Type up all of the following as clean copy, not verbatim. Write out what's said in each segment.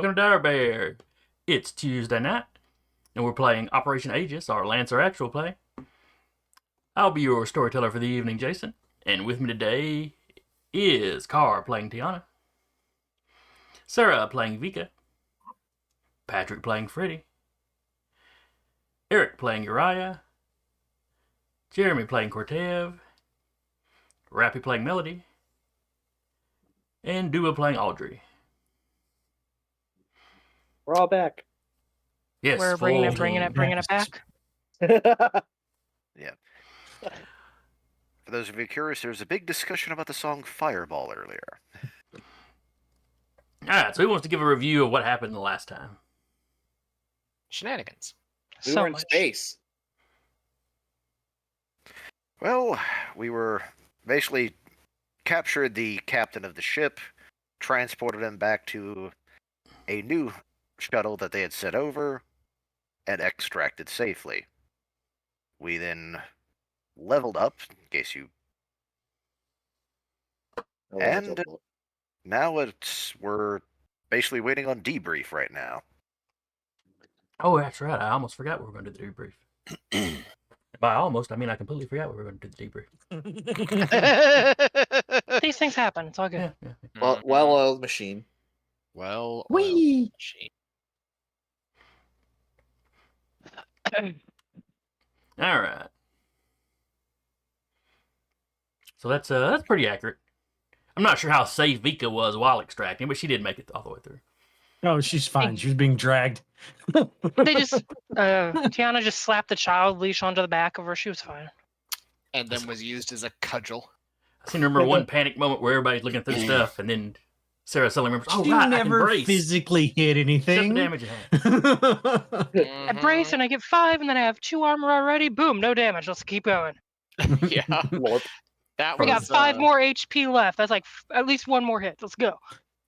welcome to Dire Bear. It's Tuesday night, and we're playing Operation Aegis, our Lancer actual play. I'll be your storyteller for the evening, Jason, and with me today is Carr playing Tiana, Sarah playing Vika, Patrick playing Freddy, Eric playing Uriah, Jeremy playing Cortev, Rappy playing Melody, and Dua playing Audrey. We're all back. Yes, we're bringing it back. Yeah. For those of you curious, there was a big discussion about the song Fireball earlier. Alright, so who wants to give a review of what happened the last time? Shenanigans. We were in space. Well, we were basically captured the captain of the ship, transported him back to a new shuttle that they had sent over, and extracted safely. We then leveled up, in case you... And now we're basically waiting on debrief right now. Oh, that's right. I almost forgot we were going to do the debrief. By almost, I mean I completely forgot we were going to do the debrief. These things happen. It's all good. Yeah. Well-oiled machine. Well-oiled machine. All right. So that's pretty accurate. I'm not sure how safe Vika was while extracting, but she did make it all the way through. Oh, she's fine. She was being dragged. They just Tiana just slapped the child leash onto the back of her. She was fine. And then was used as a cudgel. I seem to remember one panic moment where everybody's looking through stuff, and then Sarah suddenly remembers, oh, she right, never I can brace. physically hit anything. Except the damage it had. I brace and I get 5, and then I have 2 armor already. Boom, no damage. Let's keep going. Yeah. That We was, got 5 more HP left. That's like at least 1 more hit. Let's go.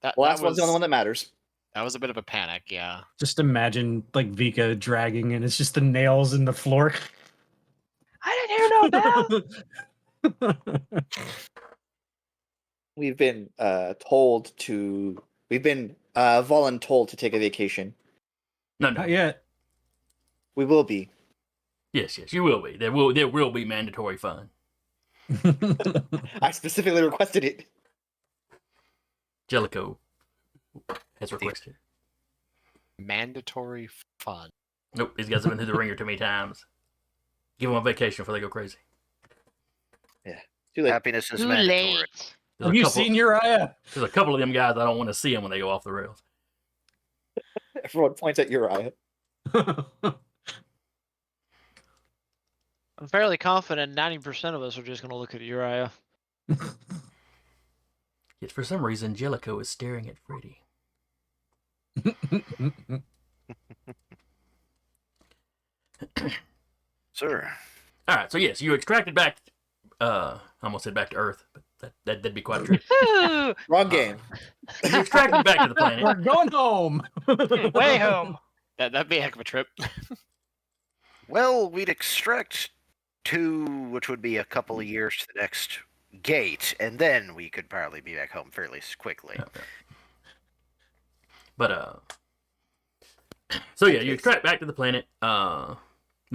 That Last one's the only one that matters. That was a bit of a panic, yeah. Just imagine like Vika dragging, and it's just the nails in the floor. I didn't hear no bell. We've been voluntold to take a vacation. No. Not yet. We will be. Yes, you will be. There will be mandatory fun. I specifically requested it. Jellicoe has requested. Mandatory fun. Nope, these guys have been through the ringer too many times. Give them a vacation before they go crazy. Yeah. Too late. Happiness is mandatory. Have you seen Uriah? There's a couple of them guys I don't want to see them when they go off the rails. Everyone points at Uriah. I'm fairly confident 90% of us are just going to look at Uriah. Yet for some reason, Jellicoe is staring at Freddy. Sir. All right, so yes, you extracted back. I almost said back to Earth, but that'd be quite a trip. Wrong game. You extracted back to the planet. We're going home. Way home. That'd be a heck of a trip. Well, we'd extract 2, which would be a couple of years to the next gate, and then we could probably be back home fairly quickly. Okay. But so yeah, you extract back to the planet. The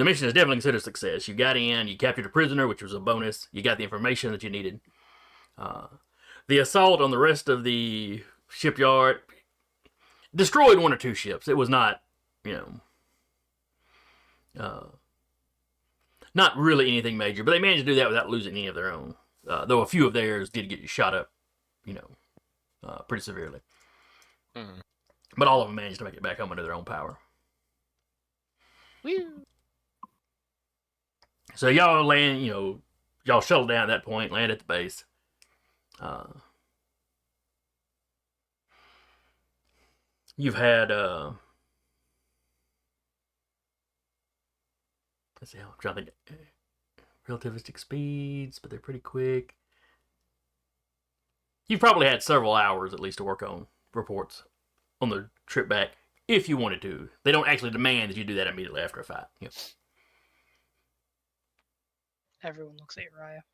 mission is definitely considered a success. You got in, you captured a prisoner, which was a bonus. You got the information that you needed. The assault on the rest of the shipyard destroyed 1 or 2 ships. It was not, not really anything major, but they managed to do that without losing any of their own. Though a few of theirs did get shot up, pretty severely. Mm. But all of them managed to make it back home under their own power. Woo. So y'all land, y'all shuttle down at that point, land at the base. You've had, let's see, I'm trying to think. Relativistic speeds, but they're pretty quick. You've probably had several hours at least to work on reports on the trip back, if you wanted to. They don't actually demand that you do that immediately after a fight. Everyone looks at Uriah.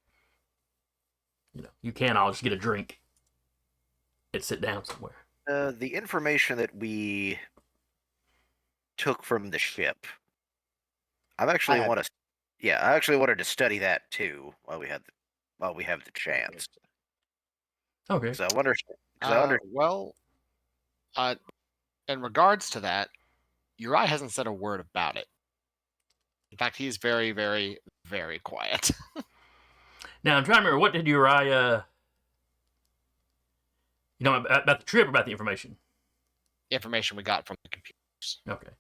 You can all just get a drink and sit down somewhere. The information that we took from the ship, I actually had- want to. Yeah, I actually wanted to study that too while we have the chance. Okay. So I wonder. I wonder. Well, in regards to that, Uri hasn't said a word about it. In fact, he's very, very, very quiet. Now I'm trying to remember, what did Uriah, about the trip, or about the information? Information we got from the computers. Okay.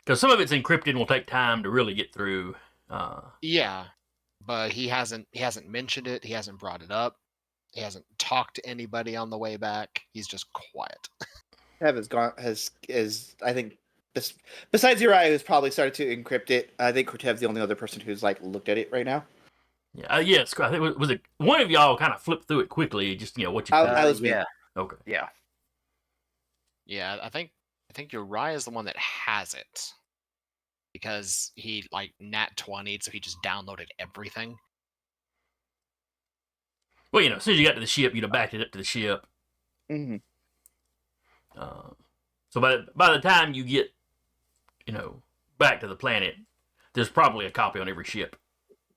Because some of it's encrypted and will take time to really get through. Yeah, but he hasn't mentioned it. He hasn't brought it up. He hasn't talked to anybody on the way back. He's just quiet. Kev I think besides Uriah, who's probably started to encrypt it. I think Krotev's the only other person who's like looked at it right now. Yeah. Yes. I think was it one of y'all kind of flipped through it quickly? Just what you. I was yeah. Okay. Yeah. Yeah, I think Uriah is the one that has it because he like nat 20'd, so he just downloaded everything. Well, as soon as you got to the ship, backed it up to the ship. Mm-hmm. So by the time you get, back to the planet, there's probably a copy on every ship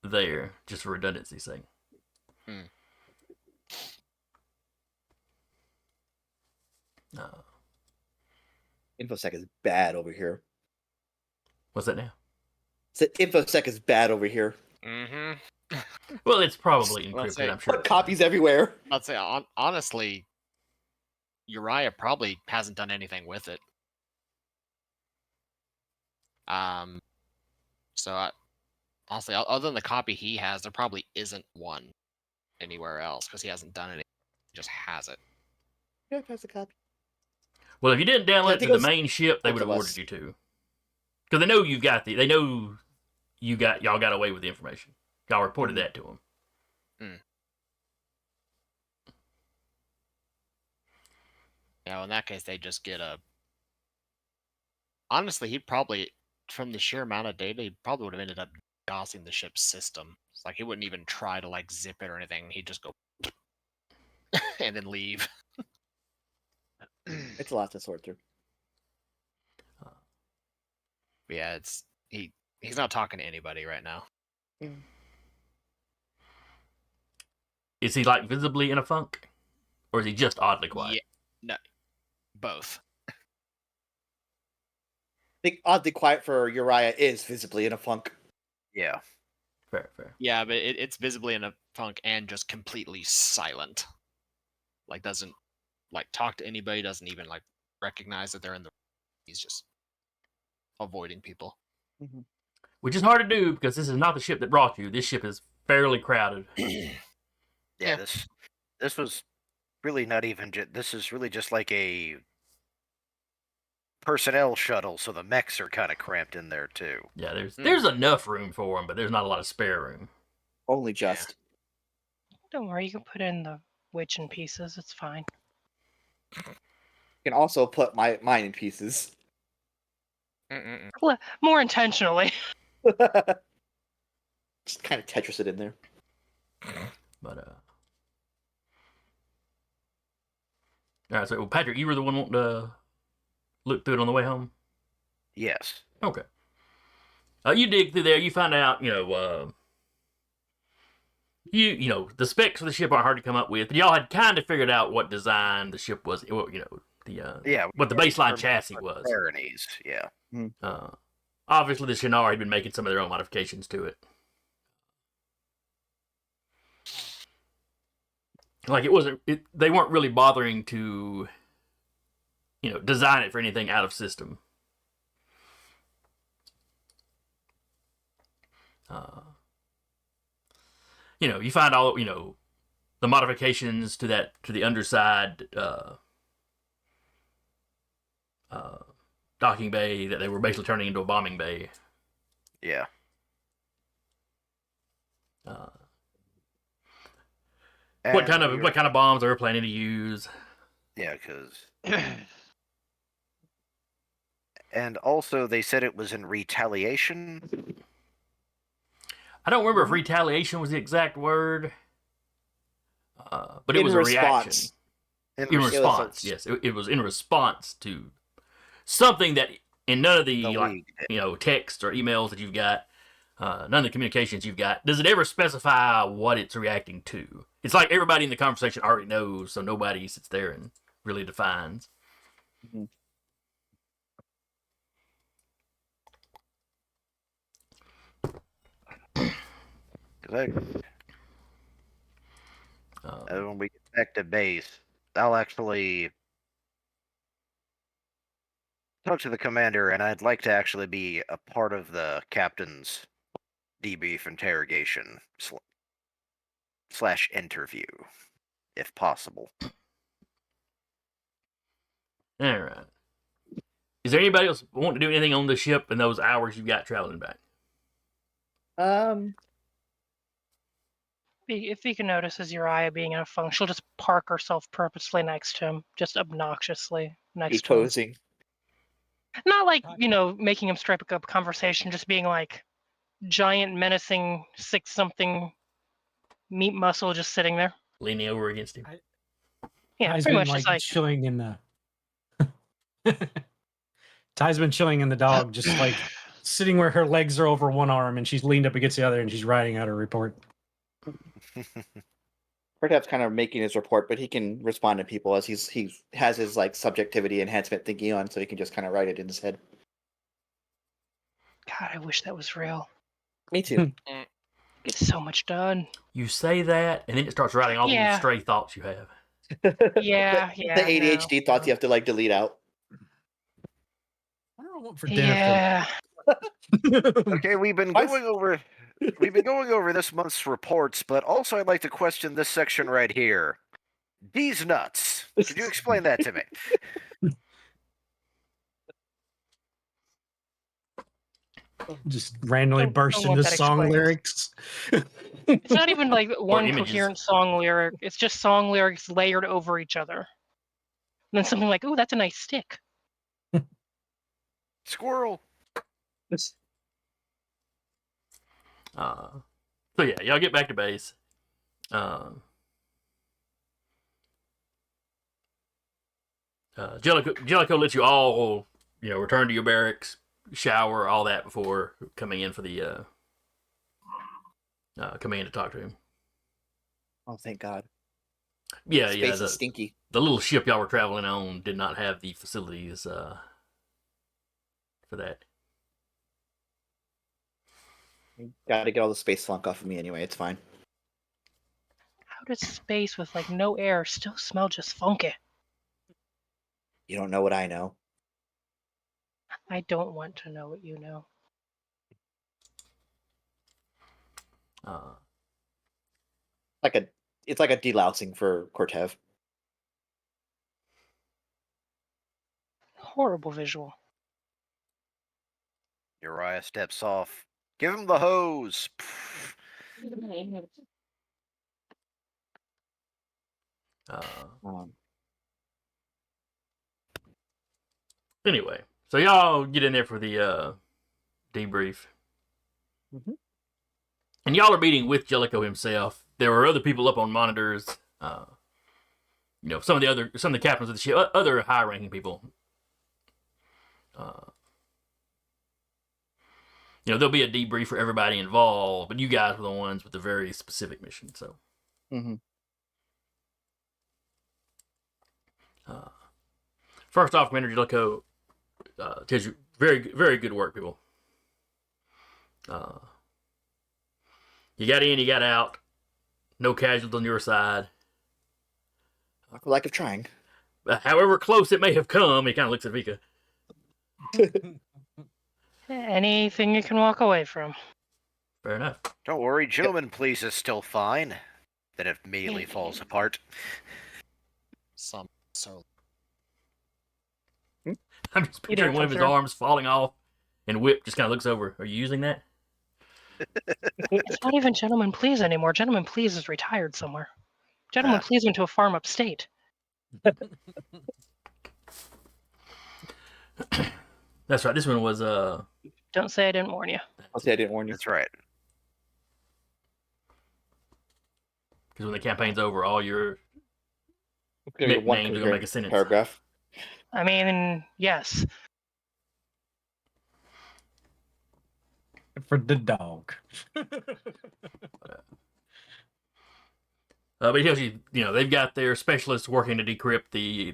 there, just for redundancy's sake. InfoSec is bad over here. What's that now? So InfoSec is bad over here. Mm-hmm. Well, it's probably Well, encrypted, say- I'm sure. Copies everywhere. I'd say honestly, Uriah probably hasn't done anything with it. So honestly, other than the copy he has, there probably isn't one anywhere else because he hasn't done it. He just has it. Yeah, that's a copy. Well, if you didn't download I it think to it the was main ship, they both would have of ordered us. you to. Because they know they know y'all got away with the information. Y'all reported that to them. In that case, they just get a. Honestly, he'd probably, from the sheer amount of data, he probably would have ended up DOSing the ship's system. It's like he wouldn't even try to like zip it or anything. He'd just go and then leave. It's a lot to sort through. But yeah, he's not talking to anybody right now. Is he visibly in a funk? Or is he just oddly quiet? Yeah, no, both. I think oddly quiet for Uriah is visibly in a funk. Yeah. Fair. Yeah, but it's visibly in a funk and just completely silent. Like doesn't talk to anybody. Doesn't even recognize that they're in the. He's just avoiding people. Mm-hmm. Which is hard to do because this is not the ship that brought you. This ship is fairly crowded. Yeah. This was really not even. This is really just like a personnel shuttle, so the mechs are kind of cramped in there too. Yeah, there's enough room for them, but there's not a lot of spare room. Only just. Don't worry, you can put in the witch in pieces. It's fine. You can also put mine in pieces. More intentionally. Just kind of Tetris it in there. But all right. So Patrick, you were the one wanting to look through it on the way home. Yes. Okay. You dig through there. You find out, the specs of the ship aren't hard to come up with, but y'all had kind of figured out what design the ship was. What the baseline chassis was. Baronies, yeah. Obviously, the Shinar had been making some of their own modifications to it. They weren't really bothering to, design it for anything out of system. You find all, the modifications to the underside, docking bay that they were basically turning into a bombing bay. Yeah. What kind of bombs they were planning to use? Yeah, because. And also, they said it was in retaliation. I don't remember if retaliation was the exact word, but it In was a response. reaction. In In res- response, yes, it was in response to something that in none of the the like league. texts or emails that you've got, none of the communications you've got, does it ever specify what it's reacting to? It's like everybody in the conversation already knows, so nobody sits there and really defines. Mhm. When we get back to base, I'll actually talk to the commander, and I'd like to actually be a part of the captain's debrief interrogation slash interview, if possible. All right. Is there anybody else want to do anything on the ship in those hours you've got traveling back? If you can notice as Uriah being in a funk, she'll just park herself purposefully next to him, just obnoxiously He's next to him. posing. Not like, making him strike up conversation, just being like giant, menacing, 6-something meat muscle just sitting there. Leaning over against him. Yeah, Ty's pretty been much just like, chilling in the. Ty's been chilling in the dog, just like sitting where her legs are over one arm and she's leaned up against the other and she's writing out her report. Perhaps kind of making his report, but he can respond to people as he has his like subjectivity enhancement thinking on, so he can just kind of write it in his head. God, I wish that was real. Me too. Get so much done. You say that, and then it starts writing all the little Yeah. stray thoughts you have. Yeah, the yeah. ADHD thoughts you have to like delete out. I don't know what for No. dinner. Yeah. Okay, we've been going over this month's reports, but also I'd like to question this section right here. These nuts. Could you explain that to me? Just randomly Don't burst want into that song explained. lyrics. It's not even like one images. coherent song lyric. It's just song lyrics layered over each other. And then something like, "Ooh, that's a nice stick." Squirrel. So yeah, y'all get back to base. Jellicoe lets you all, return to your barracks, shower, all that before coming in for the coming in to talk to him. Oh, thank God. Yeah, Space is stinky. the little ship y'all were traveling on did not have the facilities for that. Got to get all the space slunk off of me anyway. It's fine. How does space with like no air still smell just funky? You don't know what I know. I don't want to know what you know. It's like a delousing for Cortev. Horrible visual. Uriah steps off. Give him the hose. Anyway, so y'all get in there for the debrief. Mhm. And y'all are meeting with Jellicoe himself. There were other people up on monitors. Some of the captains of the ship, other high-ranking people. There'll be a debrief for everybody involved, but you guys were the ones with the very specific mission. So, first off, Commander Jellicoe tells you very, very good work, people. You got in, you got out. No casualties on your side. Lack of trying. However close it may have come, he kind of looks at Vika. Anything you can walk away from. Fair enough. Don't worry, gentlemen, please is still fine. Then it immediately falls apart. So I'm just picturing one of his arms falling off, and Whip just kind of looks over. Are you using that? It's not even Gentleman Please anymore. Gentleman Please is retired somewhere. Gentleman Please went to a farm upstate. That's right. This one was Don't say I didn't warn you. I'll say I didn't warn you. That's right. Because when the campaign's over, all your Okay, one names are gonna make a sentence. paragraph. I mean, yes. For the dog. But it tells you, they've got their specialists working to decrypt the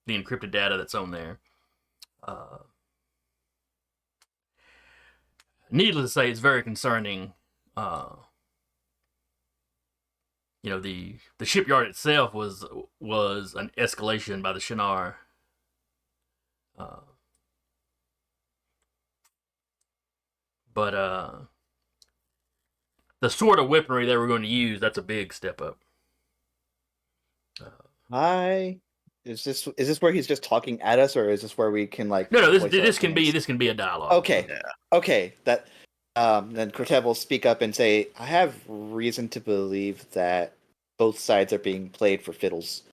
encrypted data that's on there. Needless to say, it's very concerning. The shipyard itself was an escalation by the Shinar. But the sort of weaponry they were going to use, that's a big step up. Is this where he's just talking at us, or is this where we can like? No, voice our this can opinions? be a dialogue. Okay. Yeah. Okay. That then Cortev will speak up and say, "I have reason to believe that both sides are being played for fiddles."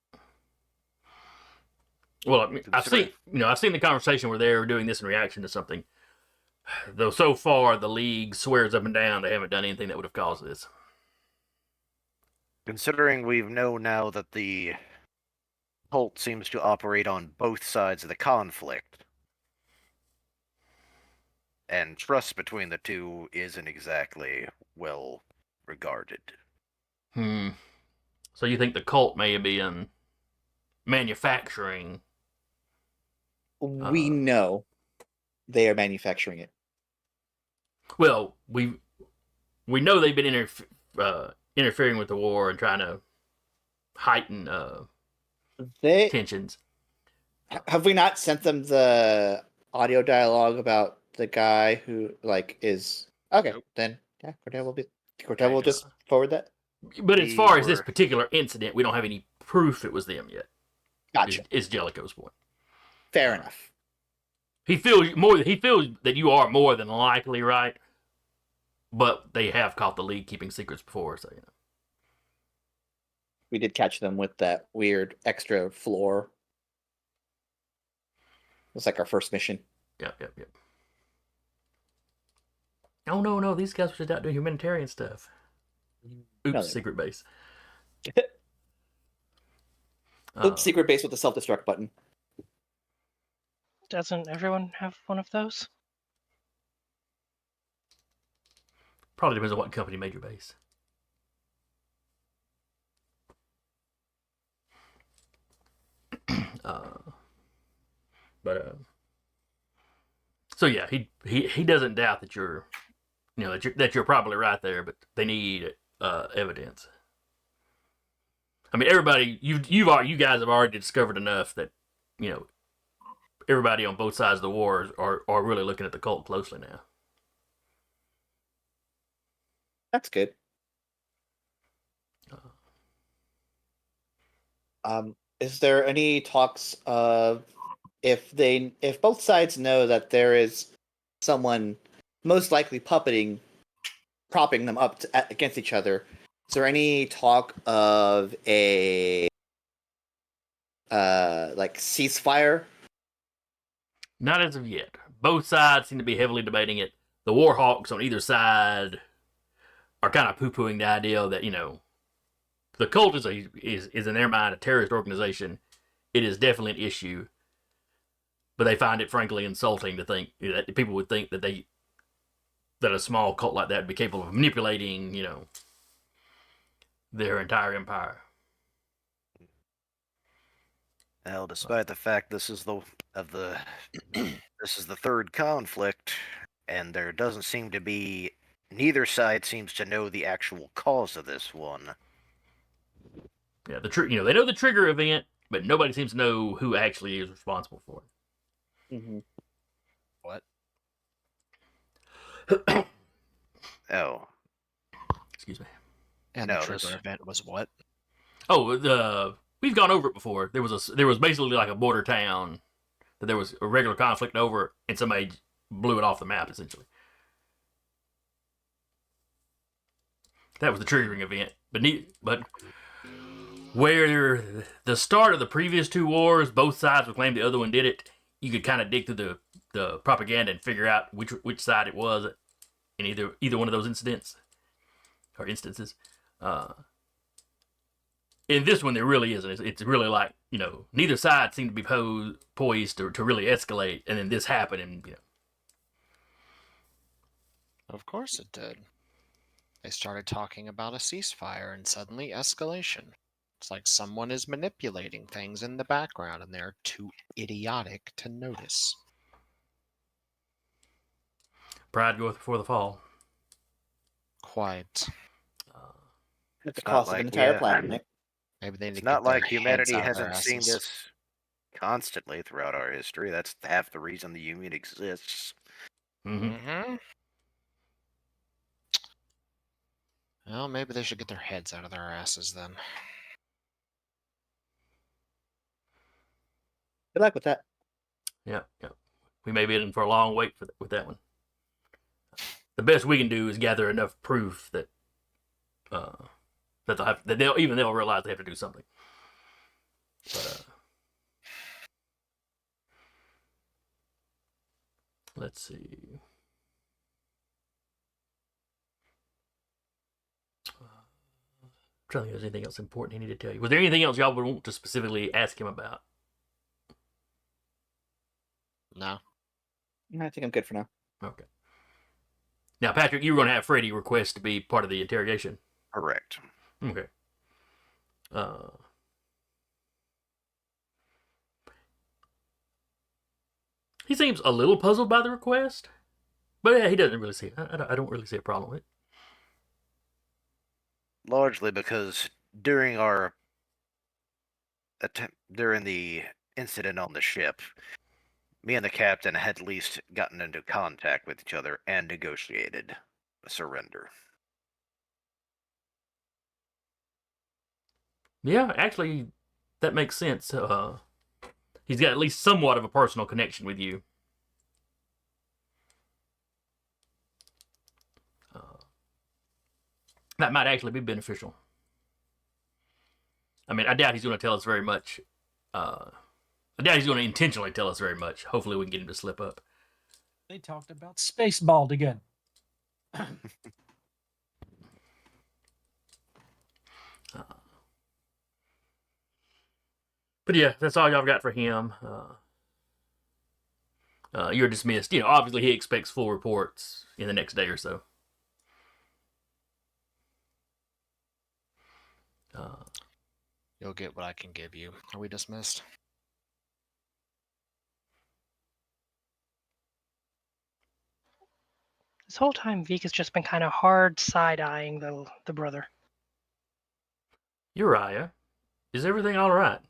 Well, I mean, I've seen the conversation where they're doing this in reaction to something. Though so far the League swears up and down they haven't done anything that would have caused this. Considering we know now that the cult seems to operate on both sides of the conflict, and trust between the two isn't exactly well regarded. So you think the cult may have been manufacturing? We know they are manufacturing it. Well, we know they've been interfering with the war and trying to heighten tensions. Have we not sent them the audio dialogue about the guy who is okay? Nope. Then yeah, Cortez will just forward that. But as far as this particular incident, we don't have any proof it was them yet. Gotcha. Is Jellicoe's point. Fair enough. He feels that you are more than likely right, but they have caught the League keeping secrets before, so We did catch them with that weird extra floor. It was like our first mission. Yep. Oh no, these guys were just out doing humanitarian stuff. Oops, No, secret base. Oops, secret base with the self-destruct button. Doesn't everyone have one of those? Probably depends on what company made your base. So yeah, he doesn't doubt that you're probably right there, but they need evidence. I mean, everybody, you guys have already discovered enough that everybody on both sides of the war are really looking at the cult closely now. That's good. Is there any talks of if both sides know that there is someone most likely propping them up against each other? Is there any talk of a ceasefire? Not as of yet. Both sides seem to be heavily debating it. The war hawks on either side are kind of poo-pooing the idea that the cult is in their mind a terrorist organization. It is definitely an issue, but they find it frankly insulting to think that people would think that a small cult like that would be capable of manipulating their entire empire. Well, despite the fact this is the third conflict, and there doesn't seem to be, neither side seems to know the actual cause of this one. Yeah, they know the trigger event, but nobody seems to know who actually is responsible for it. Mm-hmm. What? Oh. Excuse me. And No, the trigger event was what? Oh, we've gone over it before. There was basically like a border town that there was a regular conflict over, and somebody blew it off the map essentially. That was the triggering event. But where the start of the previous two wars, both sides would claim the other one did it. You could kind of dig through the propaganda and figure out which side it was in either one of those instances. In this one, there really isn't. It's really like, neither side seemed to be poised to really escalate, and then this happened, and Of course it did. They started talking about a ceasefire and suddenly escalation. It's like someone is manipulating things in the background and they're too idiotic to notice. pride goeth before the fall. Quite. At the It's not cost of like an entire we, planet, Nick. Maybe they need It's to not get their like heads humanity out of their hasn't seen asses. this constantly throughout our history. That's half the reason the Union exists. Mm-hmm. Mm-hmm. Well, maybe they should get their heads out of their asses then. Good luck with that. Yeah. We may be in for a long wait with that one. The best we can do is gather enough proof that they'll realize they have to do something. But let's see. I'm trying to think if there's anything else important he needed to tell you. Was there anything else y'all would want to specifically ask him about? No. I think I'm good for now. Okay. Now, Patrick, you were going to have Freddie request to be part of the interrogation. Correct. Okay. He seems a little puzzled by the request, but yeah, he doesn't really see it. I don't really see a problem with it. Largely because during during the incident on the ship, me and the captain had at least gotten into contact with each other and negotiated a surrender. Yeah, actually, that makes sense. He's got at least somewhat of a personal connection with you. That might actually be beneficial. I mean, I doubt he's going to tell us very much. I doubt he's going to intentionally tell us very much. Hopefully, we can get him to slip up. They talked about Spaceball again. But yeah, that's all y'all got for him. You're dismissed. Obviously, he expects full reports in the next day or so. You'll get what I can give you. Are we dismissed? This whole time, Vik has just been kind of hard side-eyeing the brother. Uriah, is everything all right?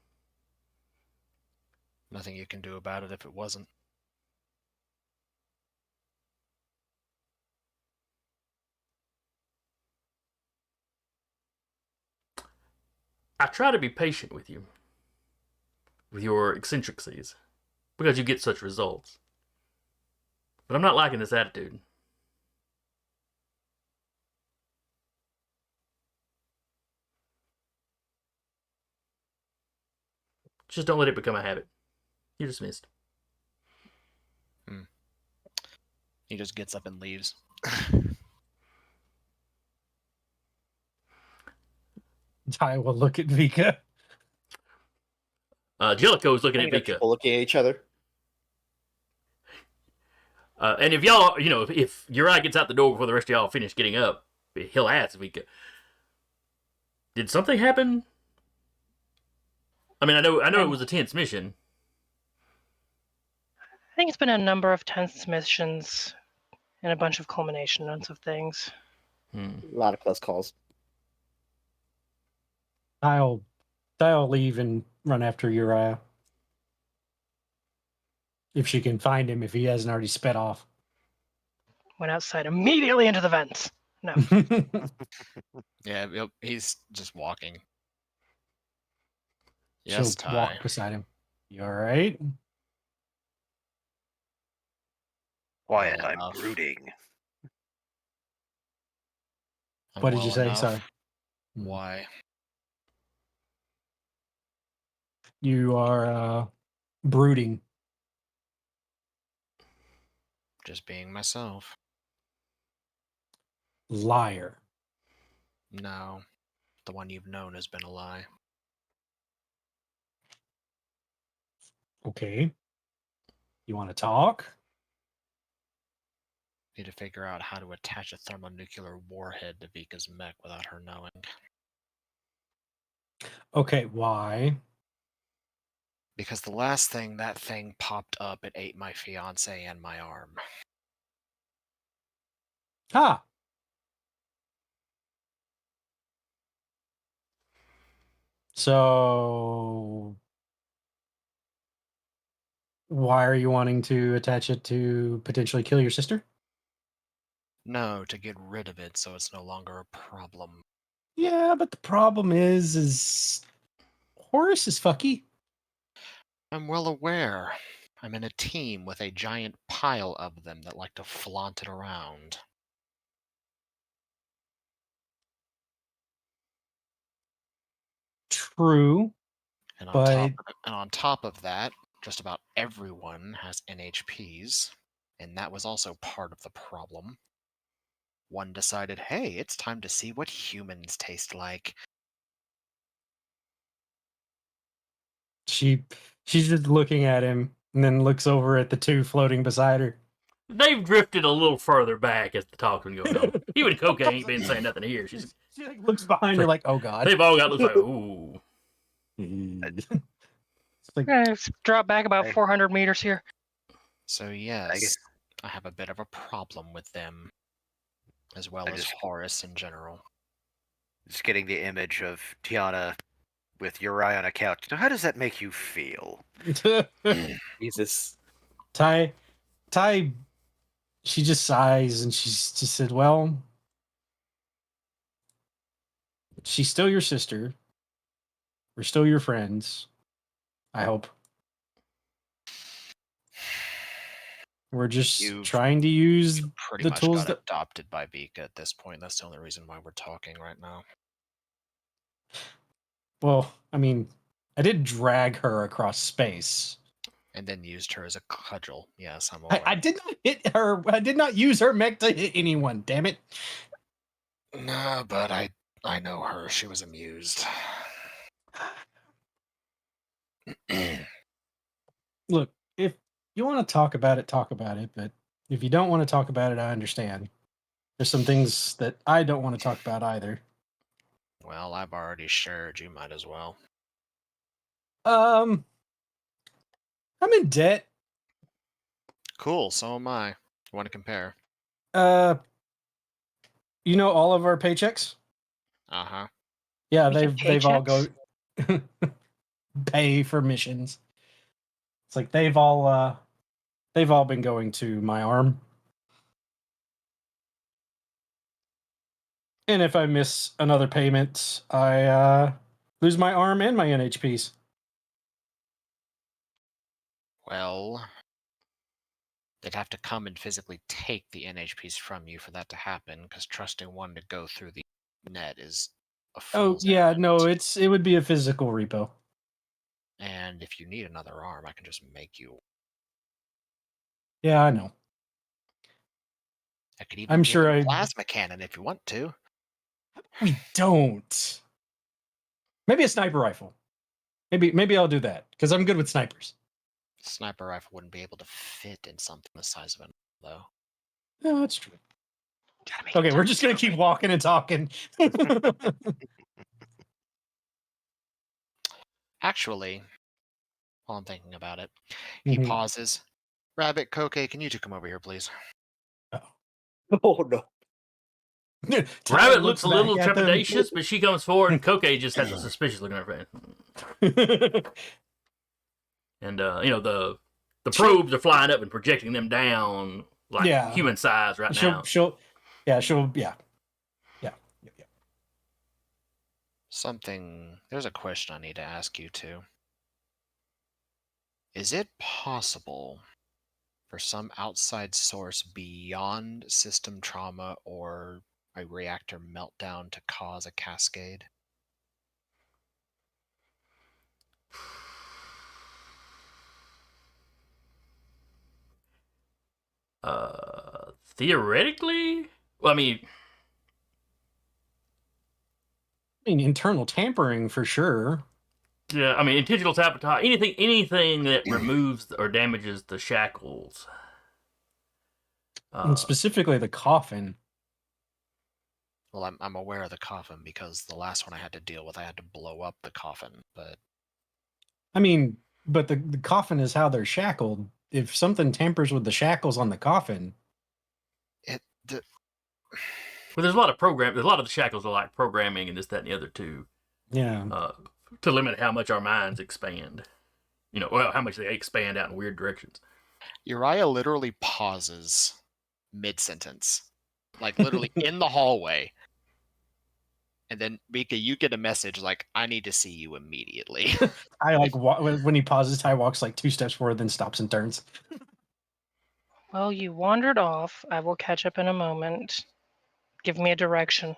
Nothing you can do about it if it wasn't. I try to be patient with you, with your eccentricities, because you get such results. But I'm not liking this attitude. Just don't let it become a habit. You're dismissed. He just gets up and leaves. I will look at Vika. Jellicoe's looking at Vika. People looking at each other. And if y'all, if Uriah gets out the door before the rest of y'all finish getting up, he'll ask Vika, did something happen? I mean, I know it was a tense mission. I think it's been a number of tense missions and a bunch of culminations of things. A lot of close calls. I'll leave and run after Uriah. If she can find him, if he hasn't already sped off. Went outside immediately into the vents. No. Yeah, he's just walking. She'll Yes, Ty. walk beside him. You all right? Quiet, Well I'm enough. brooding. I'm What did you well say? enough. Sorry. Why? You are brooding. Just being myself. Liar. No. The one you've known has been a lie. Okay. You want to talk? Need to figure out how to attach a thermonuclear warhead to Vika's mech without her knowing. Okay, why? Because the last thing that thing popped up, it ate my fiance and my arm. Ah. So why are you wanting to attach it to potentially kill your sister? No, to get rid of it so it's no longer a problem. Yeah, but the problem is Horus is fucky. I'm well aware. I'm in a team with a giant pile of them that like to flaunt it around. True, And on but top of that, just about everyone has NHPs, and that was also part of the problem. One decided, hey, it's time to see what humans taste like. she's just looking at him and then looks over at the two floating beside her. They've drifted a little further back as the talking going on. Even Coca ain't been saying nothing here. She like looks behind her like, oh god. They've all got looks like, ooh. It's like, Let's drop back about 400 meters here. So I yes, guess- I have a bit of a problem with them, as well I as just- Horus in general. Just getting the image of Tiana with Uriah on a couch. Now, how does that make you feel? Jesus. Ty, she just sighs and she's just said, well, she's still your sister. We're still your friends. I hope. We're just You've trying to use pretty the much tools got that. adopted by Vika at this point. That's the only reason why we're talking right now. Well, I mean, I did drag her across space. And then used her as a cudgel. Yes, I'm I aware. did not hit her. I did not use her mech to hit anyone. Damn it! No, but I know her. She was amused. Look, if you want to talk about it, talk about it. But if you don't want to talk about it, I understand. There's some things that I don't want to talk about either. Well, I've already shared. You might as well. I'm in debt. Cool, so am I. Want to compare? You know all of our paychecks? Uh-huh. Yeah, We get they've all go paychecks? pay for missions. It's like they've all been going to my arm. And if I miss another payment, I lose my arm and my NHPs. Well, they'd have to come and physically take the NHPs from you for that to happen, because trusting one to go through the net is a Oh fool's yeah, errand. no, it would be a physical repo. And if you need another arm, I can just make you. Yeah, I know. I could even I'm make sure a I plasma cannon if you want to. we don't. Maybe a sniper rifle. Maybe I'll do that because I'm good with snipers. Sniper rifle wouldn't be able to fit in something the size of it, though. No, that's true. Gotta make it Okay, we're tough. just gonna keep walking and talking. Actually, while I'm thinking about it, he Mhm. pauses. Rabbit, Koke, can you two come over here, please? Oh no. Ty Rabbit looks a back little at them. trepidatious, but she comes forward, and Coke just has a suspicious look on her face. And the probes are flying up and projecting them down like Yeah. human size right now. she'll yeah. There's a question I need to ask you two. Is it possible for some outside source beyond system trauma or a reactor meltdown to cause a cascade? Theoretically, well, I mean, I mean, internal tampering for sure. Yeah, I mean, intentional sabotage, anything that removes or damages the shackles. And specifically the coffin. Well, I'm aware of the coffin because the last one I had to deal with, I had to blow up the coffin. But I mean, but the coffin is how they're shackled. If something tampers with the shackles on the coffin, well, there's a lot of program. There's a lot of the shackles are like programming and this, that, and the other too. yeah. To limit how much our minds expand. Well, how much they expand out in weird directions. Uriah literally pauses mid-sentence, like literally in the hallway. And then, Mika, you get a message like, I need to see you immediately. I like when he pauses, Ty walks like 2 steps forward, then stops and turns. Well, you wandered off. I will catch up in a moment. Give me a direction.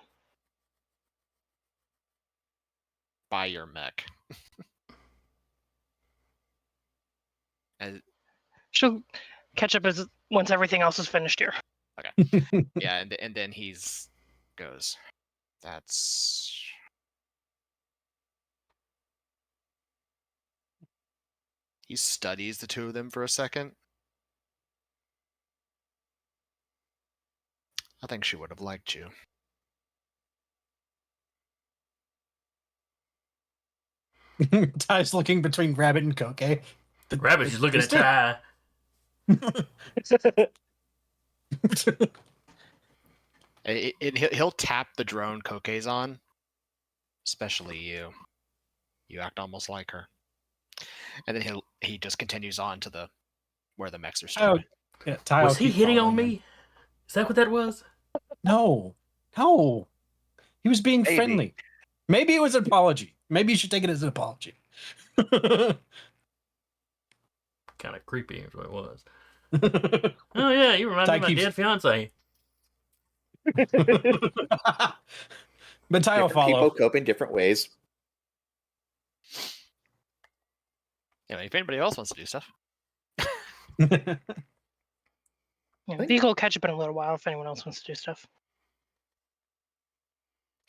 By your mech. And She'll catch up once everything else is finished here. yeah, and then he's goes, that's... He studies the two of them for a second. I think she would have liked you. Ty's looking between Rabbit and Koke. The Rabbit's just looking at Ty. He'll tap the drone Koke's on. Especially you. You act almost like her. And then he just continues on to where the mechs are stored. Yeah, Ty Was he hitting on me? Is that what that was? No. He was being Maybe. friendly. Maybe it was an apology. Maybe you should take it as an apology. Kind of creepy is what it was. Oh yeah, you remind me of my dead fiance. But Ty will Different follow. people cope in different ways. Yeah, if anybody else wants to do stuff. Vika will catch up in a little while if anyone else wants to do stuff.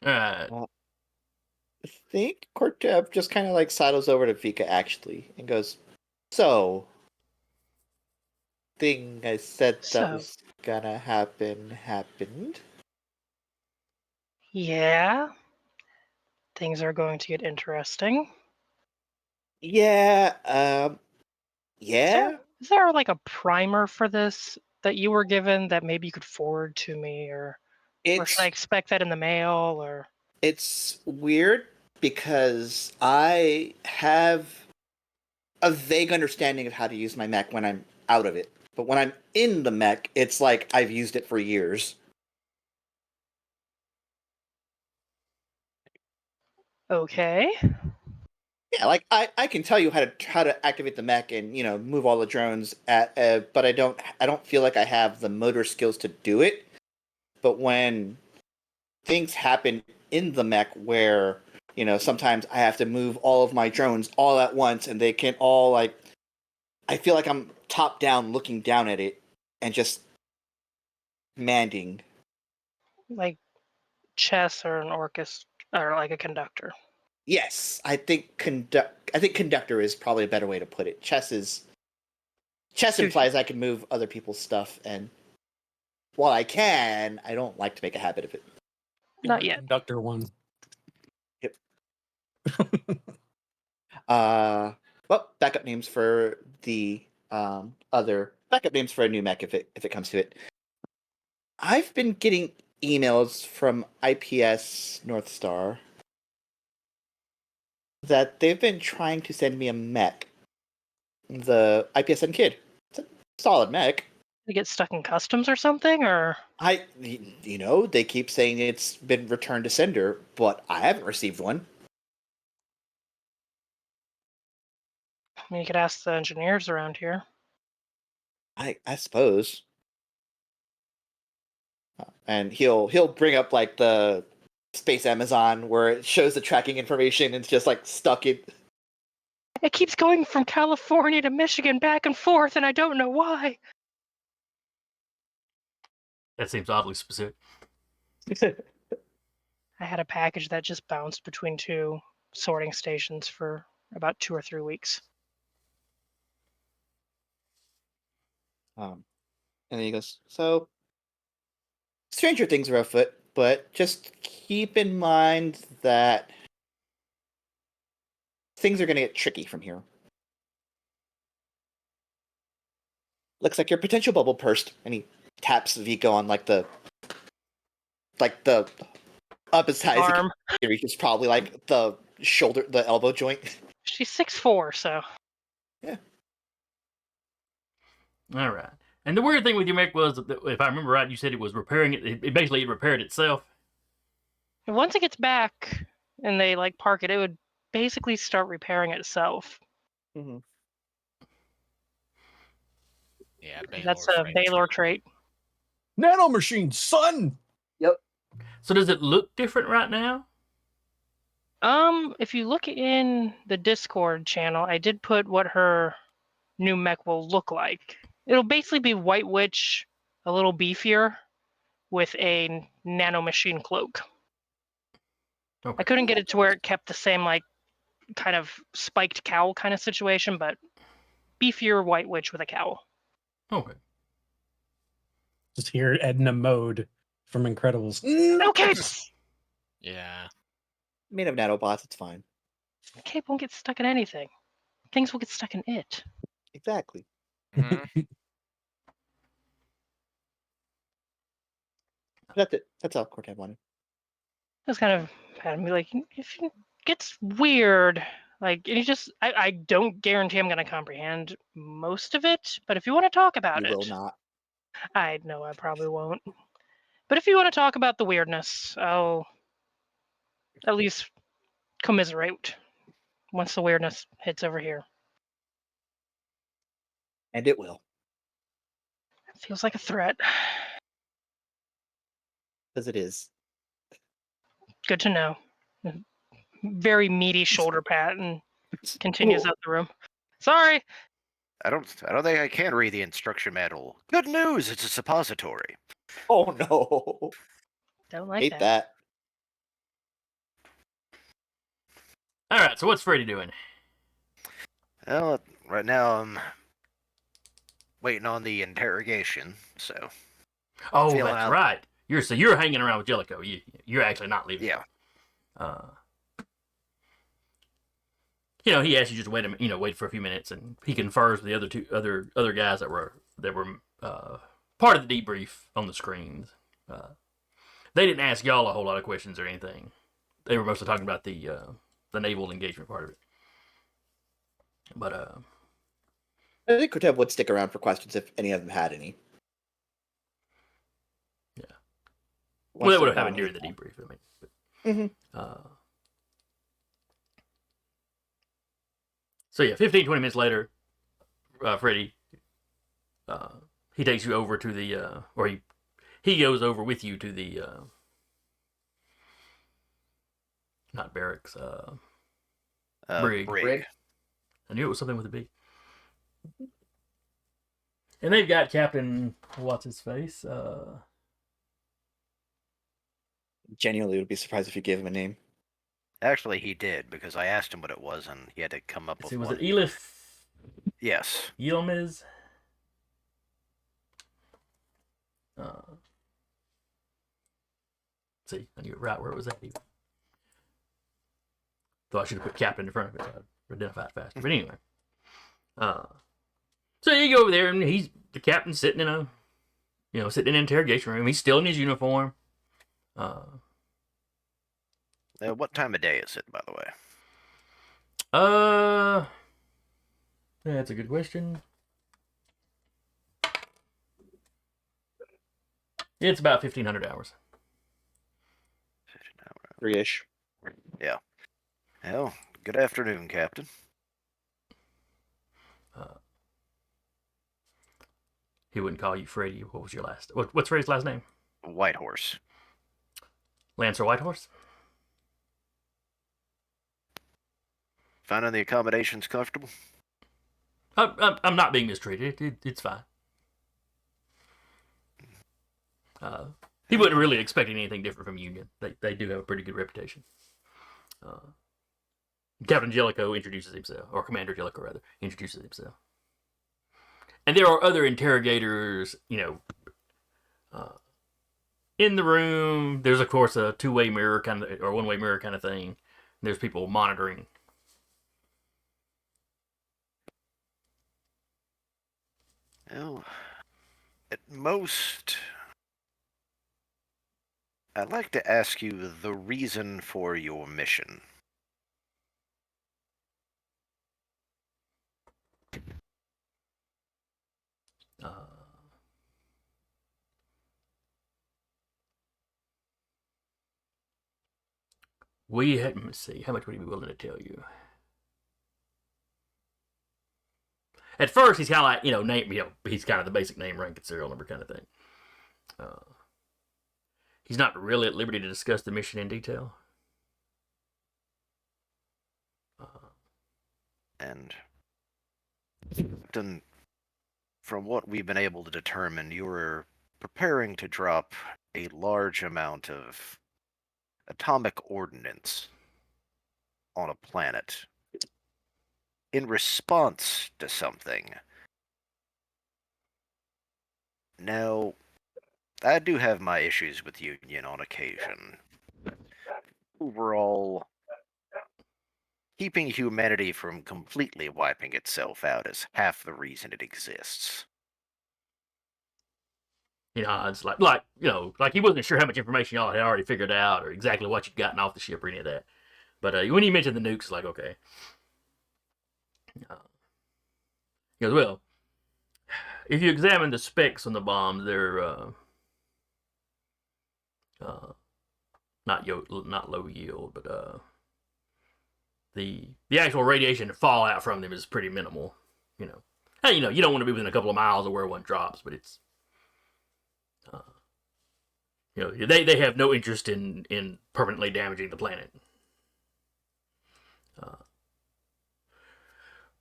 Alright. I think Kortev just kind of like sidles over to Vika actually and goes, "So, thing I said that was gonna happen happened." Yeah. Things are going to get interesting. Yeah, yeah. Is there like a primer for this that you were given that maybe you could forward to me, or should I expect that in the mail, or? It's weird because I have a vague understanding of how to use my mech when I'm out of it. But when I'm in the mech, it's like I've used it for years. Okay. Yeah, like I can tell you how to activate the mech and move all the drones but I don't feel like I have the motor skills to do it. But when things happen in the mech where sometimes I have to move all of my drones all at once and they can all like, I feel like I'm top down looking down at it and just commanding. Like chess or an orchestra or like a conductor. Yes, I think conductor is probably a better way to put it. Chess implies I can move other people's stuff, and while I can, I don't like to make a habit of it. Not yet. Conductor one. Yep. Well, backup names for the other backup names for a new mech if it comes to it. I've been getting emails from IPS North Star that they've been trying to send me a mech. The IPSN Kid. It's a solid mech. They get stuck in customs or something, or? They keep saying it's been returned to sender, but I haven't received one. I mean, you could ask the engineers around here. I suppose. And he'll bring up like the Space Amazon where it shows the tracking information and it's just like stuck in. It keeps going from California to Michigan back and forth, and I don't know why. That seems oddly specific. I had a package that just bounced between 2 sorting stations for about 2 or 3 weeks. And then he goes, so stranger things are afoot, but just keep in mind that things are going to get tricky from here. Looks like your potential bubble burst, and he taps Vico on the up as high as Arm. he reaches, probably like the shoulder, the elbow joint. She's 6'4", so All right. And the weird thing with your mech was, that, if I remember right, you said it was repairing it. It basically repaired itself. once it gets back and they park it, it would basically start repairing itself. Mm-hmm. Yeah, Baylor That's a frame Baylor tree. trait. Nanomachine, son! Yep. So does it look different right now? If you look in the Discord channel, I did put what her new mech will look like. It'll basically be White Witch, a little beefier, with a nanomachine cloak. Okay. I couldn't get it to where it kept the same kind of spiked cowl kind of situation, but beefier White Witch with a cowl. Okay. Just hear Edna Mode from Incredibles. No capes! Yeah. Made of nanobots, it's fine. The cape won't get stuck in anything. Things will get stuck in it. Exactly. Mhm. That's it. That's all Cortez wanted. That's kind of had me if it gets weird, and you just, I don't guarantee I'm going to comprehend most of it, but if you want to talk about You it, will not. I know I probably won't. But if you want to talk about the weirdness, I'll at least commiserate once the weirdness hits over here. And it will. It feels like a threat. Because it is. Good to know. Very meaty shoulder pat and continues out the room. Sorry. I don't think I can read the instruction manual. Good news, it's a suppository. Oh no. Don't like Hate that. All right. So what's Freddy doing? Well, right now I'm waiting on the interrogation, so Oh, Feeling that's out. right. You're hanging around with Jellicoe. You're actually not leaving. yeah. He asked you just wait for a few minutes, and he confers with the other guys that were part of the debrief on the screens. They didn't ask y'all a whole lot of questions or anything. They were mostly talking about the naval engagement part of it. But I think Cortez would stick around for questions if any of them had any. Yeah. Once they would they're have had it done, during the debrief. I mean, Mhm. So yeah, 15, 20 minutes later, Freddy, he takes you over to the, or he goes over with you to the, not barracks, brig. Brig. I knew it was something with a B. And they've got Captain, what's his face? Genuinely would be surprised if you gave him a name. Actually, he did, because I asked him what it was, and he had to come up Was with one. it Elif Yes. Yilmaz? See, I knew it right where it was at. Even. Thought I should have put Captain in front of it so I'd identify it faster. But anyway. So you go over there, and the captain's sitting in sitting in an interrogation room. He's still in his uniform. What time of day is it, by the way? That's a good question. It's about 1,500 hours. 3-ish. Yeah. Well, good afternoon, Captain. He wouldn't call you Freddy. What was your last? What's Freddy's last name? Whitehorse. Lancer Whitehorse. Finding the accommodations comfortable? I'm not being mistreated. It's fine. He wouldn't really expect anything different from Union. They do have a pretty good reputation. Captain Jellicoe introduces himself, or Commander Jellicoe rather, introduces himself. And there are other interrogators, in the room. There's of course a two-way mirror kind of, or one-way mirror kind of thing. There's people monitoring. Well, at most, I'd like to ask you the reason for your mission. Uh, let's see, how much would he be willing to tell you? At first, he's kind of like, he's kind of the basic name, rank, and serial number kind of thing. He's not really at liberty to discuss the mission in detail. And from what we've been able to determine, you were preparing to drop a large amount of atomic ordnance on a planet in response to something. Now, I do have my issues with Union on occasion. Overall, keeping humanity from completely wiping itself out is half the reason it exists. It's like he wasn't sure how much information y'all had already figured out, or exactly what you'd gotten off the ship, or any of that. But when you mentioned the nukes, it's like, okay. He goes, well, if you examine the specs on the bombs, they're not low yield, but the actual radiation fallout from them is pretty minimal. Hey, you don't want to be within a couple of miles of where one drops, but it's they have no interest in permanently damaging the planet.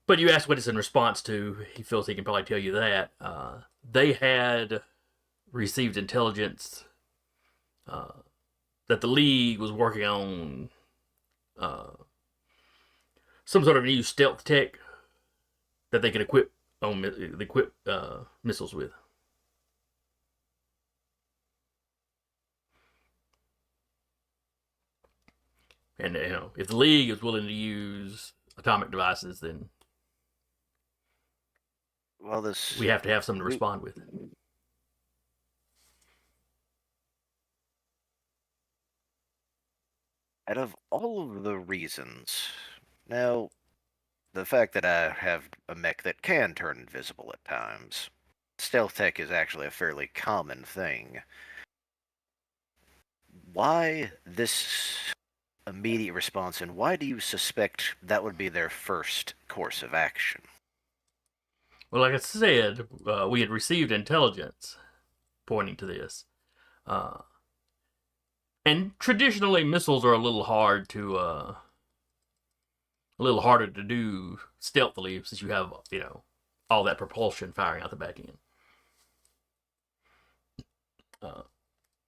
But you ask what it's in response to. He feels he can probably tell you that. They had received intelligence that the League was working on some sort of new stealth tech that they could equip missiles with. And if the League is willing to use atomic devices, then we have to have something to respond with. Out of all of the reasons, now, the fact that I have a mech that can turn invisible at times, stealth tech is actually a fairly common thing. Why this immediate response, and why do you suspect that would be their first course of action? Well, like I said, we had received intelligence pointing to this. And traditionally, missiles are a little harder to do stealthily, since you have, all that propulsion firing out the back end.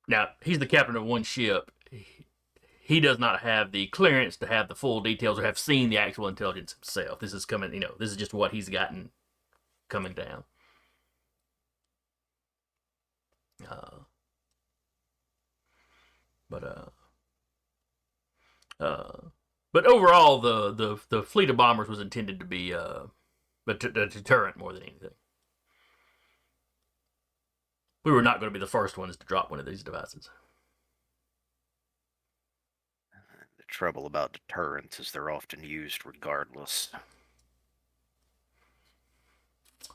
Now, he's the captain of one ship. He does not have the clearance to have the full details or have seen the actual intelligence himself. This is coming, this is just what he's gotten coming down. But overall, the fleet of bombers was intended to be a deterrent more than anything. We were not going to be the first ones to drop one of these devices. The trouble about deterrents is they're often used regardless.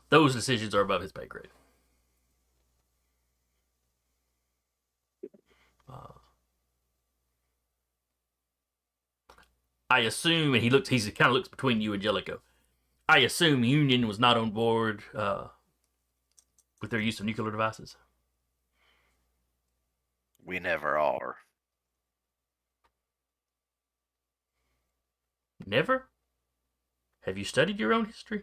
Those decisions are above his pay grade. I assume, and he kind of looks between you and Jellicoe. I assume Union was not on board with their use of nuclear devices. We never are. Never? Have you studied your own history?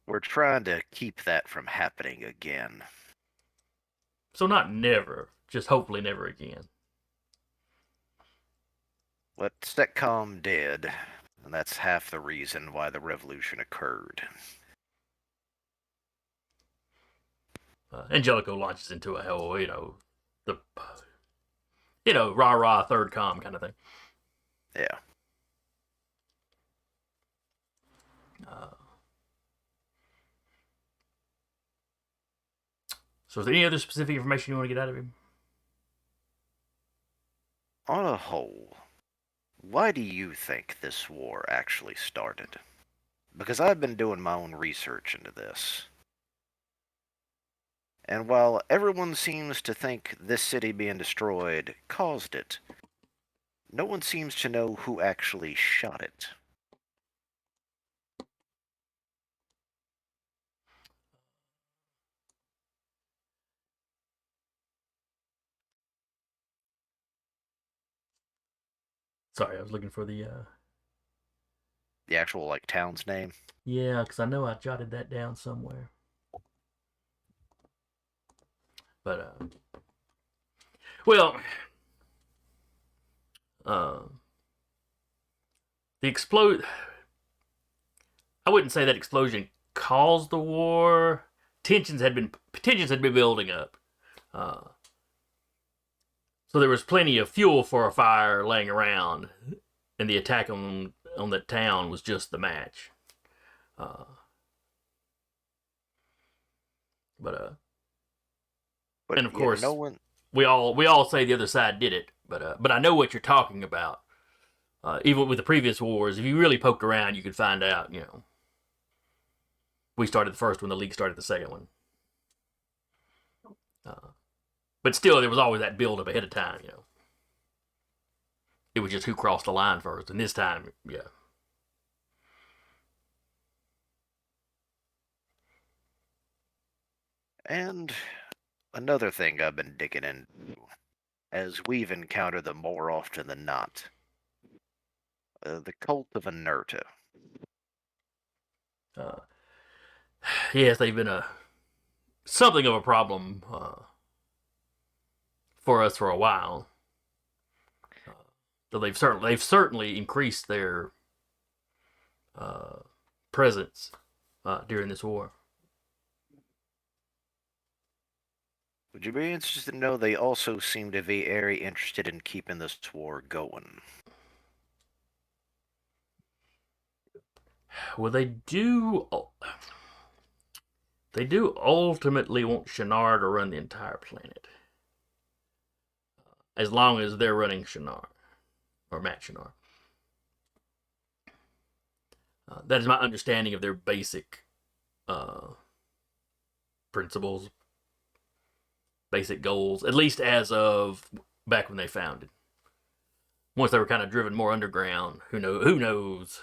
We're trying to keep that from happening again. So not never, just hopefully never again. But Setcom did, and that's half the reason why the revolution occurred. Angelico launches into a hell, rah rah third com kind of thing. Yeah. So, is there any other specific information you want to get out of him? On a whole, why do you think this war actually started? Because I've been doing my own research into this. And while everyone seems to think this city being destroyed caused it, no one seems to know who actually shot it. Sorry, I was looking for the. The actual, town's name. Yeah, because I know I jotted that down somewhere. But, well, the explode. I wouldn't say that explosion caused the war. Tensions had been building up. So there was plenty of fuel for a fire laying around, and the attack on the town was just the match. But and of yet course, no one. we all say the other side did it. But I know what you're talking about. Even with the previous wars, if you really poked around, you could find out. We started the first one, the League started the second one. But still, there was always that build up ahead of time. It was just who crossed the line first, and this time, yeah. And another thing I've been digging into, as we've encountered them more often than not, the cult of Inerta. Yes, they've been something of a problem for us for a while. So they've certainly increased their presence during this war. Would you be interested to know they also seem to be very interested in keeping this war going? Well, they do ultimately want Shinar to run the entire planet, as long as they're running Shinar or Matt Shinar. That is my understanding of their basic principles, basic goals, at least as of back when they founded. Once they were kind of driven more underground, who knows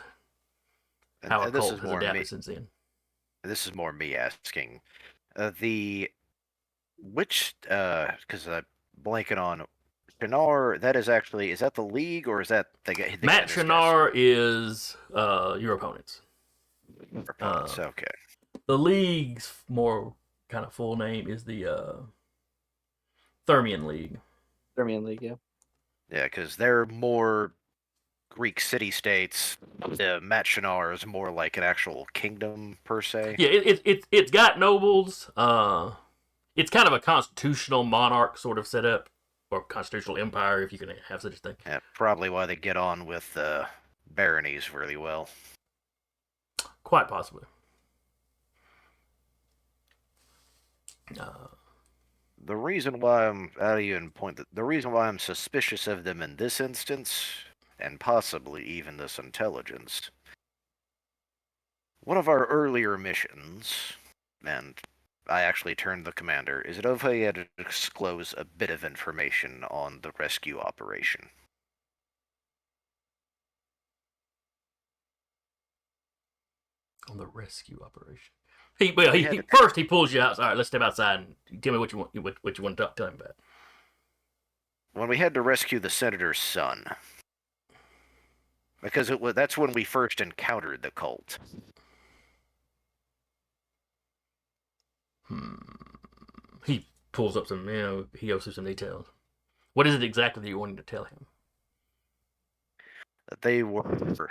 how a this cult is has more adapted me. since then. This is more me asking. Because I'm blanking on Shinar. That is actually, is that the League or is that the guy? Matt Shinar is your opponents. Opponents. Okay. The League's more kind of full name is the Thermian League. Thermian League, yeah. Yeah, because they're more Greek city-states. The Matt Shinar is more like an actual kingdom per se. Yeah, it's got nobles. It's kind of a constitutional monarch sort of setup, or constitutional empire, if you can have such a thing. Yeah, probably why they get on with baronies really well. Quite possibly. The reason why the reason why I'm suspicious of them in this instance, and possibly even this intelligence, one of our earlier missions, and I actually turned the commander, is it okay to disclose a bit of information on the rescue operation? On the rescue operation. First he pulls you out. All right, let's step outside and tell me what you want to tell him about. When we had to rescue the senator's son, because that's when we first encountered the cult. He pulls up he goes through some details. What is it exactly that you're wanting to tell him? that they were,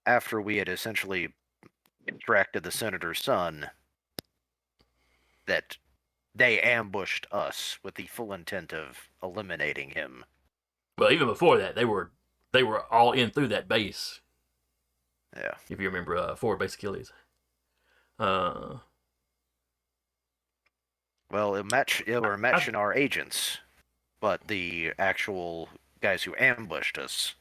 after we had essentially extracted the senator's son, that they ambushed us with the full intent of eliminating him. Well, even before that, they were all in through that base. Yeah. If you remember, forward base Achilles. Well, it were matching our agents, but the actual guys who ambushed us,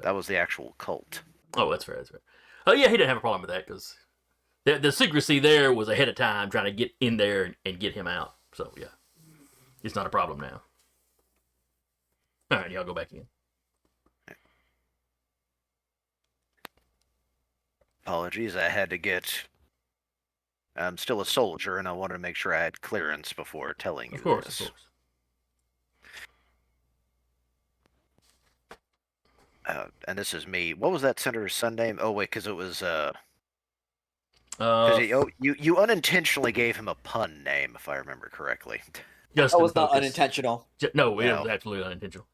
that was the actual cult. Oh, that's fair. That's fair. Oh, yeah, he didn't have a problem with that because the secrecy there was ahead of time, trying to get in there and get him out. So yeah, it's not a problem now. All right, y'all go back in. Apologies, I had to get. I'm still a soldier, and I wanted to make sure I had clearance before telling you Of course, this. of course. And this is me. What was that senator's son name? Oh wait, because it was you unintentionally gave him a pun name, if I remember correctly. Just That was not unintentional. No, it No. was absolutely unintentional.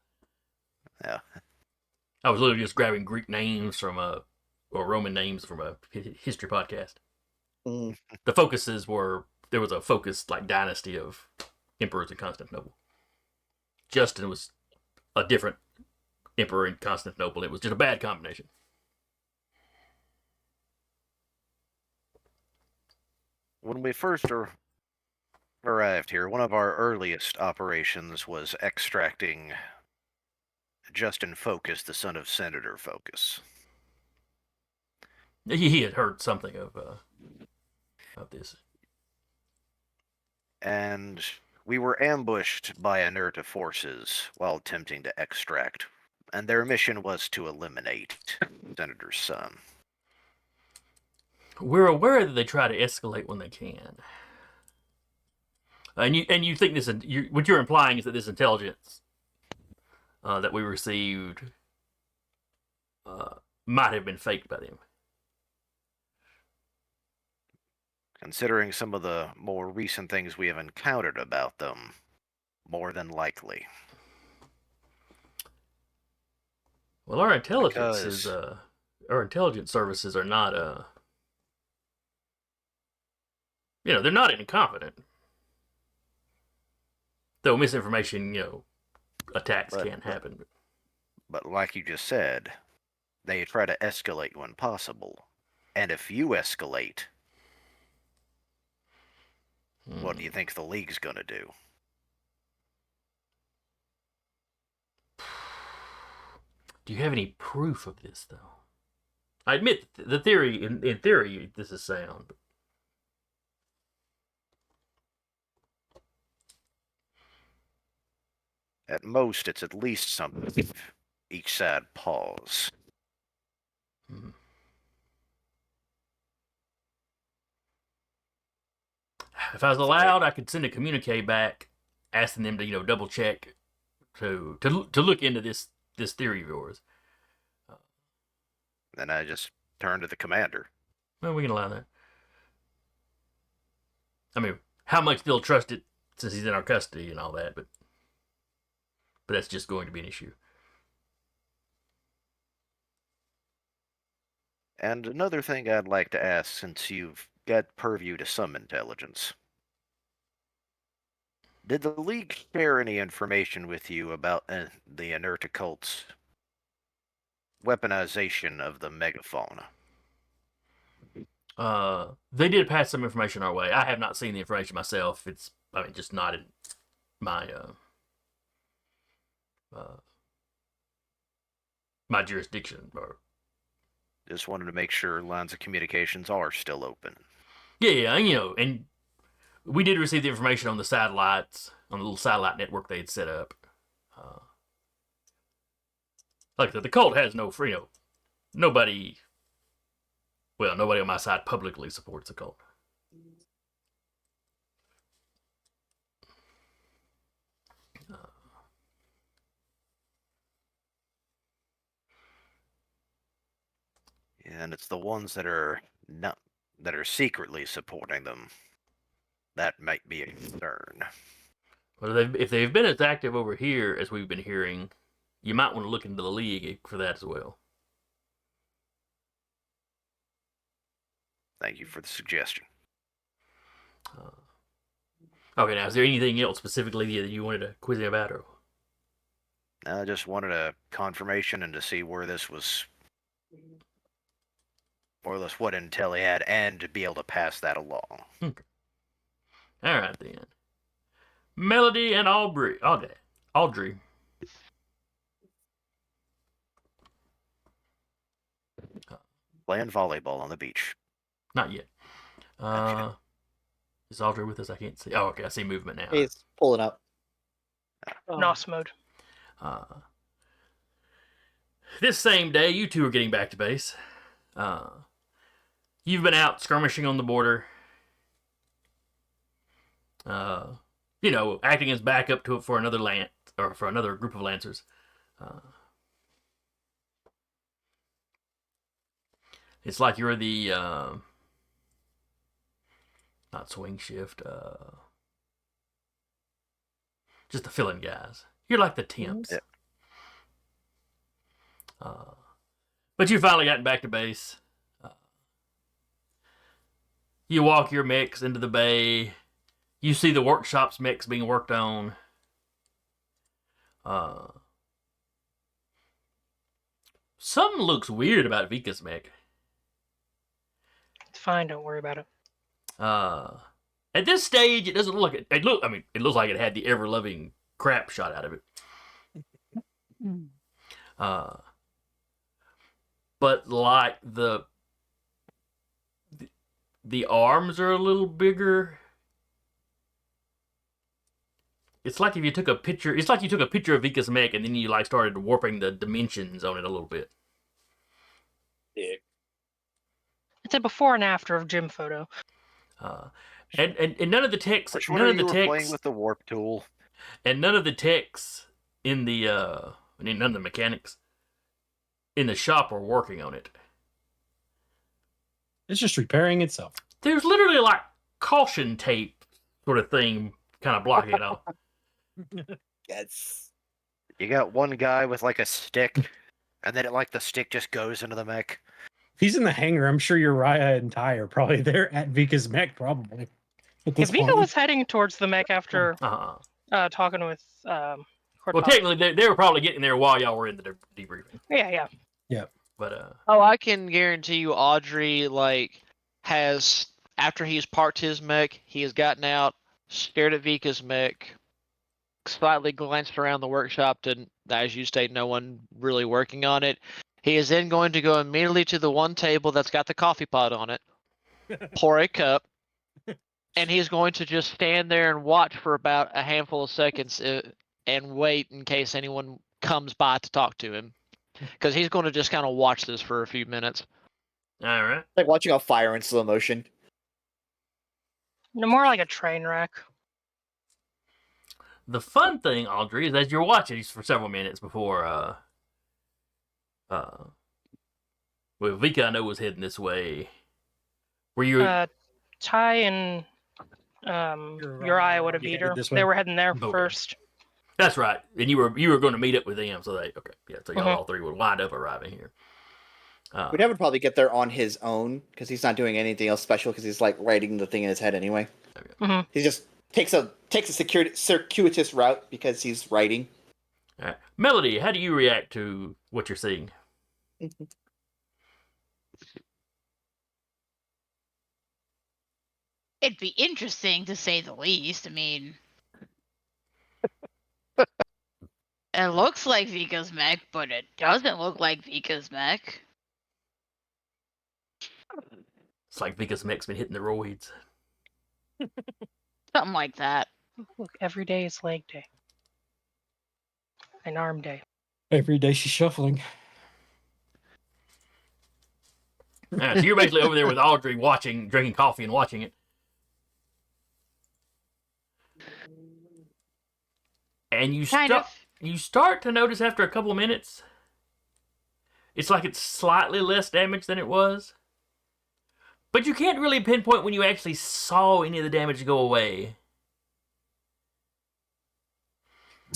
Yeah. I was literally just grabbing Greek names from or Roman names from a history podcast. Mm. The focuses there was a focused like dynasty of emperors in Constantinople. Justin was a different emperor in Constantinople. It was just a bad combination. When we first arrived here, one of our earliest operations was extracting Justin Focus, the son of Senator Focus. He had heard something of this. And we were ambushed by Inerta forces while attempting to extract, and their mission was to eliminate Senator's son. We're aware that they try to escalate when they can. And you think this? What you're implying is that this intelligence that we received might have been faked by them. Considering some of the more recent things we have encountered about them, more than likely. Well, our intelligence services are not they're not incompetent. Though misinformation, attacks can happen. But like you just said, they try to escalate when possible. And if you escalate, what do you think the League's gonna do? Do you have any proof of this, though? I admit the theory, in theory, this is sound. At most, it's at least something each side pause. If I was allowed, I could send a communique back, asking them to double check, to look into this theory of yours. Then I just turn to the commander. Well, we can allow that. I mean, how much they'll trust it since he's in our custody and all that, but that's just going to be an issue. And another thing I'd like to ask, since you've got purview to some intelligence. Did the League share any information with you about the Inerta cult's weaponization of the megafauna? They did pass some information our way. I have not seen the information myself. It's, just not in my my jurisdiction. Or just wanted to make sure lines of communications are still open. Yeah, and we did receive the information on the satellites, on the little satellite network they had set up. Like the cult has no free, nobody on my side publicly supports the cult. And it's the ones that are secretly supporting them that might be a concern. Well, if they've been as active over here as we've been hearing, you might want to look into the League for that as well. Thank you for the suggestion. Okay, now, is there anything else specifically that you wanted to quiz me about? Or? I just wanted a confirmation and to see where this was, more or less what intel he had, and to be able to pass that along. Okay. All right, then. Melody and Audrey. Audrey. Playing volleyball on the beach. Not yet. Is Audrey with us? I can't see. Oh, okay. I see movement now. He's pulling up. NOS mode. This same day, you two are getting back to base. You've been out skirmishing on the border. Acting as backup to it for another for another group of lancers. It's like you're the not swing shift, just the fill-in guys. You're like the temps. Yeah. But you finally gotten back to base. You walk your mechs into the bay. You see the workshop's mechs being worked on. Something looks weird about Vika's mech. It's fine. Don't worry about it. At this stage, it doesn't look like it looks like it had the ever-loving crap shot out of it. But like the arms are a little bigger. It's like if you took a picture. It's like you took a picture of Vika's mech and then you started warping the dimensions on it a little bit. Yeah. It's a before and after of gym photo. And none of the techs. Which None one of are the you techs. playing with the warp tool? And none of the techs in the none of the mechanics in the shop are working on it. It's just repairing itself. There's literally caution tape sort of thing kind of blocking it off. Yes. You got one guy with a stick, and then the stick just goes into the mech. If he's in the hangar, I'm sure Uriah and Ty are probably there at Vika's mech, probably. If Vika was heading towards the mech after talking with Well, Cortana. technically, they were probably getting there while y'all were in the debriefing. Yeah. But Oh, I can guarantee you, Audrey has after he's parked his mech, he has gotten out, stared at Vika's mech, slightly glanced around the workshop, and as you state, no one really working on it. He is then going to go immediately to the one table that's got the coffee pot on it, pour a cup, and he's going to just stand there and watch for about a handful of seconds and wait in case anyone comes by to talk to him. Because he's going to just kind of watch this for a few minutes. all right. Like watching a fire in slow motion. No, more like a train wreck. The fun thing, Audrey, is as you're watching these for several minutes before Vika, I know, was heading this way. Were you? Ty and Uriah would have beat her. this way. They were heading there Okay. first. That's right. And you were going to meet up with them, so so y'all all three would wind up arriving here. We'd would probably get there on his own because he's not doing anything else special because he's writing the thing in his head anyway. Mhm. He just takes a circuitous route because he's writing. All right. Melody, how do you react to what you're seeing? It'd be interesting to say the least. I mean, it looks like Vika's mech, but it doesn't look like Vika's mech. It's like Vika's mech's been hitting the roids. Something like that. Look, every day is leg day. And arm day. Every day she's shuffling. All right, so you're basically over there with Audrey watching, drinking coffee and watching it. And you start to notice after a couple of minutes, it's like it's slightly less damage than it was. But you can't really pinpoint when you actually saw any of the damage go away.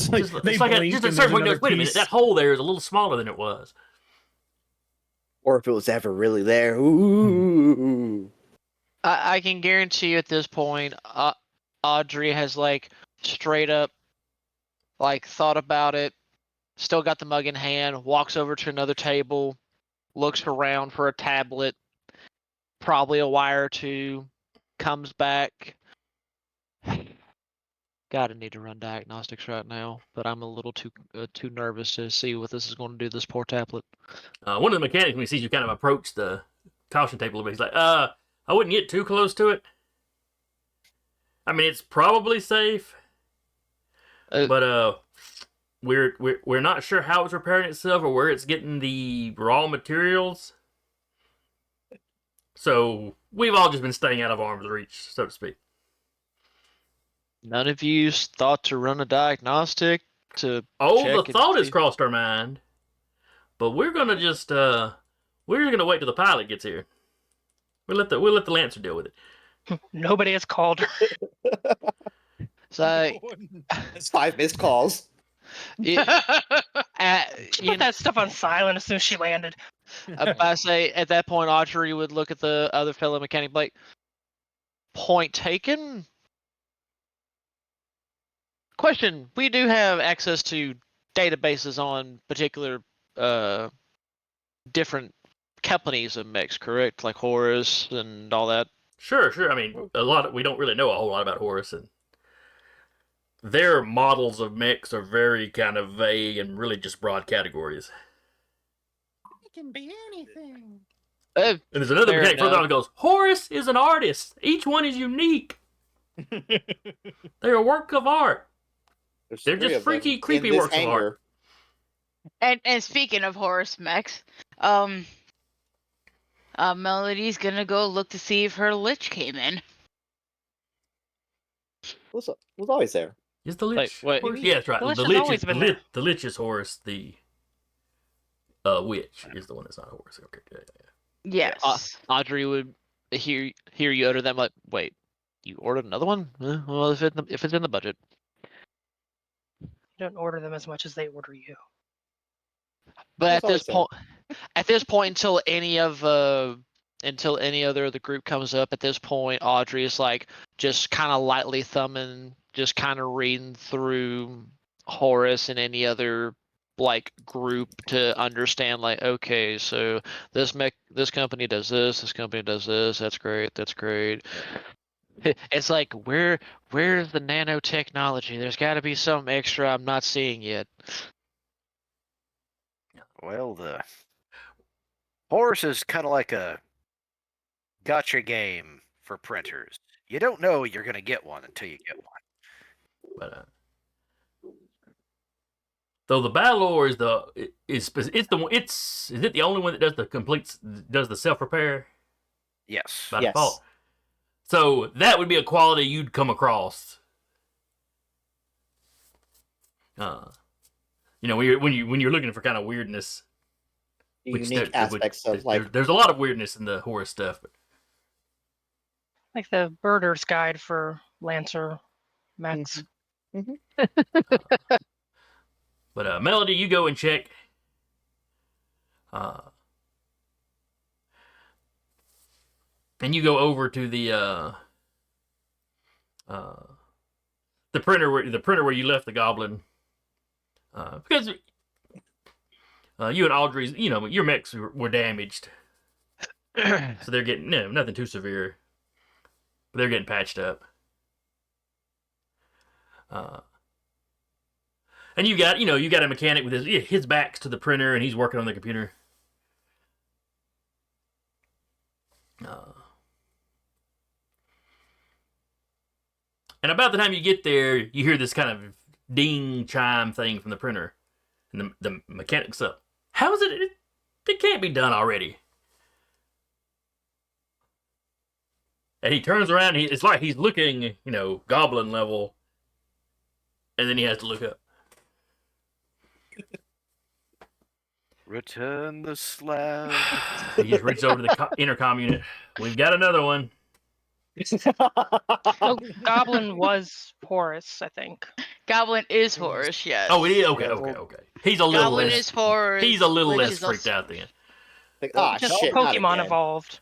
It's like Just, they it's like blink just a and certain there's point goes, another wait a minute, piece. that hole there is a little smaller than it was. Or if it was ever really there. Ooh. I can guarantee you at this point, Audrey has like straight up like thought about it, still got the mug in hand, walks over to another table, looks around for a tablet, probably a wire or two, comes back. God, I need to run diagnostics right now, but I'm a little too nervous to see what this is going to do to this poor tablet. One of the mechanics, when he sees you kind of approach the caution tape a little bit, he's like, I wouldn't get too close to it. I mean, it's probably safe, but we're not sure how it's repairing itself or where it's getting the raw materials. So we've all just been staying out of arm's reach, so to speak. None of you thought to run a diagnostic to Oh, check the and thought has see? crossed our mind, but we're gonna just wait till the pilot gets here. We'll let the Lancer deal with it. Nobody has called her. So, That's 5 missed calls. it, Just you put that stuff on silent as soon as she landed. I say at that point, Audrey would look at the other fellow mechanic like, point taken. Question: we do have access to databases on particular different companies of mechs, correct? Like Horus and all that. Sure. I mean, we don't really know a whole lot about Horus, and their models of mechs are very kind of vague and really just broad categories. It can be anything. And there's another Fair mechanic further on enough. that goes, Horus is an artist. Each one is unique. They're a work of art. There's They're 3 just of them freaky, in creepy this works of art. hangar. And speaking of Horus mechs, Melody's gonna go look to see if her lich came in. Was always there. Is the Lich Wait. Horus? Yeah, that's right. The Lich The has Lich always is been there. the Lich is Horus. The Witch is the one that's not Horus. Okay. Yeah. Yes. Audrey would hear you utter that like, wait, you ordered another one? Well, if it's in the budget. You don't order them as much as they order you. But It's always there. at this point, until any other of the group comes up, at this point, Audrey is like just kind of lightly thumbing, just kind of reading through Horus and any other like group to understand like, okay, so this company does this company does this, that's great. It's like where's the nanotechnology? There's got to be some extra I'm not seeing yet. Well, the Horus is kind of like a gotcha game for printers. You don't know you're going to get one until you get one. But though the Balor is is it the only one that does the self repair Yes. by Yes. default? So that would be a quality you'd come across. When you're looking for kind of weirdness, The which unique aspects of there's a lot of weirdness in the Horus stuff. But Like the birder's guide for Lancer mechs. But Melody, you go and check. And you go over to the printer where you left the goblin. Because you and Audrey's, your mechs were damaged, so they're getting nothing too severe, but they're getting patched up. And you got a mechanic with his back's to the printer and he's working on the computer. And about the time you get there, you hear this kind of ding chime thing from the printer, and the mechanic's up. How is it? It can't be done already. And he turns around. It's like he's looking, goblin level, and then he has to look up. Return the slab. He just reaches over to the intercom unit. We've got another one. Oh, Goblin was Horus, I think. Goblin is Horus, yes. Oh, it is. Okay, Yeah, okay, well, okay. He's a little Goblin less. is Horus. He's a little Lich less is freaked also- out then. Like, Just shit, not Pokemon again. evolved.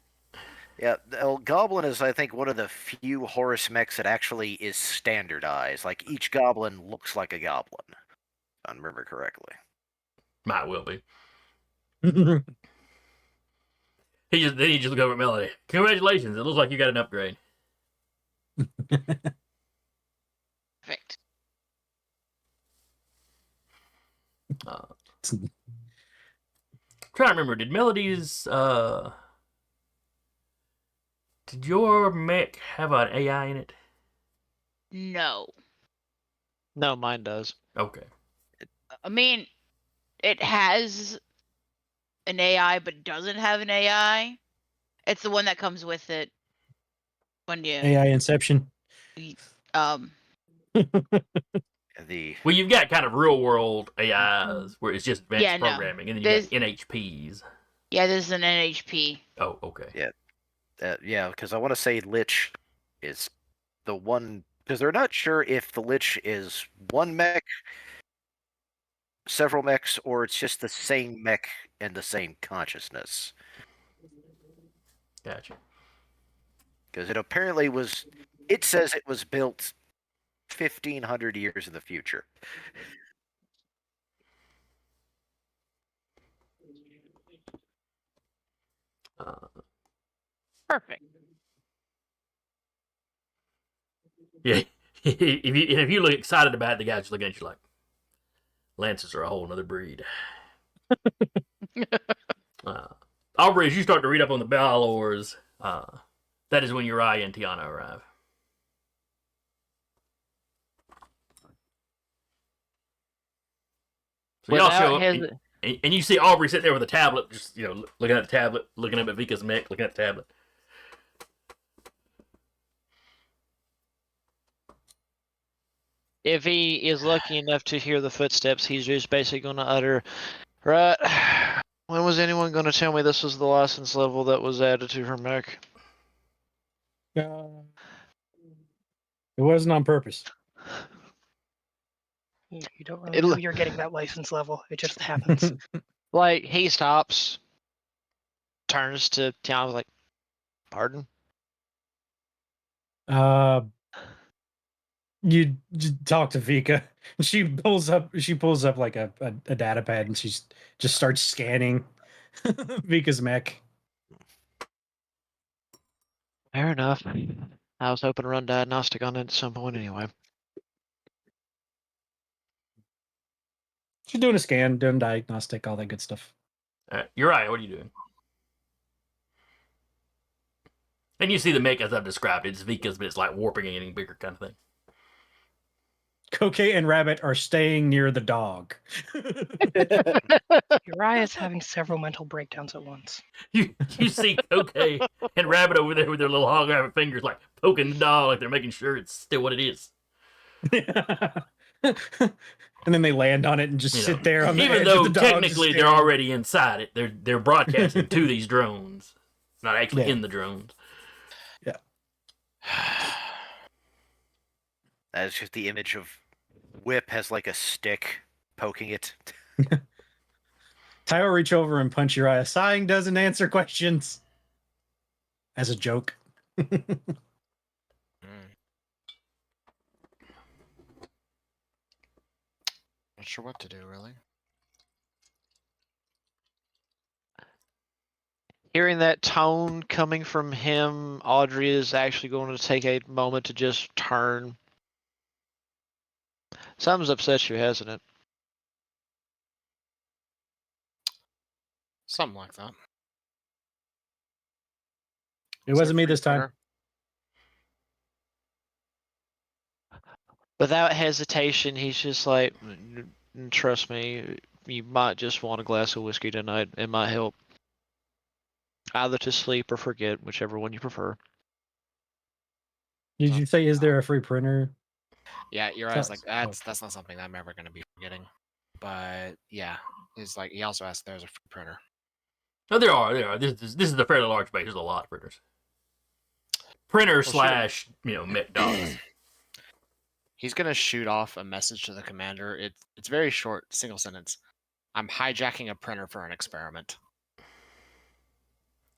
Yeah, Goblin is, I think, one of the few Horus mechs that actually is standardized. Like, each goblin looks like a goblin, if I remember correctly. Might well be. He just look over at Melody. Congratulations! It looks like you got an upgrade. Perfect. Trying to remember, did your mech have an AI in it? No. No, mine does. Okay. I mean, it has an AI, but doesn't have an AI. It's the one that comes with it when you AI Inception. The Well, you've got kind of real world AIs where it's just advanced Yeah, no. programming, and then you got There's- NHPs. Yeah, there's an NHP. Oh, okay. yeah, because I want to say Lich is the one, because they're not sure if the Lich is one mech, several mechs, or it's just the same mech and the same consciousness. Gotcha. Because it apparently was, it says it was built 1,500 years in the future. Perfect. Yeah. if you look excited about it, the guy's just looking at you like, Lancers are a whole other breed. Aubrey, as you start to read up on the Balors, that is when Uriah and Tiana arrive. So y'all show up, and you see Aubrey sitting there with a tablet, just looking at the tablet, looking up at Vika's mech, looking at the tablet. If he is lucky enough to hear the footsteps, he's just basically going to utter, right, when was anyone going to tell me this was the license level that was added to her mech? It wasn't on purpose. You don't really know you're getting that license level. It just happens. Like, he stops, turns to Tiana, like, pardon? You talk to Vika. She pulls up like a data pad, and she just starts scanning Vika's mech. Fair enough. I was hoping to run diagnostic on it at some point anyway. She's doing a scan, doing diagnostic, all that good stuff. Uriah, what are you doing? And you see the mech as I've described it. It's Vika's, but it's like warping and getting bigger kind of thing. Koke and Rabbit are staying near the dog. Uriah's having several mental breakdowns at once. You see Koke and Rabbit over there with their little hog rabbit fingers, like poking the dog, like they're making sure it's still what it is. And then they land on it and just sit there on the even edge though of the dog. technically they're already inside it. They're broadcasting to these drones, not actually in the drones. Yeah. That is just the image of Whip has like a stick poking it. Ty will reach over and punch Uriah. Sighing doesn't answer questions. As a joke. Not sure what to do, really. Hearing that tone coming from him, Audrey is actually going to take a moment to just turn. Something's upset you, hasn't it? Something like that. It wasn't me this time. Without hesitation, he's just like, trust me, you might just want a glass of whiskey tonight. It might help. Either to sleep or forget, whichever one you prefer. Did you say, is there a free printer? Yeah, your eyes like that's not something I'm ever gonna be forgetting. But yeah, it's like he also asked if there's a free printer. No, there are. This is a fairly large base. There's a lot of printers. printer sure. slash Mech dogs. He's gonna shoot off a message to the commander. It's very short, single sentence. I'm hijacking a printer for an experiment.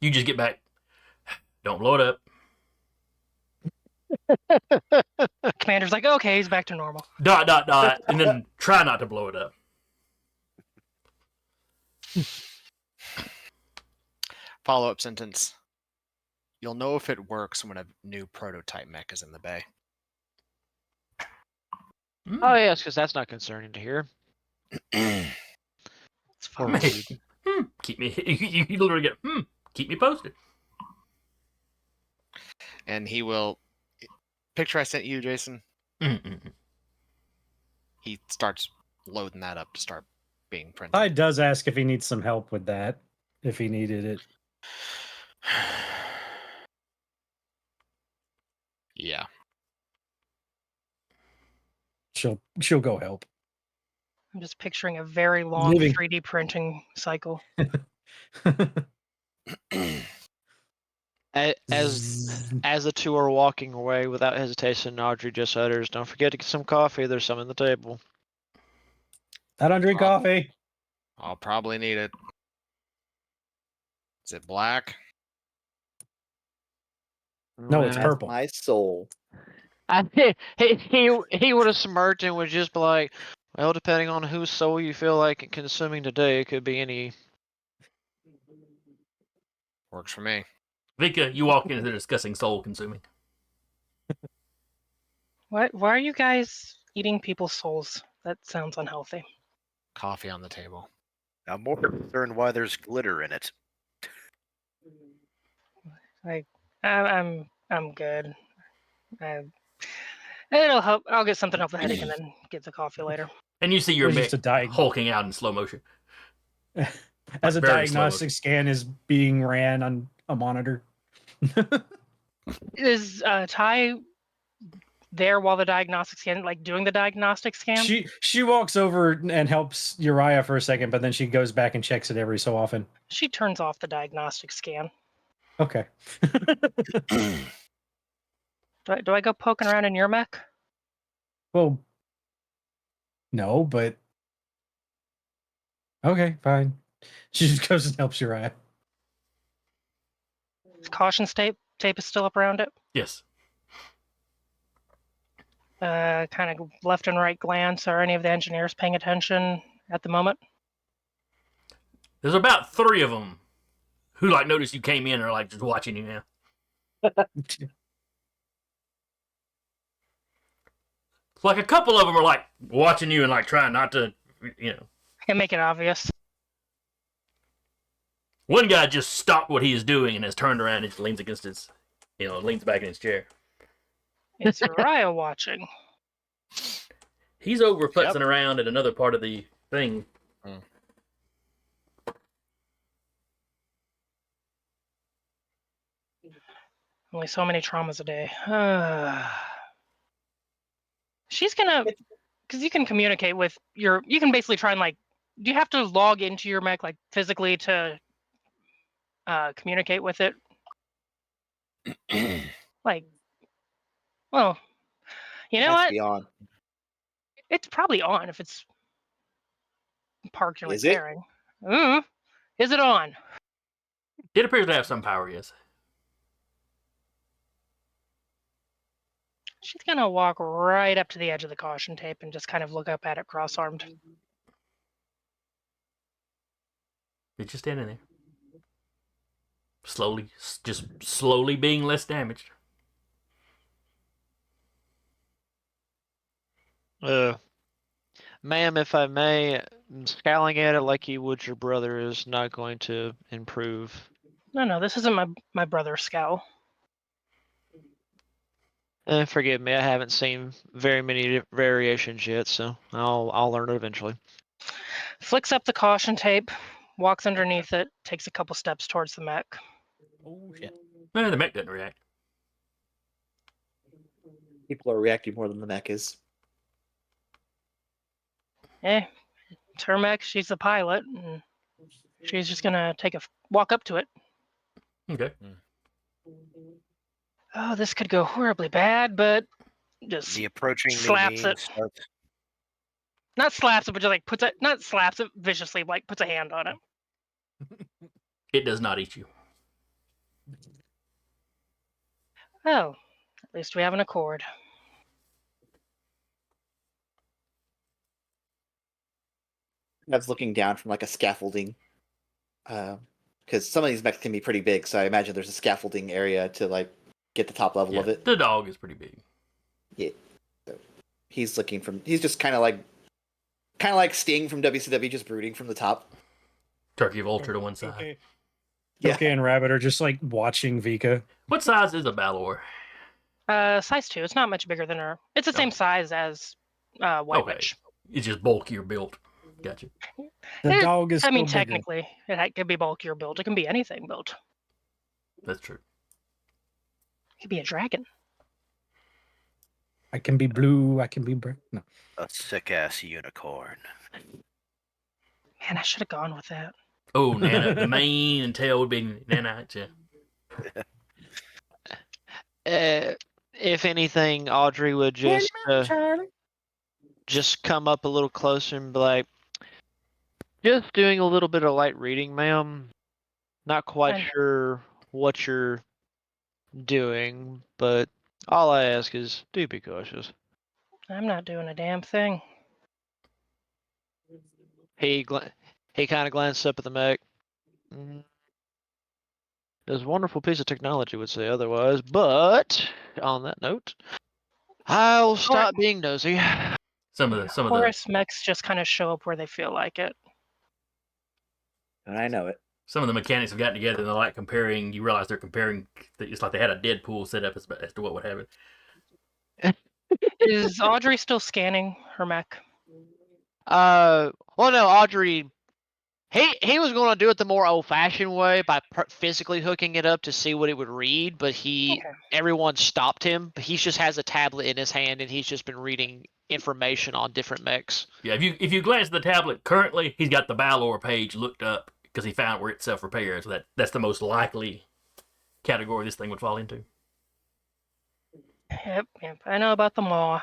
You just get back. Don't blow it up. Commander's like, okay, he's back to normal. ... And then try not to blow it up. Follow-up sentence. You'll know if it works when a new prototype mech is in the bay. Oh yes, because that's not concerning to hear. It's Or fine. rude. Keep me. You literally get. Keep me posted. And he will. Picture I sent you, Jason. Mm-mm. He starts loading that up to start being printed. Ty does ask if he needs some help with that, if he needed it. Yeah. She'll go help. I'm just picturing a very long Leaving. 3D printing cycle. As the two are walking away, without hesitation, Audrey just utters, "Don't forget to get some coffee. There's some on the table." I don't drink coffee. I'll probably need it. Is it black? No, it's Well, purple. My soul. he would have smirked and would just be like, "Well, depending on whose soul you feel like consuming today, it could be any." Works for me. Vika, you walk into discussing soul consuming. Why are you guys eating people's souls? That sounds unhealthy. Coffee on the table. I'm more concerned why there's glitter in it. Like, I'm good. It'll help. I'll get something off the headache and then get the coffee later. And you see your It was just Mech a hulking out in slow motion. As a Very slow diagnostic scan is being ran on a monitor. Is Ty there while the diagnostic scan, like doing the diagnostic scan? She walks over and helps Uriah for a second, but then she goes back and checks it every so often. She turns off the diagnostic scan. Okay. Do I go poking around in your mech? Well, no, but okay, fine. She just goes and helps Uriah. Caution tape is still up around it. Yes. Kind of left and right glance. Are any of the engineers paying attention at the moment? There's about 3 of them who noticed you came in and are just watching you now. A couple of them are watching you and trying not to, And make it obvious. One guy just stopped what he is doing and has turned around and just leans against his, leans back in his chair. Is Uriah watching? He's over futzing around at another part of the thing. Only so many traumas a day. She's gonna, because you can communicate with you can basically try and do you have to log into your mech physically to communicate with it? Well, you know Has to what? be on. It's probably on if it's parked and Is it? repairing. Is it on? It appears to have some power, yes. She's gonna walk right up to the edge of the caution tape and just kind of look up at it cross-armed. You're just standing there. Just slowly being less damaged. Ma'am, if I may, scowling at it like you would your brother is not going to improve. No, this isn't my brother's scowl. Forgive me, I haven't seen very many variations yet, so I'll learn it eventually. Flicks up the caution tape, walks underneath it, takes a couple steps towards the mech. Oh shit. The mech doesn't react. People are reacting more than the mech is. It's her mech, she's the pilot, and she's just gonna walk up to it. Okay. Oh, this could go horribly bad, but just The approaching slaps meaning it. starts. Not slaps it, but just like puts it. Not slaps it viciously, like puts a hand on it. It does not eat you. Oh, at least we have an accord. I was looking down from like a scaffolding, because some of these mechs can be pretty big. So I imagine there's a scaffolding area to like get the top level Yeah, of it. the dog is pretty big. Yeah. So he's looking from. He's just kind of like Sting from WCW, just brooding from the top. Turkey vulture to one side. Okay. Yeah. Okay, and Rabbit are just like watching Vika. What size is a Balor? Size 2. It's not much bigger than her. It's the same Okay. size as White Okay. Witch. It's just bulkier built. Gotcha. The Eh, dog is I mean, still bigger. technically, it could be bulkier built. It can be anything built. That's true. It could be a dragon. I can be blue. I can be no. A sick ass unicorn. Man, I should have gone with that. Oh, Nana. The mane and tail would be Nana. Yeah. If anything, Audrey would just come up a little closer and be like, just doing a little bit of light reading, ma'am. Not quite Fine. sure what you're doing, but all I ask is do be cautious. I'm not doing a damn thing. He kind of glanced up at the mech. There's a wonderful piece of technology would say otherwise, but on that note, I'll stop being nosy. Some of the Horus mechs just kind of show up where they feel like it. And I know it. some of the mechanics have gotten together and they're like comparing. You realize they're comparing. It's like they had a Deadpool set up as to what would happen. Is Audrey still scanning her mech? Well, no, Audrey. He was going to do it the more old-fashioned way by physically hooking it up to see what it would read, but everyone stopped him. But he just has a tablet in his hand, and he's just been reading information on different mechs. Yeah, if you glance at the tablet currently, he's got the Balor page looked up because he found where it's self-repairs. So that's the most likely category this thing would fall into. Yep, I know about the maw.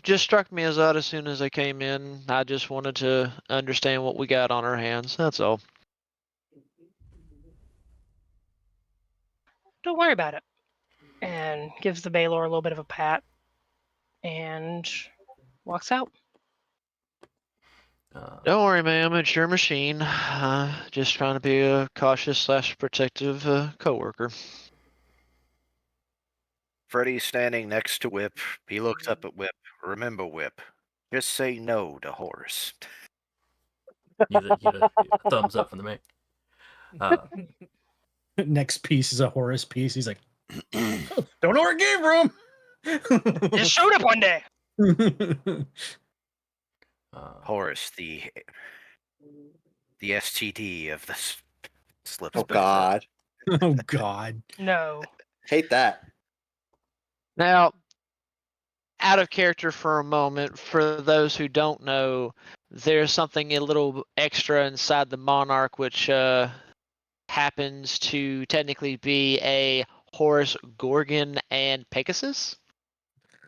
Just struck me as odd as soon as I came in. I just wanted to understand what we got on our hands. That's all. Don't worry about it. And gives the Baylor a little bit of a pat and walks out. Don't worry, ma'am. It's your machine. Just trying to be a cautious / protective coworker. Freddy's standing next to Whip. He looks up at Whip. Remember, Whip. Just say no to Horus. You get a thumbs up from the mate. Next piece is a Horus piece. He's like, don't know where it came from. Just showed up one day. Horus, the STD of the slips. Oh God. Oh God. No. Hate that. Now, out of character for a moment, for those who don't know, there's something a little extra inside the Monarch, which happens to technically be a Horus, Gorgon, and Pegasus.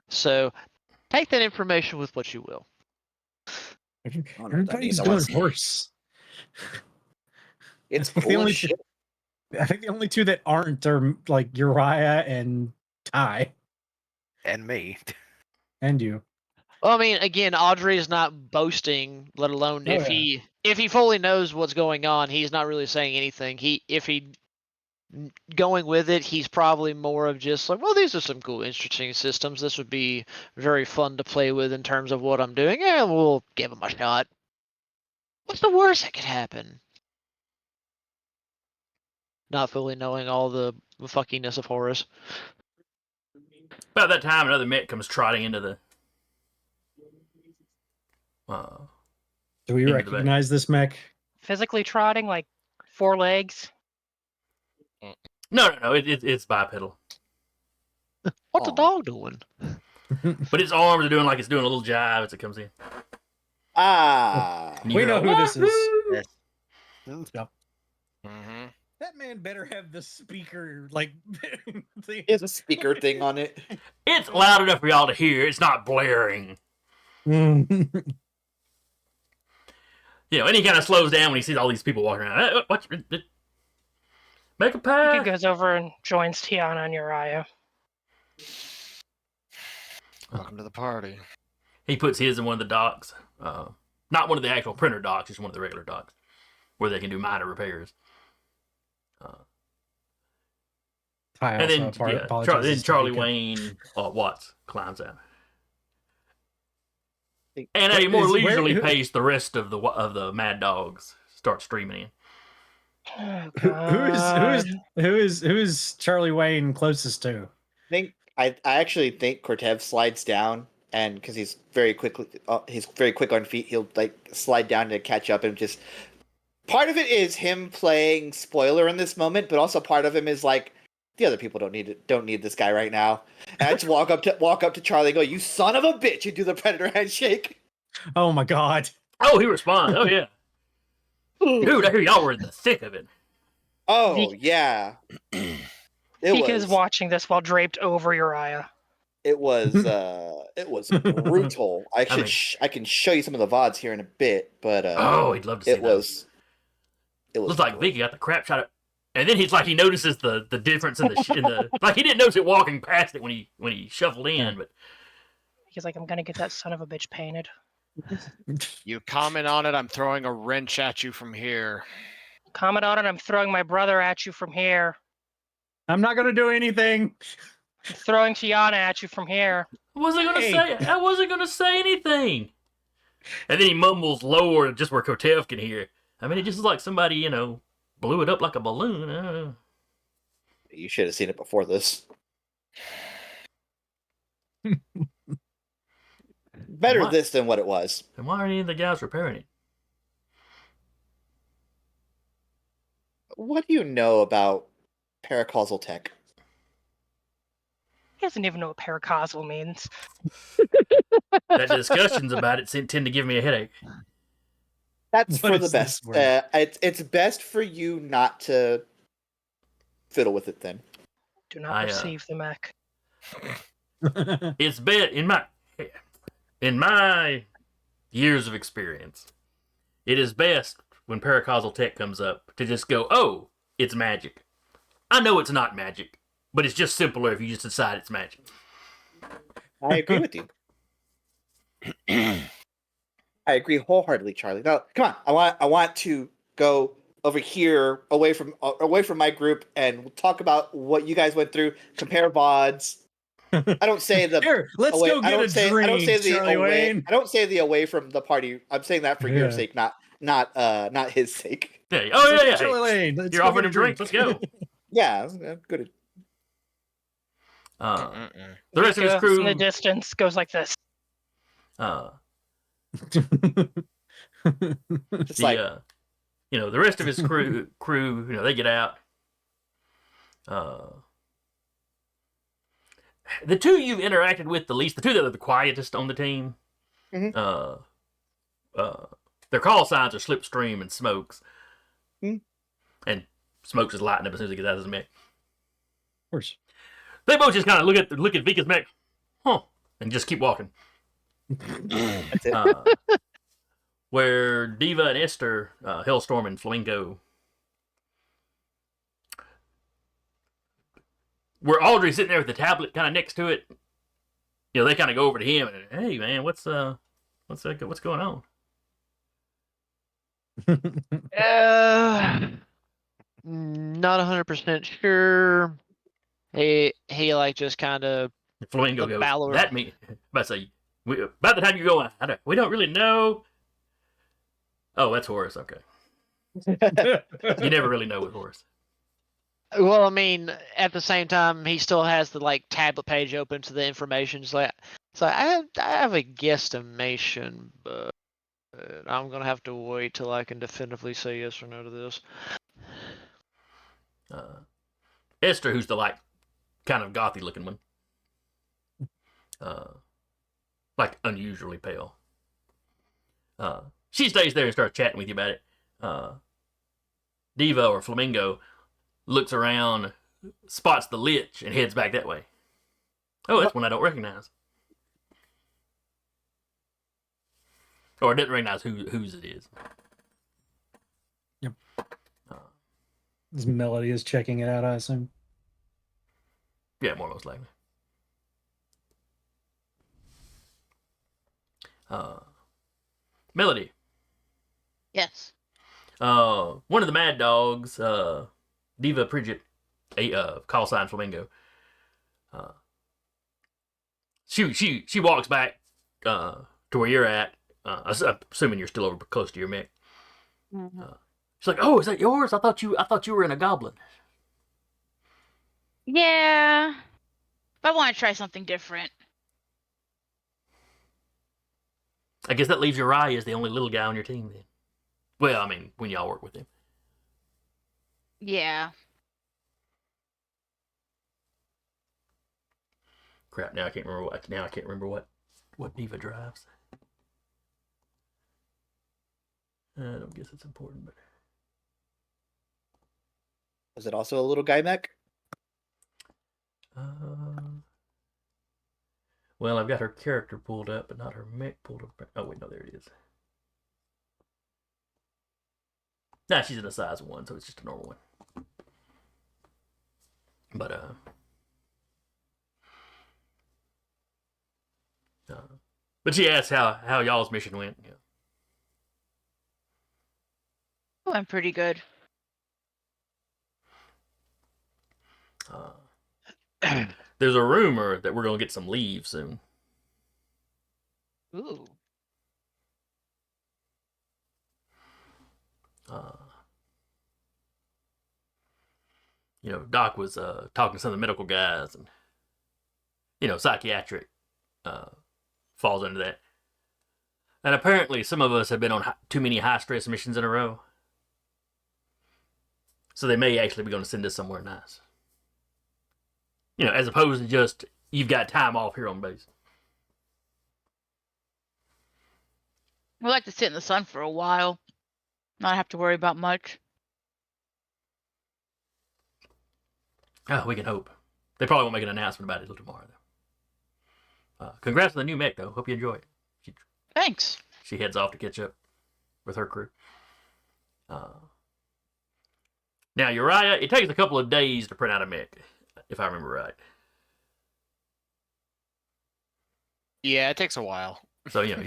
So, take that information with what you will. Everybody's doing horse. It's The cool only as shit. I think the only two that aren't are like Uriah and Ty. And me. And you. Well, I mean, again, Audrey is not boasting, let alone if he fully knows what's going on, he's not really saying anything. If he going with it, he's probably more of just like, well, these are some cool, interesting systems. This would be very fun to play with in terms of what I'm doing. Yeah, we'll give him a shot. What's the worst that could happen? Not fully knowing all the fuckiness of Horus. About that time, another mech comes trotting into the. Do we Into the recognize this mech? Physically trotting, like 4 legs. No, it's bipedal. What's the dog doing? But its arms are doing like it's doing a little jive as it comes in. Ah. And you We hear know a, who this is. Yes. Mm-hmm. That man better have the speaker like thing. There's a speaker thing on it. It's loud enough for y'all to hear. It's not blaring. You know, and he kind of slows down when he sees all these people walking around. Make a He path. goes over and joins Tiana and Uriah. Welcome to the party. He puts his in one of the docks. Not one of the actual printer docks, just one of the regular docks, where they can do minor repairs. And then, Charlie Wayne Watts climbs out. And at a more leisurely pace, the rest of the Mad Dogs start streaming in. Oh, Who is Charlie Wayne closest to? I actually think Cortev slides down, and because he's very quick on feet, he'll like slide down to catch up and just. Part of it is him playing spoiler in this moment, but also part of him is like the other people don't need this guy right now. And I just walk up to Charlie and go, "You son of a bitch!" You do the predator handshake. Oh my god! Oh, he responds. Oh yeah, dude, I hear y'all were in the thick of it. Oh yeah. Vika's watching this while draped over Uriah. It was brutal. I can show you some of the VODs here in a bit, but oh, he'd love to see those. It looks like Vika got the crap shot at, and then he notices the difference in the like he didn't notice it walking past it when he shuffled in, but he's like, I'm gonna get that son of a bitch painted. You comment on it, I'm throwing a wrench at you from here. Comment on it, I'm throwing my brother at you from here. I'm not gonna do anything. I'm throwing Tiana at you from here. I wasn't gonna say anything. And then he mumbles lower, just where Kotev can hear. I mean, it just is like somebody, blew it up like a balloon. You should have seen it before this. Better this than what it was. And why aren't any of the guys repairing it? What do you know about paracausal tech? He doesn't even know what paracausal means. That discussions about it tend to give me a headache. That's for the best. It's best for you not to fiddle with it then. Do not receive the mech. It's best in my years of experience. It is best when paracausal tech comes up to just go, "Oh, it's magic." I know it's not magic, but it's just simpler if you just decide it's magic. I agree with you. I agree wholeheartedly, Charlie. Now, come on. I want to go over here, away from my group, and we'll talk about what you guys went through. Compare VODs. I don't say the. Here, let's go get a drink, I don't say the Charlie away. Wayne. I don't say the away from the party. I'm saying that for your sake, not his sake. Yeah. Oh yeah. Charlie Wayne, you're offering a drink. Let's go. Yeah, good. The rest of his crew in the distance goes like this. Just like the rest of his crew, they get out. The two you've interacted with the least, the two that are the quietest on the team, their call signs are Slipstream and Smokes. And Smokes is lighting up as soon as he gets out of his mech. Of course. They both just kind of look at Vika's mech, and just keep walking. That's it. Where Diva and Esther, Hellstorm and Flamingo, where Audrey's sitting there with the tablet kind of next to it, they kind of go over to him and, "Hey man, what's going on?" Not 100% sure. He like just kind of Flamingo goes, "That means," about the time you go, we don't really know. Oh, that's Horace. Okay. You never really know with Horace. Well, I mean, at the same time, he still has the tablet page open to the information. It's like I have a guesstimation, but I'm gonna have to wait till I can definitively say yes or no to this. Esther, who's the kind of gothy looking one, unusually pale. She stays there and starts chatting with you about it. Diva or Flamingo, looks around, spots the lich, and heads back that way. Oh, that's one I don't recognize. Or I didn't recognize whose it is. Yep. This Melody is checking it out, I assume. Yeah, more most likely. Melody. Yes. One of the mad dogs, Diva Pridget, call sign Flamingo. She walks back to where you're at. Assuming you're still over close to your mech. She's like, "Oh, is that yours? I thought you were in a goblin." Yeah. But I want to try something different. I guess that leaves Uriah as the only little guy on your team then. Well, I mean, when y'all work with him. Yeah. Crap! Now I can't remember what Diva drives. I don't guess it's important, but Was it also a little guy mech? well, I've got her character pulled up, but not her mech pulled up. Oh wait, no, there it is. Nah, she's in a size 1, so it's just a normal one. But she asked how y'all's mission went. Yeah. Went pretty good. There's a rumor that we're gonna get some leave soon. Ooh. Doc was talking to some of the medical guys, and psychiatric falls under that. And apparently, some of us have been on too many high stress missions in a row, so they may actually be going to send us somewhere nice. As opposed to just you've got time off here on base. We like to sit in the sun for a while. Not have to worry about much. Oh, we can hope. They probably won't make an announcement about it until tomorrow, though. Congrats on the new mech, though. Hope you enjoy it. Thanks. She heads off to catch up with her crew. Now, Uriah, it takes a couple of days to print out a mech, if I remember right. Yeah, it takes a while. So you can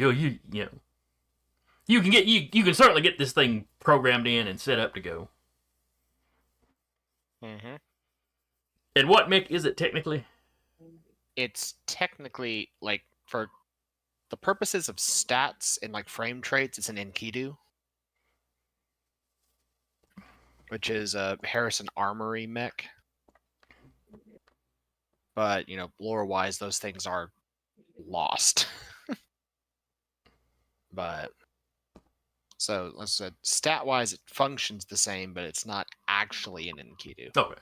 certainly get this thing programmed in and set up to go. Mm-hmm. And what mech is it technically? It's technically, like, for the purposes of stats and like frame traits, it's an Enkidu, which is a Harrison Armory mech. But lore-wise, those things are lost. But so let's say stat-wise, it functions the same, but it's not actually an Enkidu. Okay.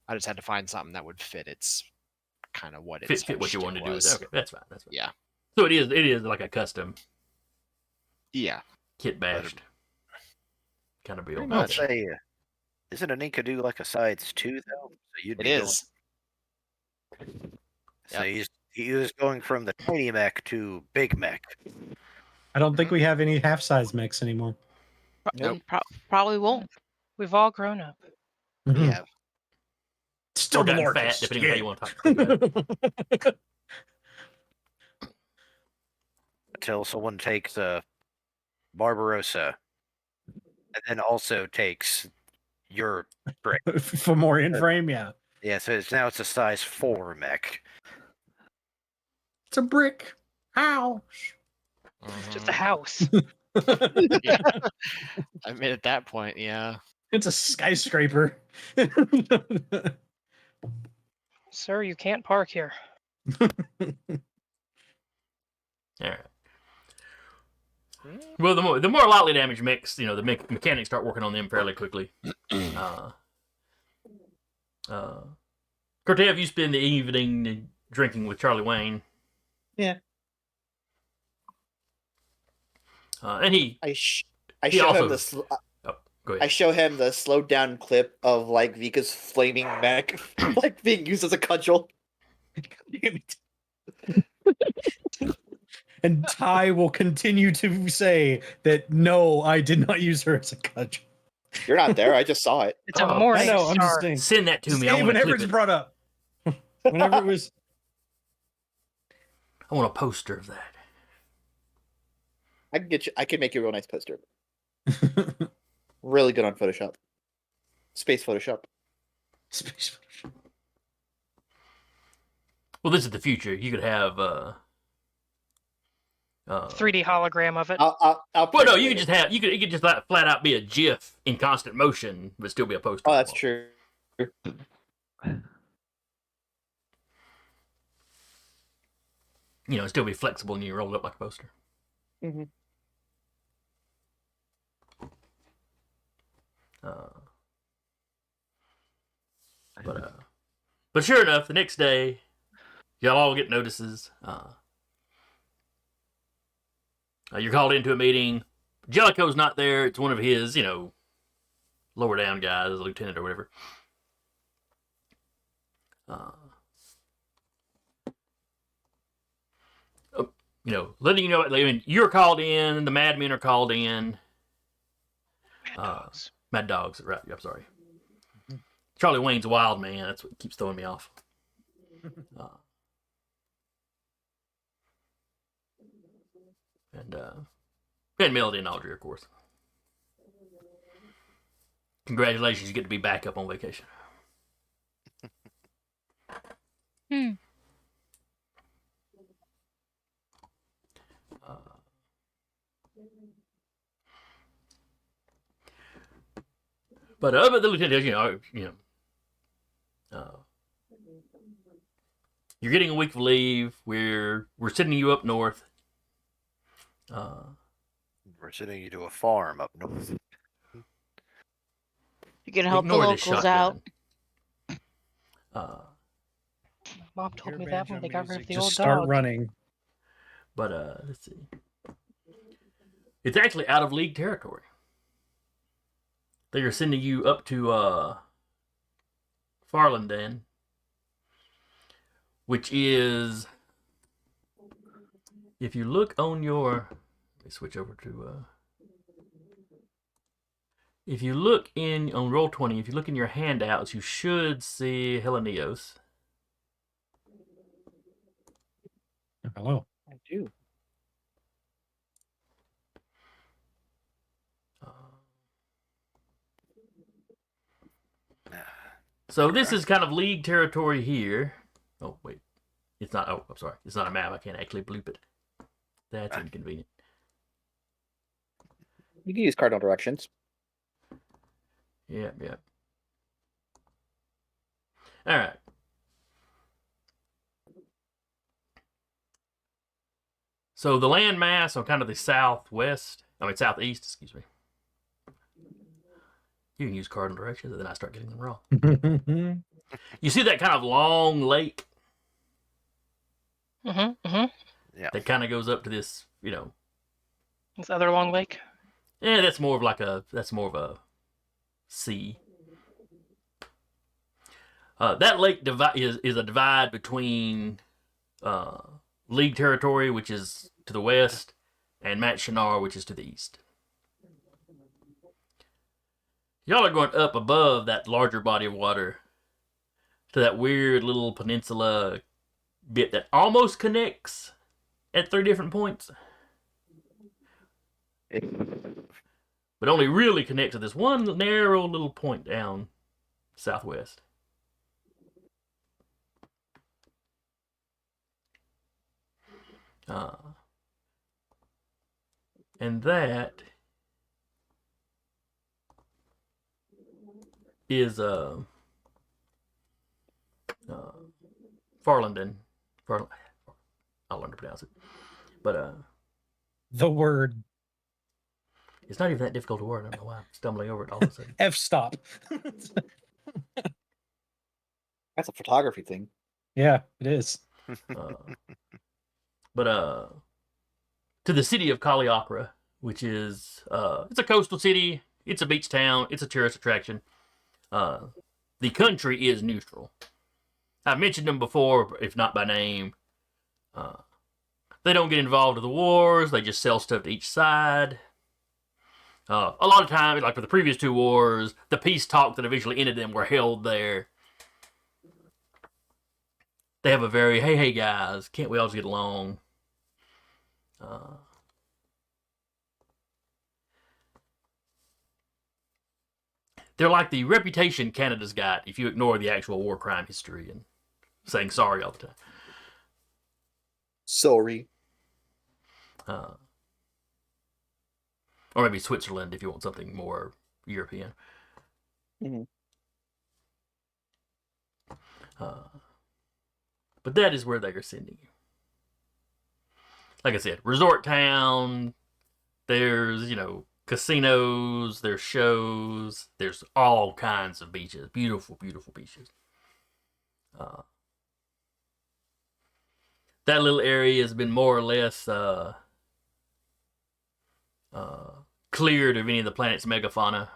I just had to find something that would fit its kind of what Fit its what you shtick wanted to do with was. it. Okay, that's fine. That's fine. Yeah. So it is like a custom Yeah. kit bashed kind of build. Pretty much. Isn't an Enkidu like a size 2 though? So you'd It be is. So he was going from the tiny mech to big mech. I don't think we have any half-size mechs anymore. Nope. Probably won't. We've all grown up. Mhm. Yeah. Still Or the gotten largest. fat, depending on how you want to talk about it. Until someone takes Barbarossa, and then also takes your brick. For more in frame, yeah. Yeah, so now it's a size 4 mech. It's a brick house. It's just a house. Yeah. I mean, at that point, yeah. It's a skyscraper. Sir, you can't park here. All right. Well, the more lightly damaged mechs, the mechanics start working on them fairly quickly. Cortev, you spend the evening drinking with Charlie Wayne. Yeah. And he I He show also- him this. Go I ahead. show him the slowed down clip of like Vika's flaming mech like being used as a cudgel. Damn it. And Ty will continue to say that no, I did not use her as a cudgel. You're not there. I just saw it. It's a Oh, morning I know. I'm just star. saying. Send that to Just me. I say want to whenever clip it's it. brought up. Whenever it was. I want a poster of that. I can get you. I can make you a real nice poster. Really good on Photoshop. Space Photoshop. Space. Well, this is the future. You could have 3D hologram of it. I'll Well, print no, it you later. could just have it could just flat out be a GIF in constant motion, but still be a poster. Oh, on the that's wall. true. You know, still be flexible and you roll it up like a poster. Mhm. But sure enough, the next day, y'all all get notices. You're called into a meeting. Jellicoe's not there. It's one of his, lower down guys, a lieutenant or whatever. Letting you know, I mean, you're called in. The madmen are called in. Dogs. Mad Dogs, right? I'm sorry. Charlie Wayne's a wild man. That's what keeps throwing me off. And Melody and Audrey, of course. Congratulations, you get to be back up on vacation. But the lieutenant, you're getting a week of leave. We're sending you up north. We're sending you to a farm up north. You can help the Ignore this locals out. shotgun. Mom told Your me that banjo when they got rid music, of the just old start dog. running. But let's see. It's actually out of league territory. They are sending you up to Farlendan, which is, if you look on your, let me switch over to, if you look on Roll20, if you look in your handouts, you should see Heleneos. Hello. I do. So this is kind of league territory here. Oh, wait. It's not, oh, I'm sorry. It's not a map. I can't actually bloop it. That's inconvenient. You can use cardinal directions. Yeah. All right. So the land mass on kind of the southeast, excuse me. You can use cardinal directions, and then I start getting them wrong. You see that kind of long lake Mm-hmm. Yeah. that kind of goes up to this, This other long lake. Yeah, that's more of a sea. That lake is a divide between League territory, which is to the west, and Mat Shinar, which is to the east. Y'all are going up above that larger body of water to that weird little peninsula bit that almost connects at 3 different points, but only really connects to this one narrow little point down southwest. And that is Farlendan. I'll learn to pronounce it. But The word it's not even that difficult to word. I don't know why I'm stumbling over it all of a sudden. f-stop. That's a photography thing. Yeah, it is. To the city of Kaliakra, which is it's a coastal city. it's a beach town. It's a tourist attraction. The country is neutral. I've mentioned them before, if not by name. They don't get involved in the wars. They just sell stuff to each side. A lot of times, like for the previous 2 wars, the peace talks that eventually ended them were held there. They have a very, hey guys, can't we all just get along? They're like the reputation Canada's got if you ignore the actual war crime history and saying sorry all the time. Sorry. Or maybe Switzerland if you want something more European. Mhm. But that is where they are sending you. Like I said, resort town. There's, casinos, there's shows, there's all kinds of beaches. Beautiful, beautiful beaches. That little area has been more or less cleared of any of the planet's megafauna.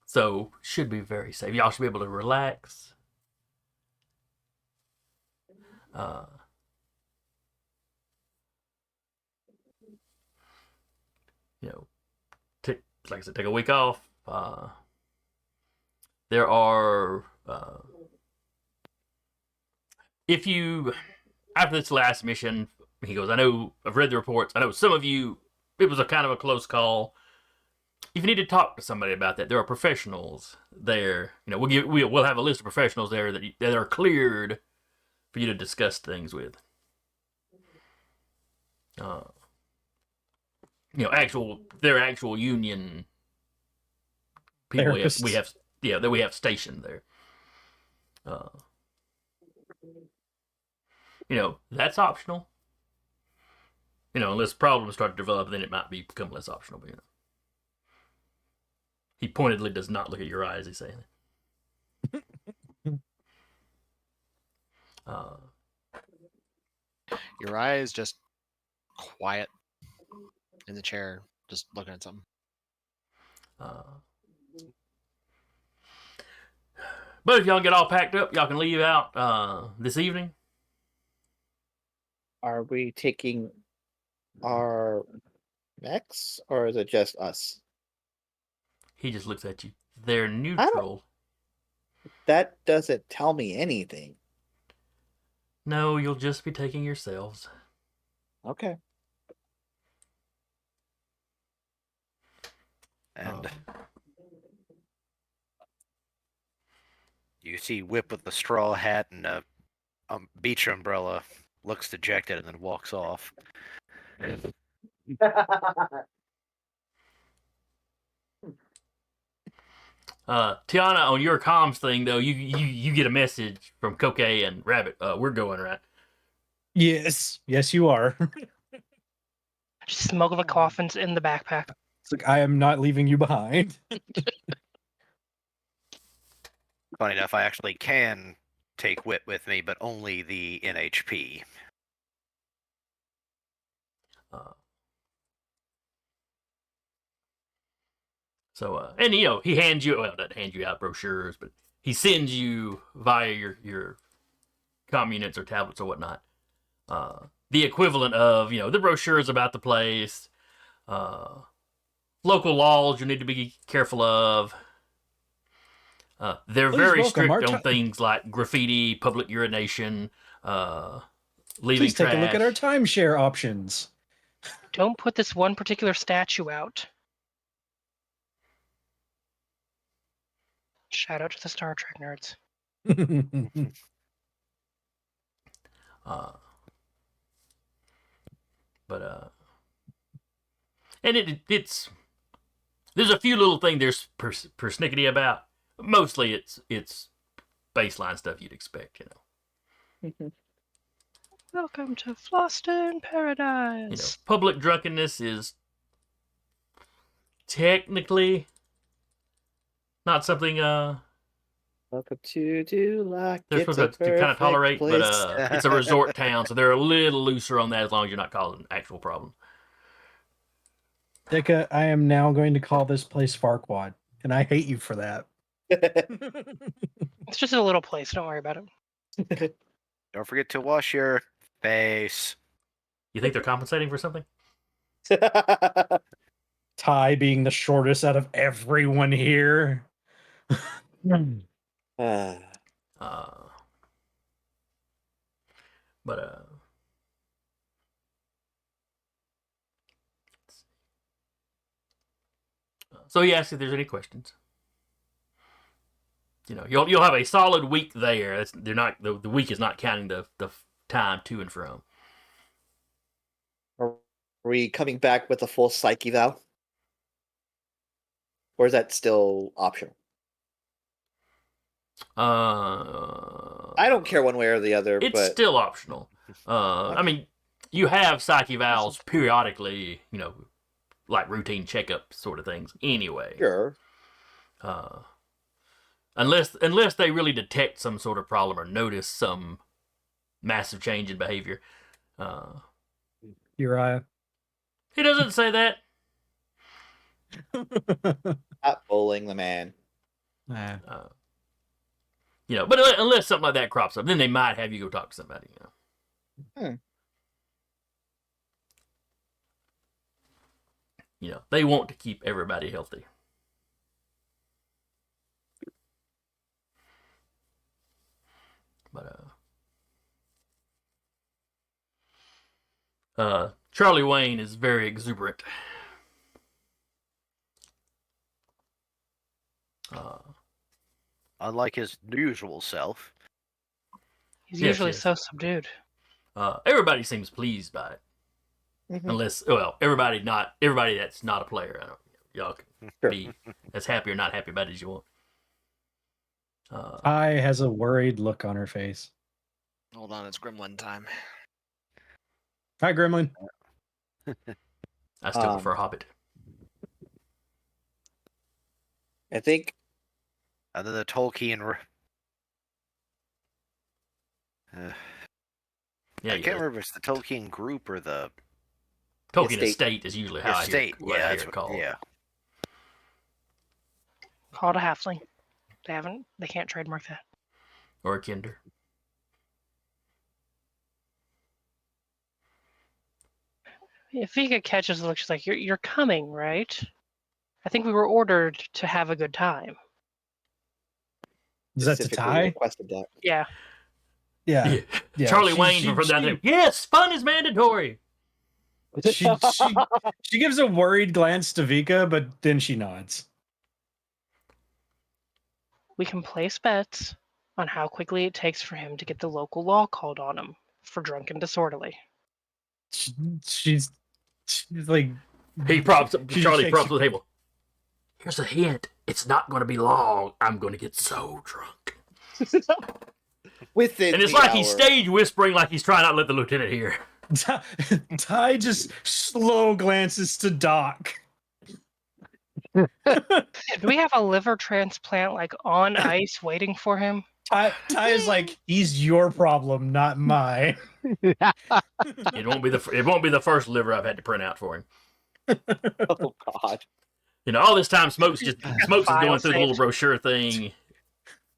So, should be very safe. Y'all should be able to relax. Like I said, take a week off. There are, if you, after this last mission, he goes, I know, I've read the reports. I know some of you, it was a kind of a close call. If you need to talk to somebody about that, there are professionals there. We'll have a list of professionals there that are cleared for you to discuss things with. Their actual union people that we have stationed there. That's optional. Unless problems start to develop, then it might become less optional. But he pointedly does not look at your eyes. He's saying, Uriah is just quiet in the chair, just looking at something. But if y'all get all packed up, y'all can leave out this evening. Are we taking our mechs, or is it just us? He just looks at you. They're neutral. That doesn't tell me anything. No, you'll just be taking yourselves. Okay. And you see Whip with the straw hat and a beach umbrella, looks dejected, and then walks off. Tiana, on your comms thing though, you get a message from Coquet and Rabbit. We're going, right? Yes, you are. Just smoke of a coffin's in the backpack. It's like, I am not leaving you behind. Funny enough, I actually can take Whip with me, but only the NHP. And he hands you, doesn't hand you out brochures, but he sends you via your comm units or tablets or whatnot the equivalent of the brochures about the place, local laws you need to be careful of. They're Please very welcome strict on things like graffiti, public urination, leaving Please take trash. a look at our timeshare options. Don't put this one particular statue out. Shout out to the Star Trek nerds. And it's there's a few little things there's persnickety about. Mostly it's baseline stuff you'd expect, Welcome to Floston Paradise. Public drunkenness is technically not something Welcome to Duloc. They're It's supposed a to kind of perfect tolerate, place. but it's a resort town, so they're a little looser on that as long as you're not causing actual problems. Dicka, I am now going to call this place Farquad, and I hate you for that. It's just a little place. Don't worry about it. Don't forget to wash your face. You think they're compensating for something? Ty being the shortest out of everyone here. Ah. But so he asks if there's any questions. You know, you'll have a solid week there. They're not the week is not counting the time to and from. Are we coming back with a full psyche vow? Or is that still optional? I don't care one way or the other, It's but still optional. I mean, you have psyche vows periodically, you know, like routine checkup sort of things anyway. sure. Unless they really detect some sort of problem or notice some massive change in behavior. Uriah. He doesn't say that. Not bullying the man. Nah. You know, but unless something like that crops up, then they might have you go talk to somebody. You know. You know, they want to keep everybody healthy. But Charlie Wayne is very exuberant. Unlike his usual self. He's Yes, usually yes. so subdued. Everybody seems pleased by it. Mhm. Unless, well, everybody that's not a player. I don't, y'all can Sure. be as happy or not happy about it as you want. Ty has a worried look on her face. Hold on, it's Gremlin time. Hi, Gremlin. I still prefer Hobbit. I think And then the Tolkien. Yeah, I can't remember if it's the Tolkien group or the Tolkien estate. estate is usually how estate. I hear, Yeah, I that's hear it what. called. Yeah. Call it a halfling. They can't trademark that. Or a kinder. If Vika catches the look, she's like, "You're coming, right? I think we were ordered to have a good time." Is that to specifically Ty? requested that. Yeah. Yeah. Yeah, Charlie she- Wayne she- from that she- thing. Yes, fun is mandatory. She gives a worried glance to Vika, but then she nods. We can place bets on how quickly it takes for him to get the local law called on him for drunk and disorderly. She's like He props. She Charlie shakes props her- the table. Here's a hint. It's not going to be long. I'm going to get so drunk. Within And it's the like hour. he's stage whispering, like he's trying not to let the lieutenant hear. Ty just slow glances to Doc. Do we have a liver transplant like on ice waiting for him? Ty is like, he's your problem, not mine. It won't be the first liver I've had to print out for him. Oh God. You know, all this time, Smokes is File going through the little saved. brochure thing.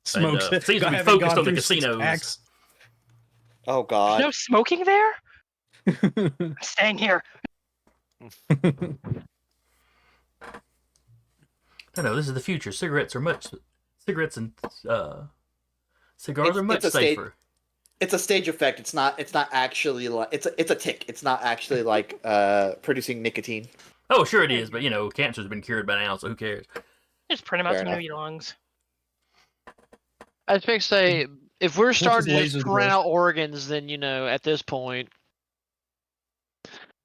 Smokes. seems to be having focused gone on the through 6 casinos. packs. Oh There's God. no smoking there? I'm staying here. No, this is the future. Cigarettes and cigars It's- are much it's a state- safer. It's a stage effect. It's not actually like it's a tick. It's not actually like producing nicotine. Oh, sure it is, but you know, cancer's been cured by now, so who cares? Just print him out Fair some enough. new lungs. I was going to say, if we're starting to laser just print growth? out organs, then at this point,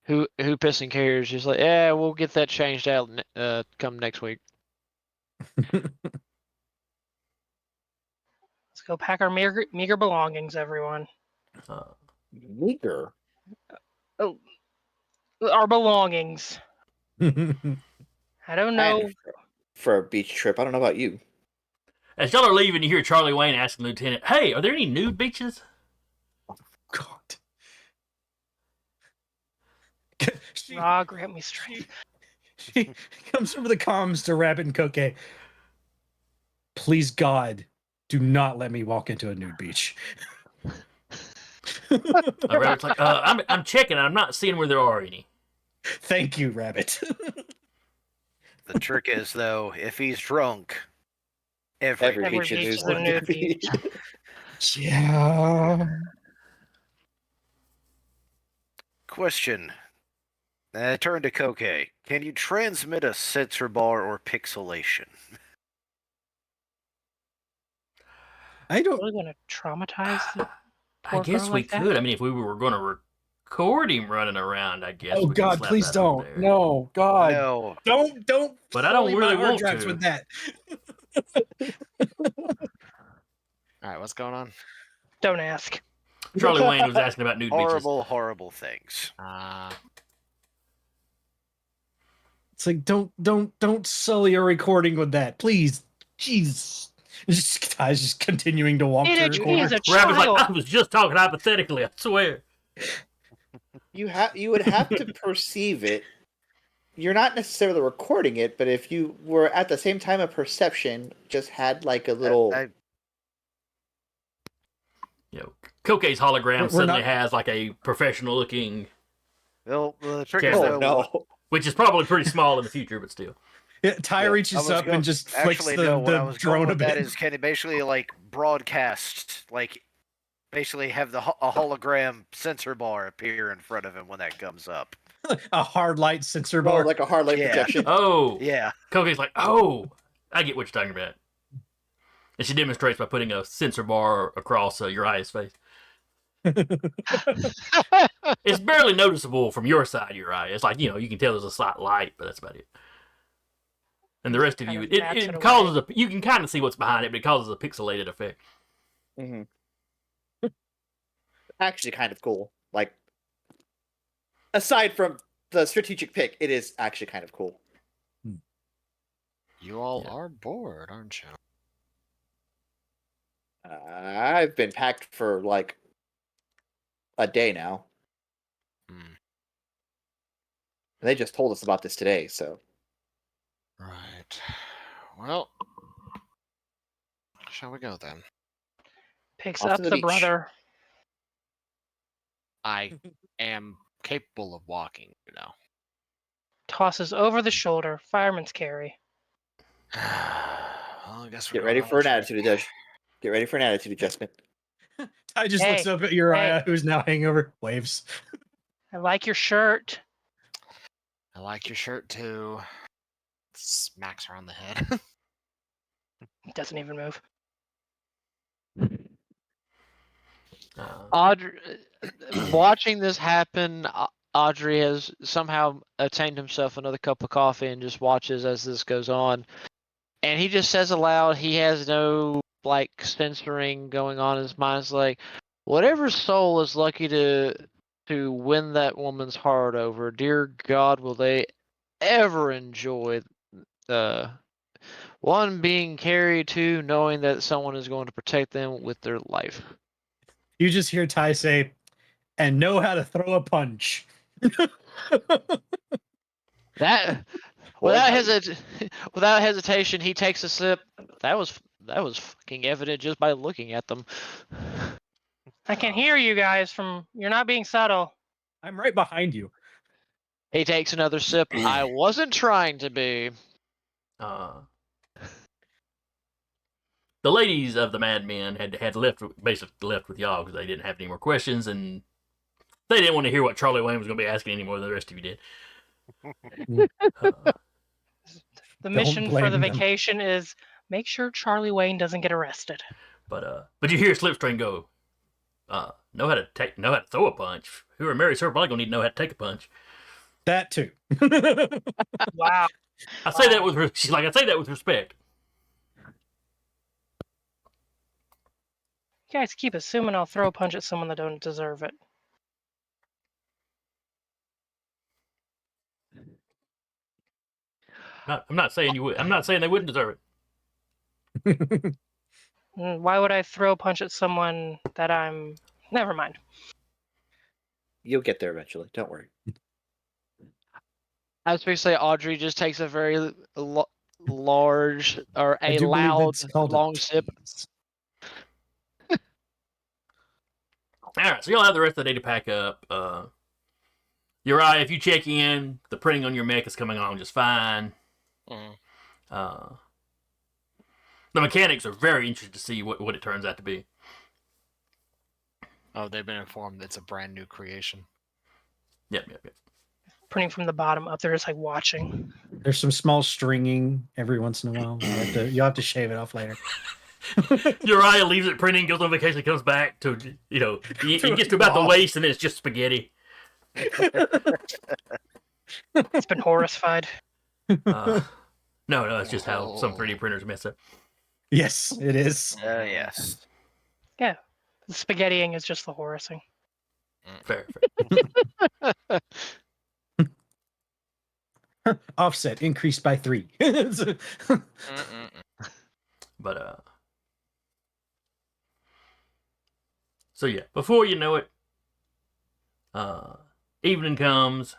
who pissing cares? Just like, yeah, we'll get that changed out come next week. Let's go pack our meager belongings, everyone. Meager. Our belongings. I don't know. For a beach trip. I don't know about you. As y'all are leaving, you hear Charlie Wayne asking the lieutenant, "Hey, are there any nude beaches?" God. She, Raw, grant me strength. she comes over the comms to Rabbit and Coque. Please, God, do not let me walk into a nude beach. Rabbit's like, I'm checking. I'm not seeing where there are any. Thank you, Rabbit. The trick is, though, if he's drunk, every Every Every beach in beach New is a nude beach. Yeah. Question. Turn to Koke. Can you transmit a sensor bar or pixelation? I don't. Really gonna traumatize the I poor guess girl we like that? could. I mean, if we were going to record him running around, I guess Oh we could God, slap please that on don't. there. No, God, No. don't. But I don't sully really my hard want drives to. with that. All right, what's going on? Don't ask. Charlie Wayne was asking about nude beaches. Horrible, horrible things. It's like don't sully a recording with that, please. Jeez. Ty's just continuing to walk to Teenage the he is corner. a Rabbit's like, child. I was just talking hypothetically. I swear. You would have to perceive it. You're not necessarily recording it, but if you were at the same time of perception, just had like a little. You know, Koke's hologram We're suddenly not- has like a professional looking, Well, the trick Yeah. is, Oh though, no! which is probably pretty small in the future, but still. Yeah, Ty I reaches was up go- and just flicks actually, the, no, what I the was going drone a with that bit. is, can it basically, like, broadcast, like, basically have a hologram sensor bar appear in front of him when that comes up? A hard light sensor Oh, bar. like a hard light Yeah. projection. Oh, Yeah. Koke's like, oh, I get what you're talking about. And she demonstrates by putting a sensor bar across Uriah's face. It's barely noticeable from your side, Uriah. It's like, you can tell there's a slight light, but that's about it. And the rest of Kind you, of it bats it causes away. you can kind of see what's behind it, but it causes a pixelated effect. Mm-hmm. Actually, kind of cool. Like, aside from the strategic pick, it is actually kind of cool. You all Yeah. are bored, aren't you? I've been packed for like a day now. Hmm. And they just told us about this today, so. Right. Well, shall we go then? Picks Off to up the the beach. brother. I am capable of walking, Tosses over the shoulder. Fireman's carry. Well, I guess we're Get going ready on for a an trip. attitude adjustment. Get ready for an attitude adjustment. Ty just looks Hey, up at Uriah, who's now hangover. Waves. I like your shirt. I like your shirt too. Smacks her on the head. Doesn't even move. Audrey, watching this happen, Audrey has somehow attained himself another cup of coffee and just watches as this goes on. And he just says aloud, he has no like censoring going on in his mind. It's like, whatever soul is lucky to win that woman's heart over, dear God, will they ever enjoy one being carried, two knowing that someone is going to protect them with their life. You just hear Ty say, and know how to throw a punch. That Boy, without howdy. without hesitation, he takes a sip. That was fucking evident just by looking at them. I can hear you guys from. You're not being subtle. I'm right behind you. He takes another sip. I wasn't trying to be. The ladies of the Mad Men had basically left with y'all because they didn't have any more questions, and they didn't want to hear what Charlie Wayne was going to be asking any more than the rest of you did. The mission for blame the them. vacation is make sure Charlie Wayne doesn't get arrested. But you hear Slipstream go, know how to throw a punch. Who are married, sir? Probably gonna need to know how to take a punch. That too. Wow. I say that with respect. You guys keep assuming I'll throw a punch at someone that don't deserve it. I'm not saying you would. I'm not saying they wouldn't deserve it. Why would I throw a punch at someone that I'm... Never mind. You'll get there eventually. Don't worry. I was going to say Audrey just takes a very large or I a do believe loud it's called long a sip. tease. All right, so you'll have the rest of the day to pack up. Uriah, if you check in, the printing on your mech is coming along just fine. Mhm. The mechanics are very interested to see what it turns out to be. Oh, they've been informed it's a brand new creation. Yep. Printing from the bottom up, they're just like watching. There's some small stringing every once in a while. You'll have to shave it off later. Uriah leaves it printing, goes on vacation, comes back to, he gets to about the waist and then it's just spaghetti. It's been horrified. No, it's just how some 3D printers mess up. Yes, it is. Yes. Yeah. The spaghettiing is just the horrifying. Fair. Offset increased by 3. But, so yeah, before you know it, evening comes.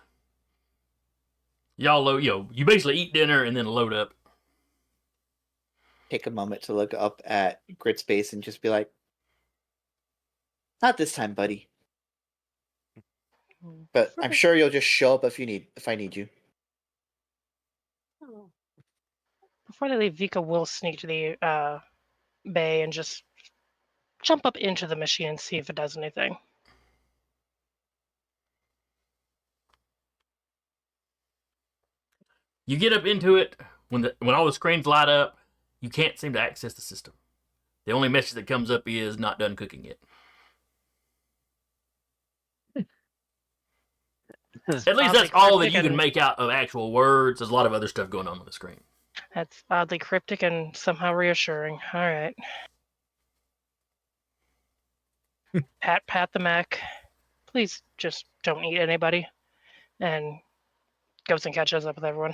Y'all load, you basically eat dinner and then load up. Take a moment to look up at Grit Space and just be like, "Not this time, buddy." But I'm sure you'll just show up if I need you. Before they leave, Vika will sneak to the bay and just jump up into the machine and see if it does anything. You get up into it, when all the screens light up, you can't seem to access the system. The only message that comes up is not done cooking yet. At least that's all that you can make out of actual words. There's a lot of other stuff going on the screen. That's oddly cryptic and somehow reassuring. All right. Pat the mech. Please just don't eat anybody. And goes and catches up with everyone.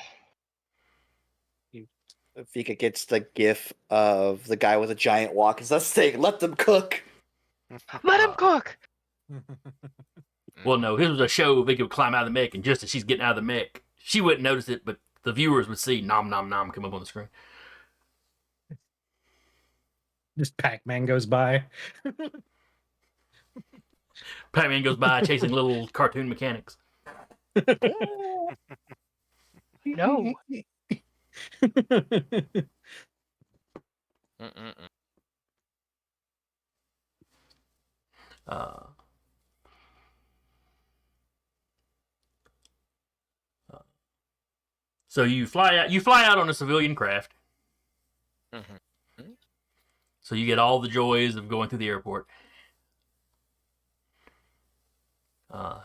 Vika gets the gif of the guy with a giant wok. Is that saying, "Let them cook"? Let him cook! Well, no, this was a show Vicky would climb out of the mech, and just as she's getting out of the mech, she wouldn't notice it, but the viewers would see nom nom nom come up on the screen. Just Pac-Man goes by. Pac-Man goes by chasing little cartoon mechanics. No. So you fly out on a civilian craft. So you get all the joys of going through the airport. The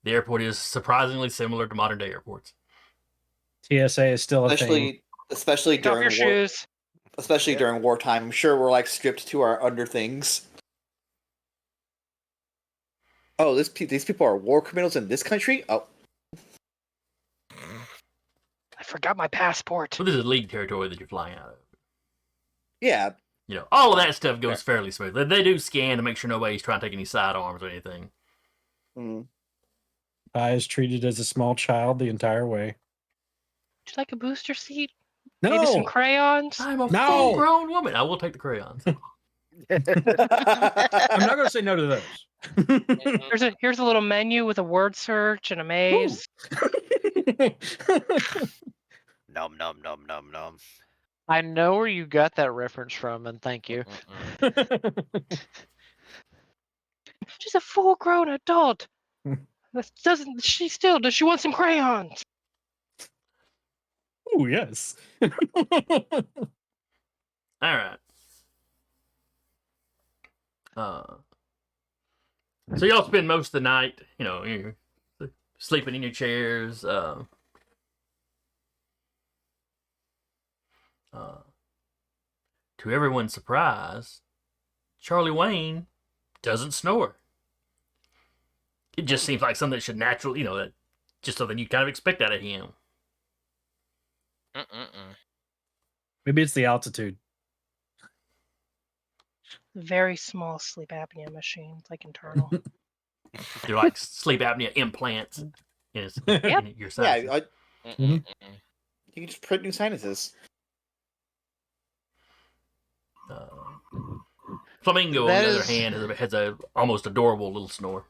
airport is surprisingly similar to modern day airports. TSA is still a thing. Especially Take off during your shoes. especially during wartime. I'm sure we're like stripped to our under things. Oh, these people are war criminals in this country? Oh. I forgot my passport. Well, this is League territory that you're flying out of. Yeah. All of that stuff goes fairly smoothly. They do scan to make sure nobody's trying to take any sidearms or anything. I was treated as a small child the entire way. Would you like a booster seat? No! Maybe some crayons? I'm a No! full-grown woman. I will take the crayons. I'm not going to say no to those. Here's a little menu with a word search and a maze. Num num num num num. I know where you got that reference from, and thank you. She's a full-grown adult. Does she want some crayons? Oh, yes. All right. So y'all spend most of the night, you're sleeping in your chairs. To everyone's surprise, Charlie Wayne doesn't snore. It just seems like something that should naturally, just something you kind of expect out of him. Maybe it's the altitude. Very small sleep apnea machine, like internal. They're like sleep apnea implants in your Yeah, sinuses. you can just print new sinuses. Flamingo, That on the other is- hand, has a almost adorable little snore.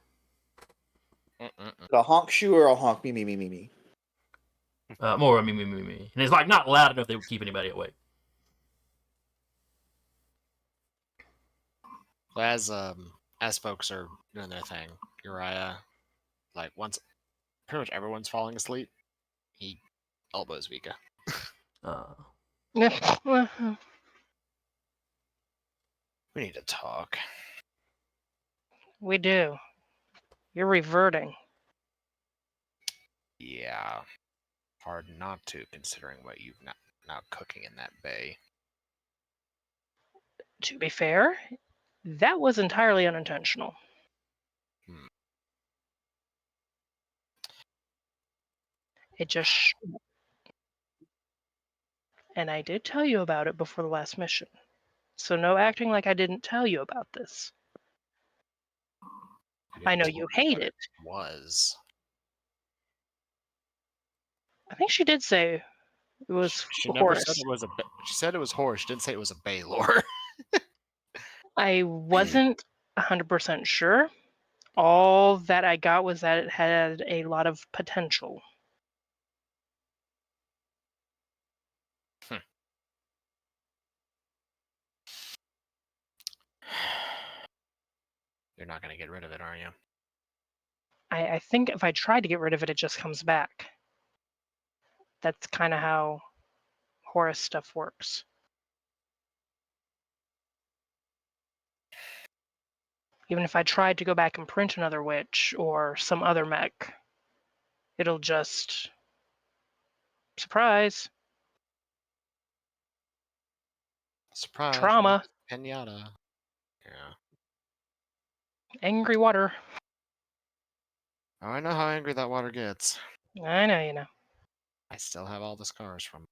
A honk shoe or a honk me me me me me. More me. And it's like not loud enough that would keep anybody awake. As folks are doing their thing, Uriah, like once pretty much everyone's falling asleep, he elbows Vika. We need to talk. We do. You're reverting. Yeah. Hard not to, considering what you've now cooking in that bay. To be fair, that was entirely unintentional. It just. And I did tell you about it before the last mission. So no acting like I didn't tell you about this. I know you hate it. Was. I think she did say it was She never Horus. said it was she said it was Horus. She didn't say it was a Baylor. I wasn't 100% sure. All that I got was that it had a lot of potential. You're not going to get rid of it, are you? I think if I try to get rid of it, it just comes back. That's kind of how Horus stuff works. Even if I tried to go back and print another witch or some other mech, it'll just... Surprise! Surprise. Trauma. Pinata. Yeah. Angry water. Oh, I know how angry that water gets. I know, you know. I still have all the scars from.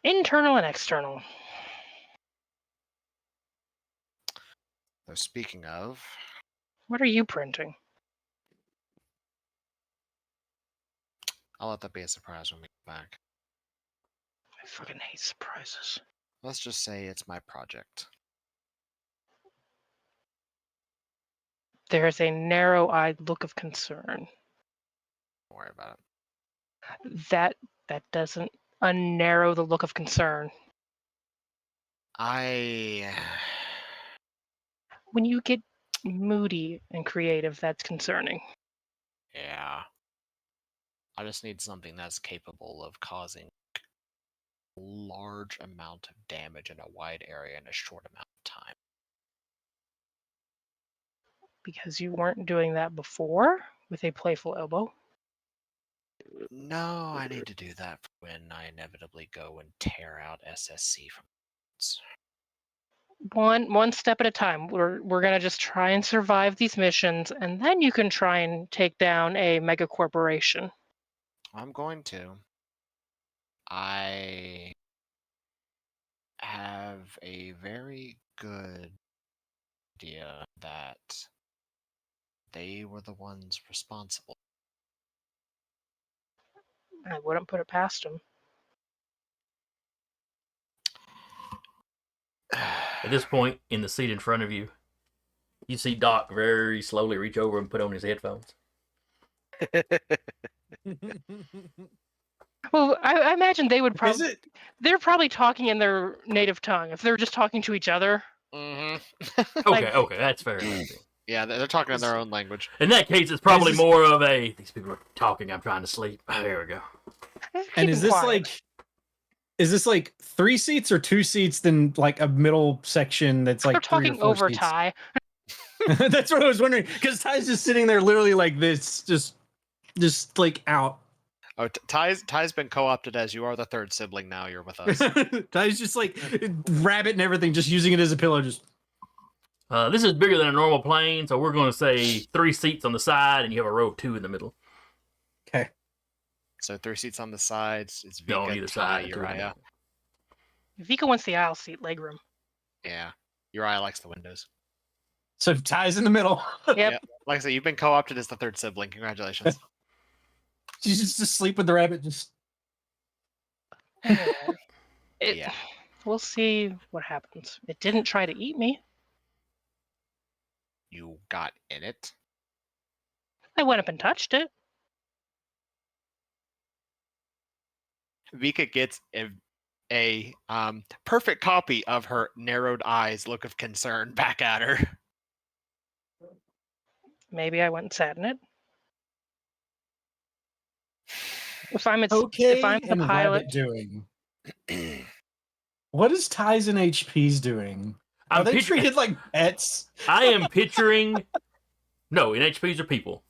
Internal and external. Though speaking of, What are you printing? I'll let that be a surprise when we get back. I fucking hate surprises. Let's just say it's my project. There's a narrow-eyed look of concern. Don't worry about it. That doesn't unnarrow the look of concern. When you get moody and creative, that's concerning. Yeah. I just need something that's capable of causing a large amount of damage in a wide area in a short amount of time. Because you weren't doing that before with a playful elbow. No, I need to do that when I inevitably go and tear out SSC from its. One step at a time. We're gonna just try and survive these missions, and then you can try and take down a mega corporation. I'm going to. I have a very good idea that they were the ones responsible. I wouldn't put it past them. At this point, in the seat in front of you, you see Doc very slowly reach over and put on his headphones. Well, I imagine they would Is probably. it? They're probably talking in their native tongue. If they're just talking to each other. Mm-hmm. Okay, that's fair enough. Yeah, they're talking in their own language. In that case, it's probably Is this- more of a these people are talking. I'm trying to sleep. There we go. And is this like 3 seats or 2 seats? Then like a middle section that's like They're 3 or talking 4 over seats? Ty. That's what I was wondering, because Ty's just sitting there, literally like this, just like out. Oh, Ty's been co-opted as you are the third sibling now. You're with us. Ty's just like rabbit and everything, just using it as a pillow. Just This is bigger than a normal plane, so we're going to say 3 seats on the side, and you have a row of 2 in the middle. okay. So 3 seats on the sides. It's No, on Vika, either Ty, side. And 2 in the Uriah. middle. Vika wants the aisle seat legroom. Yeah. Uriah likes the windows. So Ty's in the middle. Yep. Like I said, you've been co-opted as the third sibling. Congratulations. She's just asleep with the rabbit. Just Yeah. We'll see what happens. It didn't try to eat me. You got in it. I went up and touched it. Vika gets a perfect copy of her narrowed eyes look of concern back at her. Maybe I went and sat in it. If I'm the and pilot, rabbit doing. What is Ty's and HP's doing? Are I'm they picturing. treated like pets? I am picturing. No, NHPs are people.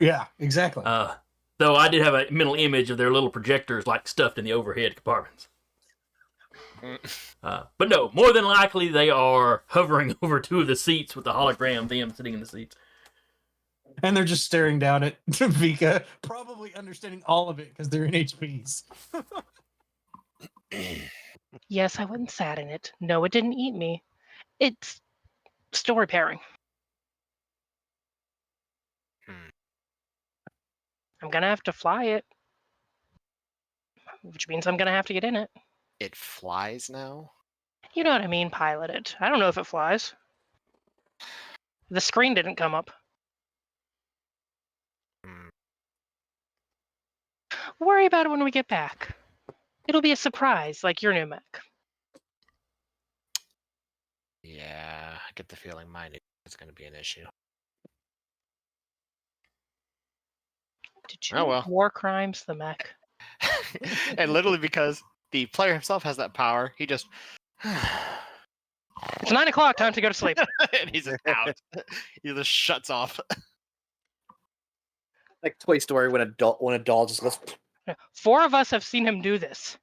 Yeah, exactly. Though I did have a mental image of their little projectors like stuffed in the overhead compartments. But no, more than likely they are hovering over two of the seats with the hologram of them sitting in the seats. And they're just staring down at Vika, probably understanding all of it because they're in HPs. yes, I went and sat in it. No, it didn't eat me. It's still repairing. I'm gonna have to fly it, which means I'm gonna have to get in it. It flies now? You know what I mean, pilot it. I don't know if it flies. The screen didn't come up. Worry about it when we get back. It'll be a surprise, like your new mech. Yeah, I get the feeling mine is going to be an issue. Did you Oh, well. war crimes the mech? And literally because the player himself has that power, he just... It's 9 o'clock, time to go to sleep. and he's just out. He just shuts off. Like Toy Story when a doll just goes. 4 of us have seen him do this.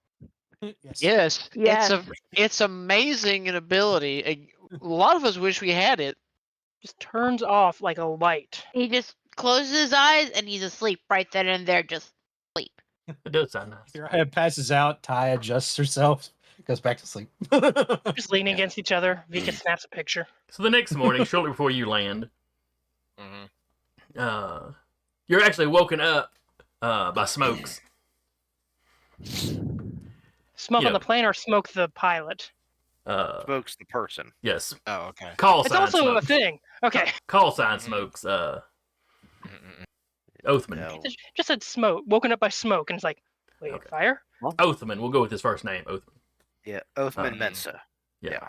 Yes. Yes, it's amazing an ability. A lot of us wish we had it. Just turns off like a light. He just closes his eyes and he's asleep right then and there, just sleep. It does sound nice. Uriah passes out. Ty adjusts herself, goes back to sleep. Just leaning against each other. Vika snaps a picture. So the next morning, shortly before you land, Mm-hmm. You're actually woken up by smokes. Smoke You on know. the plane or smoke the pilot? Smokes the person. Yes, Oh, okay. call It's sign also smokes. a thing. Okay. Call sign smokes. Oathman. No. Just said smoke. Woken up by smoke, and it's like, wait, Okay. fire? Oathman. We'll go with his first name, Oathman. Yeah, Oathman Mensa. Yeah.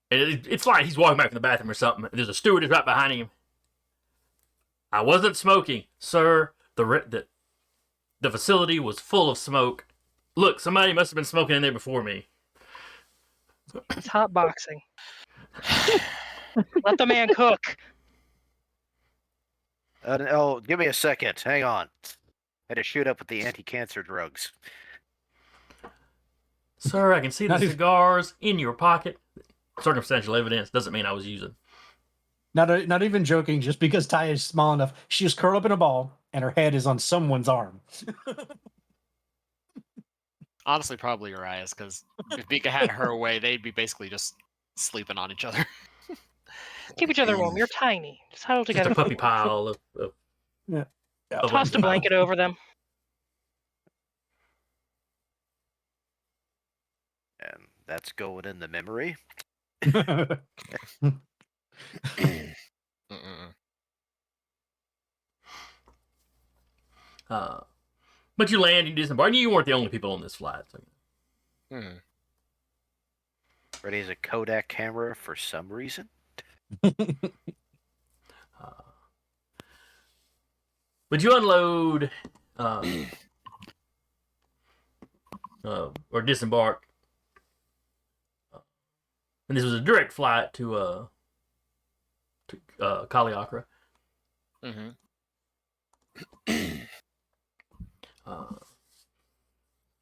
And it's like he's walking back from the bathroom or something. There's a stewardess right behind him. I wasn't smoking, sir. The facility was full of smoke. Look, somebody must have been smoking in there before me. It's hot boxing. Let the man cook. Oh, give me a second. Hang on. Had to shoot up with the anti-cancer drugs. Sir, I can see the Not even- cigars in your pocket. Circumstantial evidence doesn't mean I was using. Not even joking. Just because Ty is small enough, she is curled up in a ball, and her head is on someone's arm. Honestly, probably Uriah's, because if Vika had her way, they'd be basically just sleeping on each other. Keep each other warm. You're tiny. Just huddle Just together. a puppy pile of Yeah. of Tossed a empty blanket over them. And that's going in the memory. But you land in Disembark. And you weren't the only people on this flight. So. Ready as a Kodak camera for some reason. But you unload or disembark. And this was a direct flight to Kaliakra.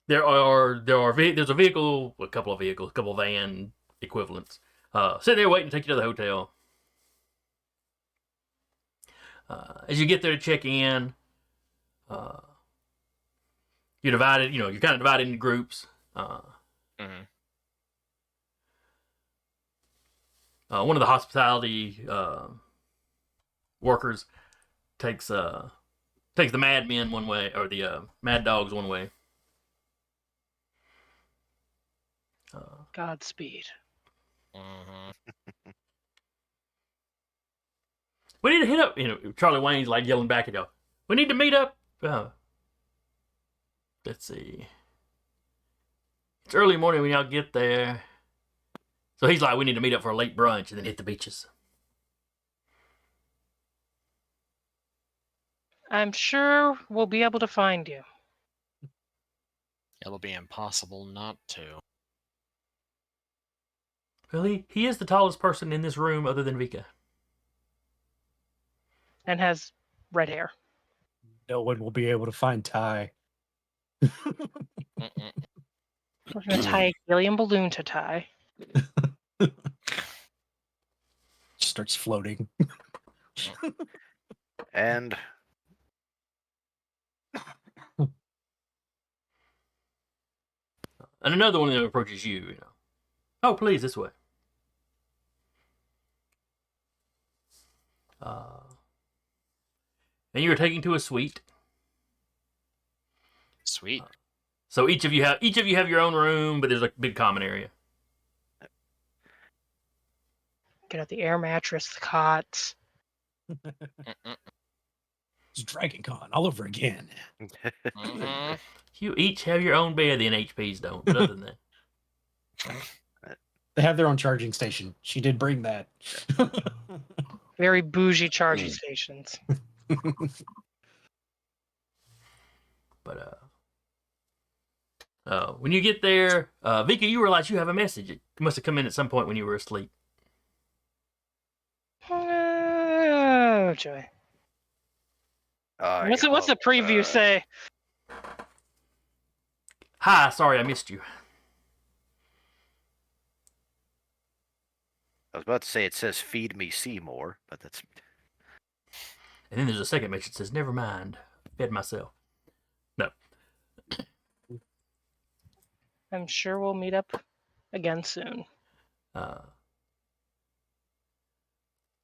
There's a vehicle, a couple of vehicles, a couple of van equivalents, sitting there waiting to take you to the hotel. As you get there to check in, you're divided. You're kind of divided into groups. Mhm. One of the hospitality workers takes the mad men one way, or the mad dogs one way. Godspeed. Mhm. We need to hit up. Charlie Wayne's like yelling back at y'all. We need to meet up. Let's see. It's early morning when y'all get there. So he's like, we need to meet up for a late brunch and then hit the beaches. I'm sure we'll be able to find you. It'll be impossible not to. Well, he is the tallest person in this room other than Vika. And has red hair. No one will be able to find Ty. Mm-mm. We're going to tie a helium balloon to Ty. Starts floating. And And another one that approaches you. Oh, please, this way. And you are taken to a suite. Sweet. So each of you have your own room, but there's a big common area. Get out the air mattress, the cots. Mm-mm. It's Dragon Con all over again. Mhm. You each have your own bed. The NHPs don't. But other than that, They have their own charging station. She did bring that. Very bougie charging stations. but when you get there, Vika, you realize you have a message. It must have come in at some point when you were asleep. Oh, joy. What's the preview say? Hi, sorry I missed you. I was about to say it says "Feed me Seymour," but that's And then there's a second message that says, never mind, fed myself. No. I'm sure we'll meet up again soon. Oh,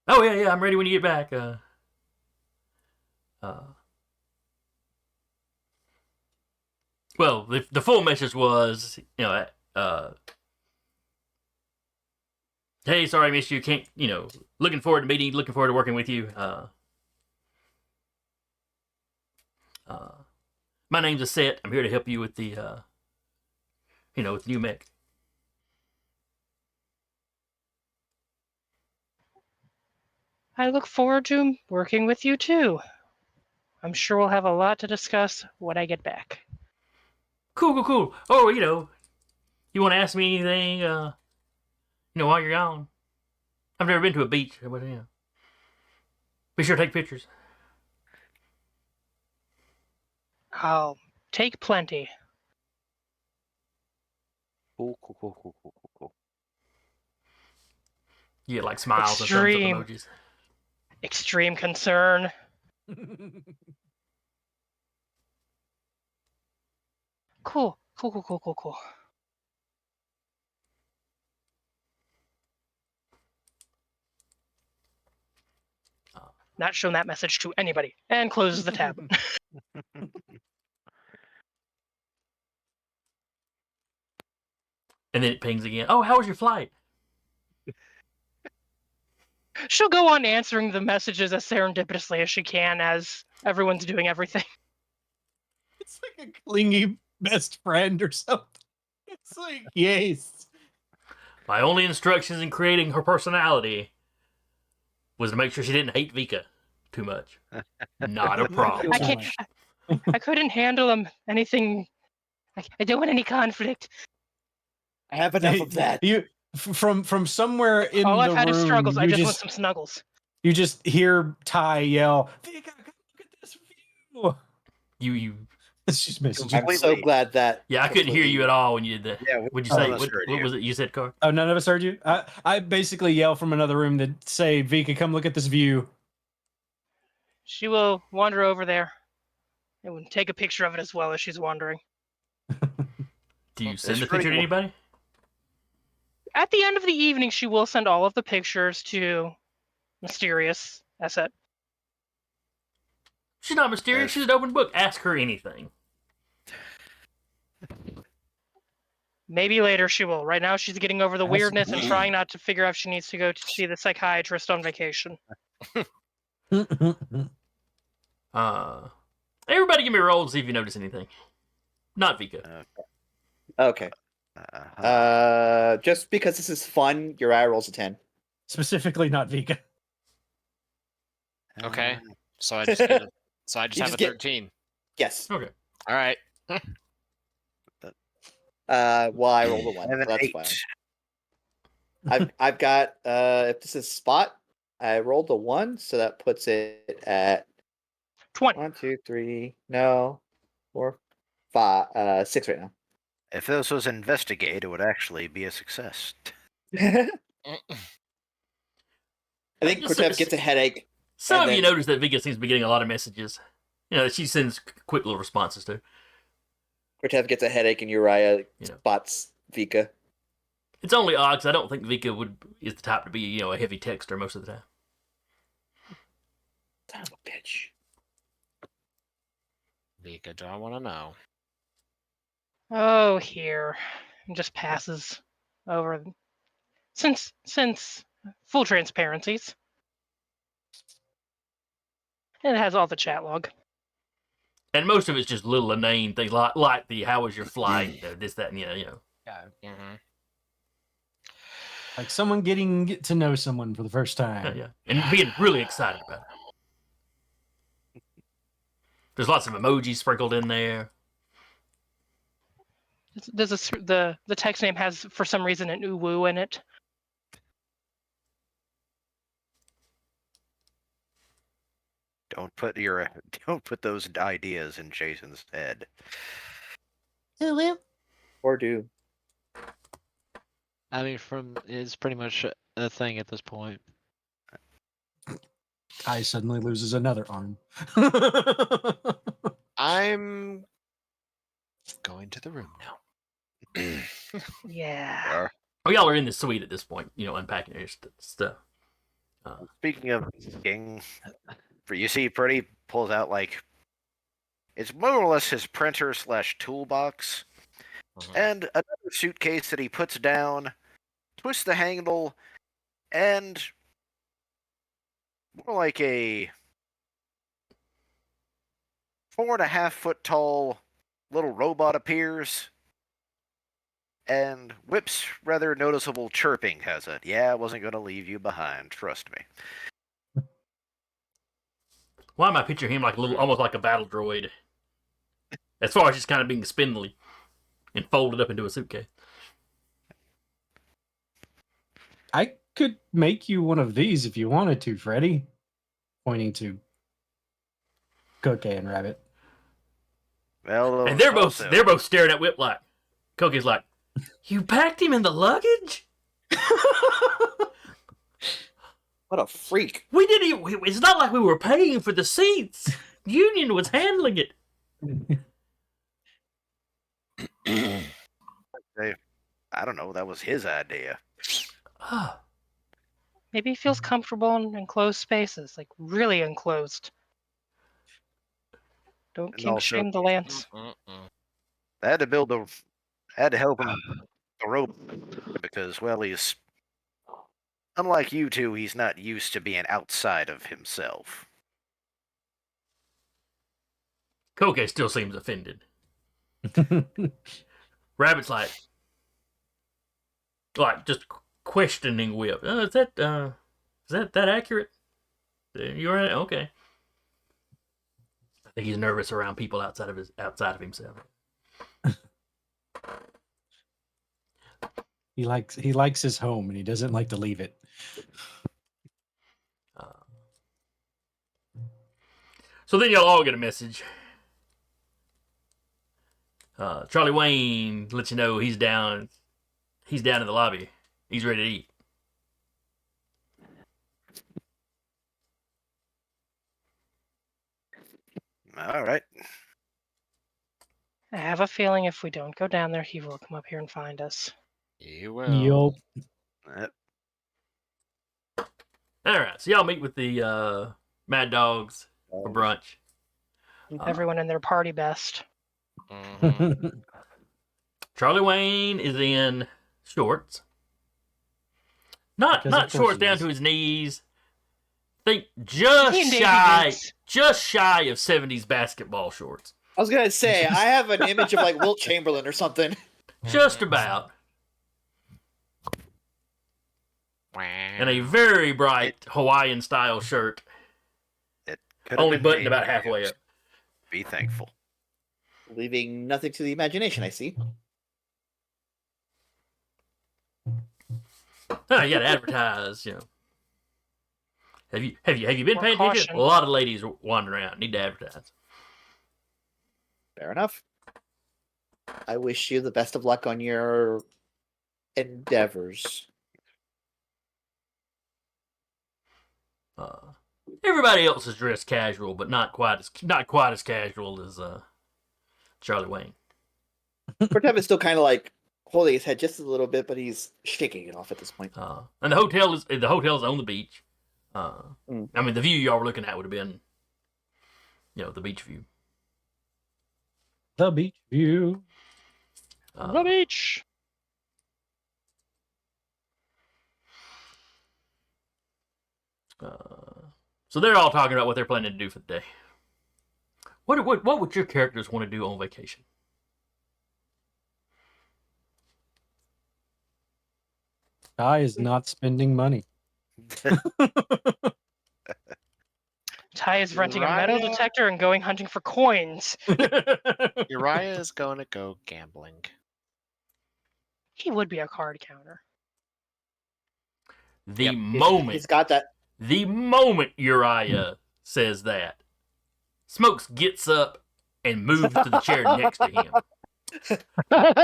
yeah, I'm ready when you get back. Well, the full message was, hey, sorry I missed you. Can't, looking forward to meeting, looking forward to working with you. My name's Aset. I'm here to help you with the, with new mech. I look forward to working with you too. I'm sure we'll have a lot to discuss when I get back. Cool. Oh, you want to ask me anything, while you're gone? I've never been to a beach, but, be sure to take pictures. I'll take plenty. cool. You get, like, smiles and thumbs up emojis. Extreme concern. Cool. Not shown that message to anybody. And closes the tab. And then it pings again. Oh, how was your flight? She'll go on answering the messages as serendipitously as she can as everyone's doing everything. It's like a clingy best friend or something. It's like, yes. My only instructions in creating her personality was to make sure she didn't hate Vika too much. Not a problem. I couldn't handle anything. I don't want any conflict. I have enough of that. You from somewhere in All the I've had room, is struggles. I you just want some snuggles. You just hear Ty yell, "Vika, come look at this view!" You. She's missing. I'm so glad that. Yeah, I couldn't hear you at all when you did that. Yeah, What'd you say? almost heard What you. was it you said, Carr? Oh, none of us heard you. I basically yell from another room that say, "Vika, come look at this view." She will wander over there and take a picture of it as well as she's wandering. Do you It's send the pretty picture to cool. anybody? At the end of the evening, she will send all of the pictures to Mysterious Asset. She's not mysterious. Yes. She's an open book. Ask her anything. Maybe later she will. Right now, she's getting over the That's- weirdness and trying not to figure out if she needs to go to see the psychiatrist on vacation. Everybody give me a roll to see if you notice anything. Not Vika. Okay. Just because this is fun, your eye rolls a 10. Specifically, not Vika. Okay. So I just get a, so I just You have just a get- 13. Yes. Okay. All right. Well, I rolled a 1, so that's 8. fine. I've got if this is spot, I rolled a 1, so that puts it at 20. 1, 2, 3, no, 4, 5, 6 right now. If this was investigate, it would actually be a success. I think Just- Cortev gets a headache. Some And of you then- notice that Vika seems to be getting a lot of messages. You know, that she sends quick little responses to. Cortev gets a headache, and Uriah Yeah. spots Vika. It's only odd because I don't think Vika is the type to be, you know, a heavy texter most of the time. Son of a bitch. Vika, do I want to know? Oh, here. And just passes over. Since full transparencies. And it has all the chat log. And most of it's just little inane things like the how was your flight, this, that, and you know. Mm-hmm. Like someone get to know someone for the first time. Yeah. And being really excited about it. There's lots of emojis sprinkled in there. There's the text name has, for some reason, an uwu in it. Don't put those ideas in Jason's head. Or do. I mean, it's pretty much a thing at this point. Ty suddenly loses another arm. I'm going to the room now. Yeah. Oh, y'all are in the suite at this point, you know, unpacking your stuff. Speaking of king, you see, Pretty pulls out it's more or less his printer / toolbox, and another suitcase that he puts down, twists the handle, and more like a 4.5 foot tall little robot appears and whips rather noticeable chirping has it. Yeah, I wasn't going to leave you behind, trust me. Why am I picturing him like a little, almost like a battle droid? As far as just kind of being spindly and folded up into a suitcase. I could make you one of these if you wanted to, Freddy. Pointing to Cookie and Rabbit. Well, And they're also- both staring at Whip like, Cookie's like, you packed him in the luggage? What a freak. We didn't even, it's not like we were paying for the seats. Union was handling it. I don't know, that was his idea. Ah, Maybe he feels comfortable in enclosed spaces, like really enclosed. Don't And kink also- shame the Lance. I had to help him the rope because, well, he's unlike you two, he's not used to being outside of himself. Koke still seems offended. Rabbit's like just questioning Whip. Is that accurate? You're right. Okay. I think he's nervous around people outside of himself. He likes his home and he doesn't like to leave it. So then y'all all get a message. Charlie Wayne lets you know he's down. He's down in the lobby. He's ready to eat. All right. I have a feeling if we don't go down there, he will come up here and find us. You will. Yup. All right, so y'all meet with the Mad Dogs for brunch. Everyone in their party best. Mhm. Charlie Wayne is in shorts. Not Because of not course shorts he down is. to his knees. Think He in Navy boots. just shy of 70s basketball shorts. I was gonna say I have an image of like Wilt Chamberlain or something. Just about. And a very bright Hawaiian style shirt, It could have only been buttoned James about halfway Williams. up. Be thankful. Leaving nothing to the imagination, I see. Oh, you gotta advertise, you know. Have you been More paying attention? caution. A lot of ladies wandering around. Need to advertise. Fair enough. I wish you the best of luck on your endeavors. Everybody else is dressed casual, but not quite as casual as Charlie Wayne. Cortev is still kind of like holding his head just a little bit, but he's shaking it off at this point. And the hotel's on the beach. Mm. I mean, the view y'all were looking at would have been, the beach view. The beach view. The beach. So they're all talking about what they're planning to do for the day. What would your characters want to do on vacation? Ty is not spending money. Ty is renting a metal Uriah? detector and going hunting for coins. Uriah is going to go gambling. He would be a card counter. The Yep. moment He's got that. The moment Uriah says that, Smokes gets up and moves to the chair next to him.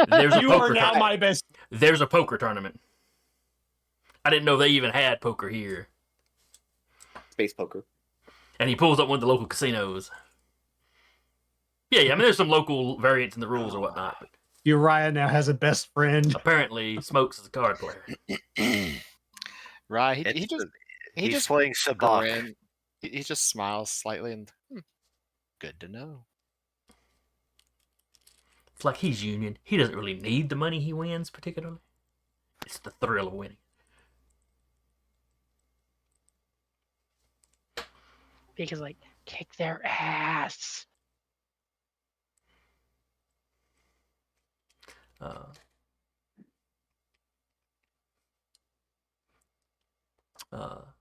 There's a You are poker now my best. There's a poker tournament. I didn't know they even had poker here. Space poker. And he pulls up one of the local casinos. Yeah, I mean, there's some local variants in the rules or whatnot, but Uriah now has a best friend. apparently Smokes is a card player. Right? He It's just the- he he's just playing Sabak. grin. He just smiles slightly and good to know. It's like he's union. He doesn't really need the money he wins, particularly. It's the thrill of winning. Because, like, kick their ass.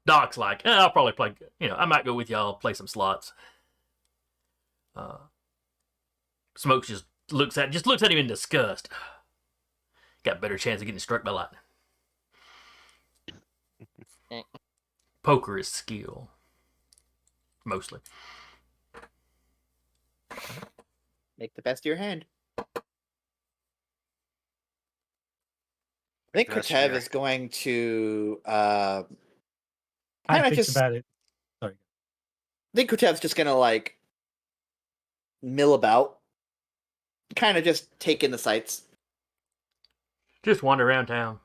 Doc's like, I'll probably play. I might go with y'all, play some slots. Smokes just looks at him in disgust. Got a better chance of getting struck by lightning. Poker is skill, mostly. Make the best of your hand. I think That's Cortev fair. is going to. I kinda think just- about it. Sorry. I think Cortev's just gonna like mill about, kind of just take in the sights. Just wander around town.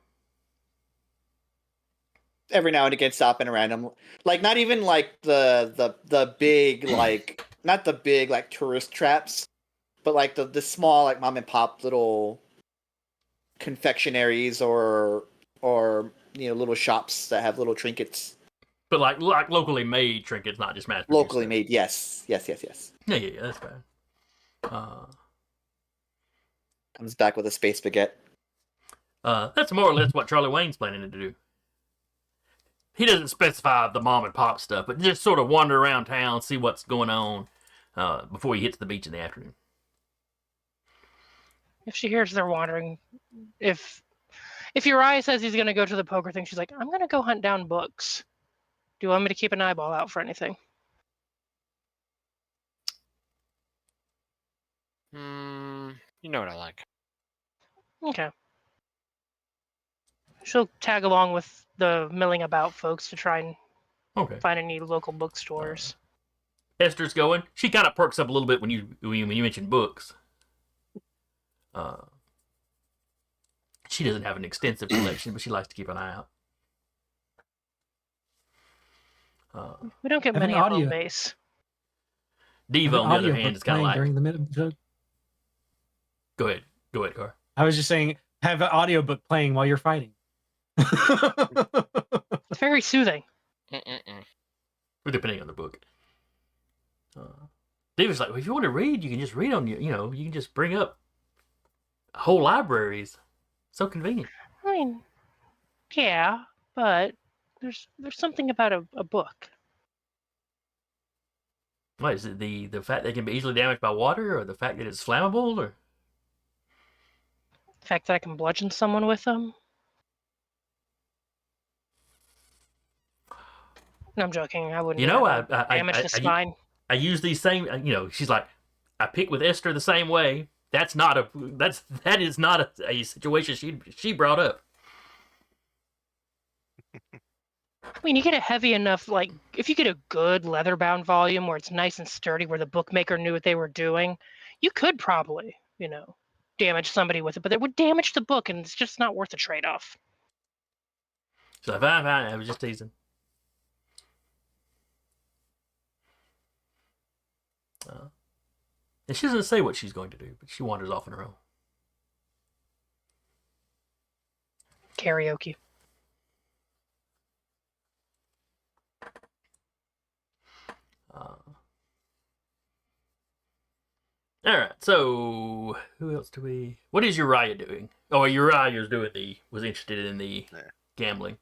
Every now and again, stopping around him, like not even like the big like not the big like tourist traps, but like the small like mom and pop little confectionaries or little shops that have little trinkets. But like locally made trinkets, not just mass Locally made, yes. Yeah, that's bad. Comes back with a space baguette. That's more or less what Charlie Wayne's planning to do. He doesn't specify the mom and pop stuff, but just sort of wander around town, see what's going on before he hits the beach in the afternoon. If she hears they're wandering, if Uriah says he's going to go to the poker thing, she's like, I'm going to go hunt down books. Do you want me to keep an eyeball out for anything? You know what I like. Okay. She'll tag along with the milling about folks to try and Okay. find any local bookstores. Esther's going. She kind of perks up a little bit when you mention books. She doesn't have an extensive collection, but she likes to keep an eye out. We don't get Have an many at audio- home base. Diva, on the other hand, is kind of like. during the middle. Go ahead, Car. I was just saying, have an audiobook playing while you're fighting. It's very soothing. Depending on the book. Diva's like, well, if you want to read, you can just read on you know, you can just bring up whole libraries. So convenient. I mean, yeah, but there's something about a book. What is it? The fact that it can be easily damaged by water, or the fact that it's flammable, or The fact that I can bludgeon someone with them. No, I'm joking. I wouldn't. you know, damage the spine. I use these same. You know, she's like, I pick with Esther the same way. That is not a situation she brought up. I mean, you get a heavy enough, like, if you get a good leather-bound volume where it's nice and sturdy, where the bookmaker knew what they were doing, you could probably, damage somebody with it, but it would damage the book, and it's just not worth the trade-off. So fine, I was just teasing. And she doesn't say what she's going to do, but she wanders off on her own. Karaoke. All right, so who else do we? What is Uriah doing? Oh, Uriah's was interested in the gambling.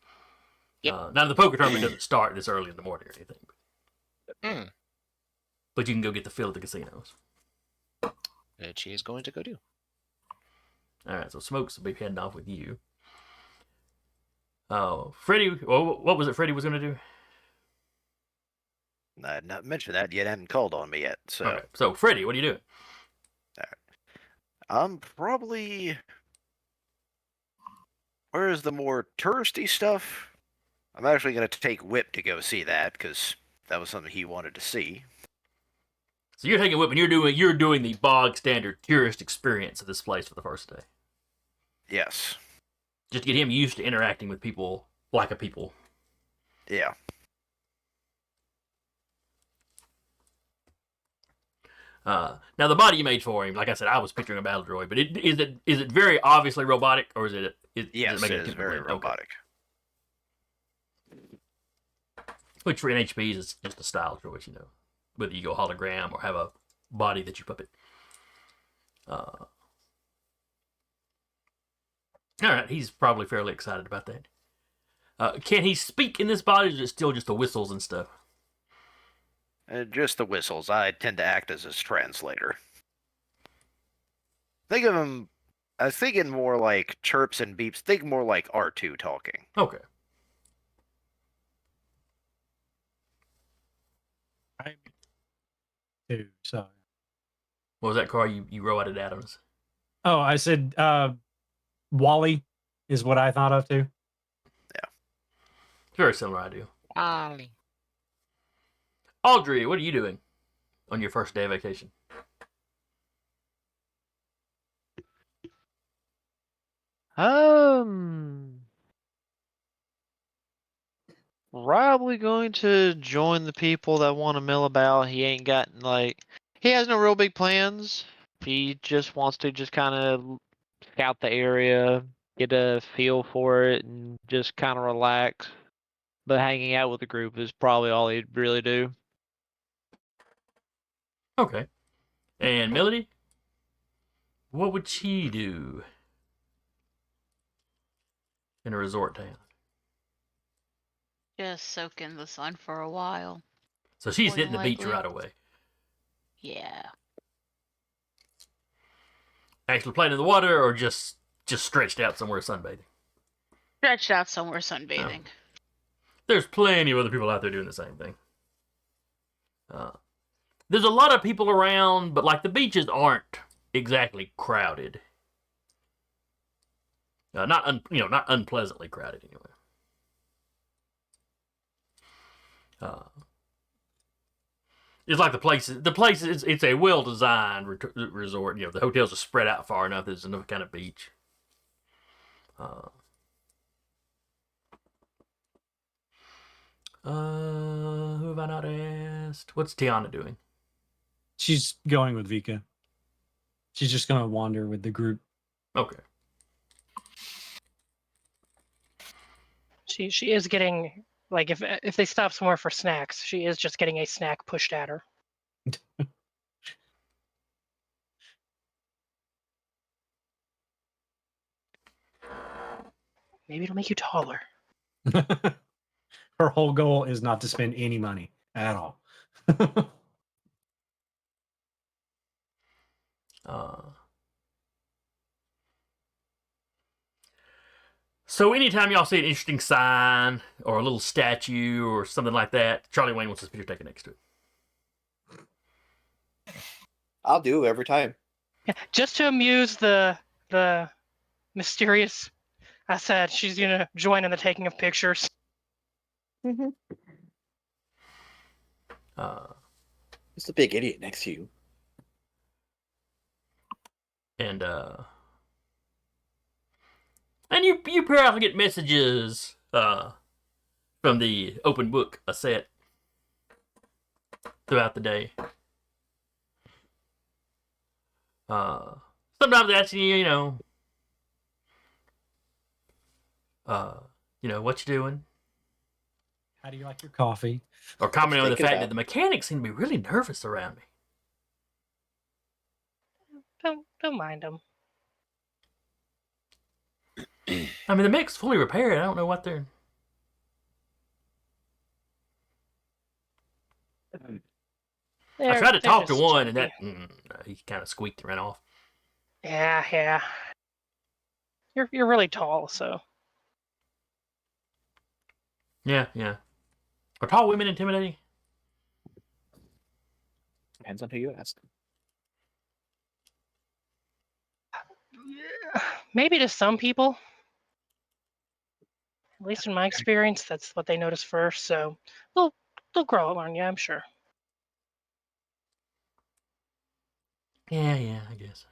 Yep. Now the poker tournament doesn't start this early in the morning or anything, but you can go get the fill at the casinos. That she is going to go do. All right, so Smokes will be heading off with you. Oh, Freddie. Well, what was it Freddie was going to do? I had not mentioned that yet. Hadn't called on me yet. So, Okay. So Freddie, what are you doing? I'm probably. Where is the more touristy stuff? I'm actually going to take Whip to go see that because that was something he wanted to see. So you're taking Whip and you're doing the bog standard tourist experience of this place for the first day. Yes. Just to get him used to interacting with people like a people. Yeah. Now the body you made for him, like I said, I was picturing a battle droid, but is it very obviously robotic, or is it? Yes, it it is very robotic. Which for NHPs is just a style choice, whether you go hologram or have a body that you puppet. All right, he's probably fairly excited about that. Can he speak in this body, or is it still just the whistles and stuff? Just the whistles. I tend to act as his translator. Think of him. I was thinking more like chirps and beeps. Think more like R2 talking. Okay. I do so. What was that car you wrote it at us? Oh, I said Wally is what I thought of too. Yeah. Very similar idea. Ollie. Audrey, what are you doing on your first day of vacation? Probably going to join the people that want to mill about. He ain't got he has no real big plans. He just wants to just kind of scout the area, get a feel for it, and just kind of relax. But hanging out with the group is probably all he'd really do. Okay. And Melody? What would she do in a resort town? Just soak in the sun for a while. So she's More hitting the than beach likely. right away. Yeah. Actually playing in the water, or just stretched out somewhere sunbathing? Stretched out somewhere sunbathing. There's plenty of other people out there doing the same thing. There's a lot of people around, but the beaches aren't exactly crowded. Not unpleasantly crowded anyway. It's like the place. The place is it's a well designed resort. You know, the hotels are spread out far enough. There's enough kind of beach. Who have I not asked? What's Tiana doing? She's going with Vika. She's just gonna wander with the group. Okay. She is getting, like, if they stop somewhere for snacks, she is just getting a snack pushed at her. Maybe it'll make you taller. Her whole goal is not to spend any money at all. So anytime y'all see an interesting sign or a little statue or something like that, Charlie Wayne wants his picture taken next to it. I'll do every time. Yeah, just to amuse the mysterious. I said she's gonna join in the taking of pictures. Just a big idiot next to you. And you periodically get messages from the open book set throughout the day. Sometimes asking you, what you doing, How do you like your coffee? or commenting on the Thinking fact about that the mechanics seem to be really nervous around me. Don't mind them. I mean, the mech's fully repaired. I don't know what they're. I tried to talk to one, and that he kind of squeaked and ran off. Yeah. You're really tall, so. Yeah. Are tall women intimidating? Depends on who you ask. Maybe to some people. At least in my experience, that's what they notice first. So they'll grow on you, I'm sure. Yeah, I guess.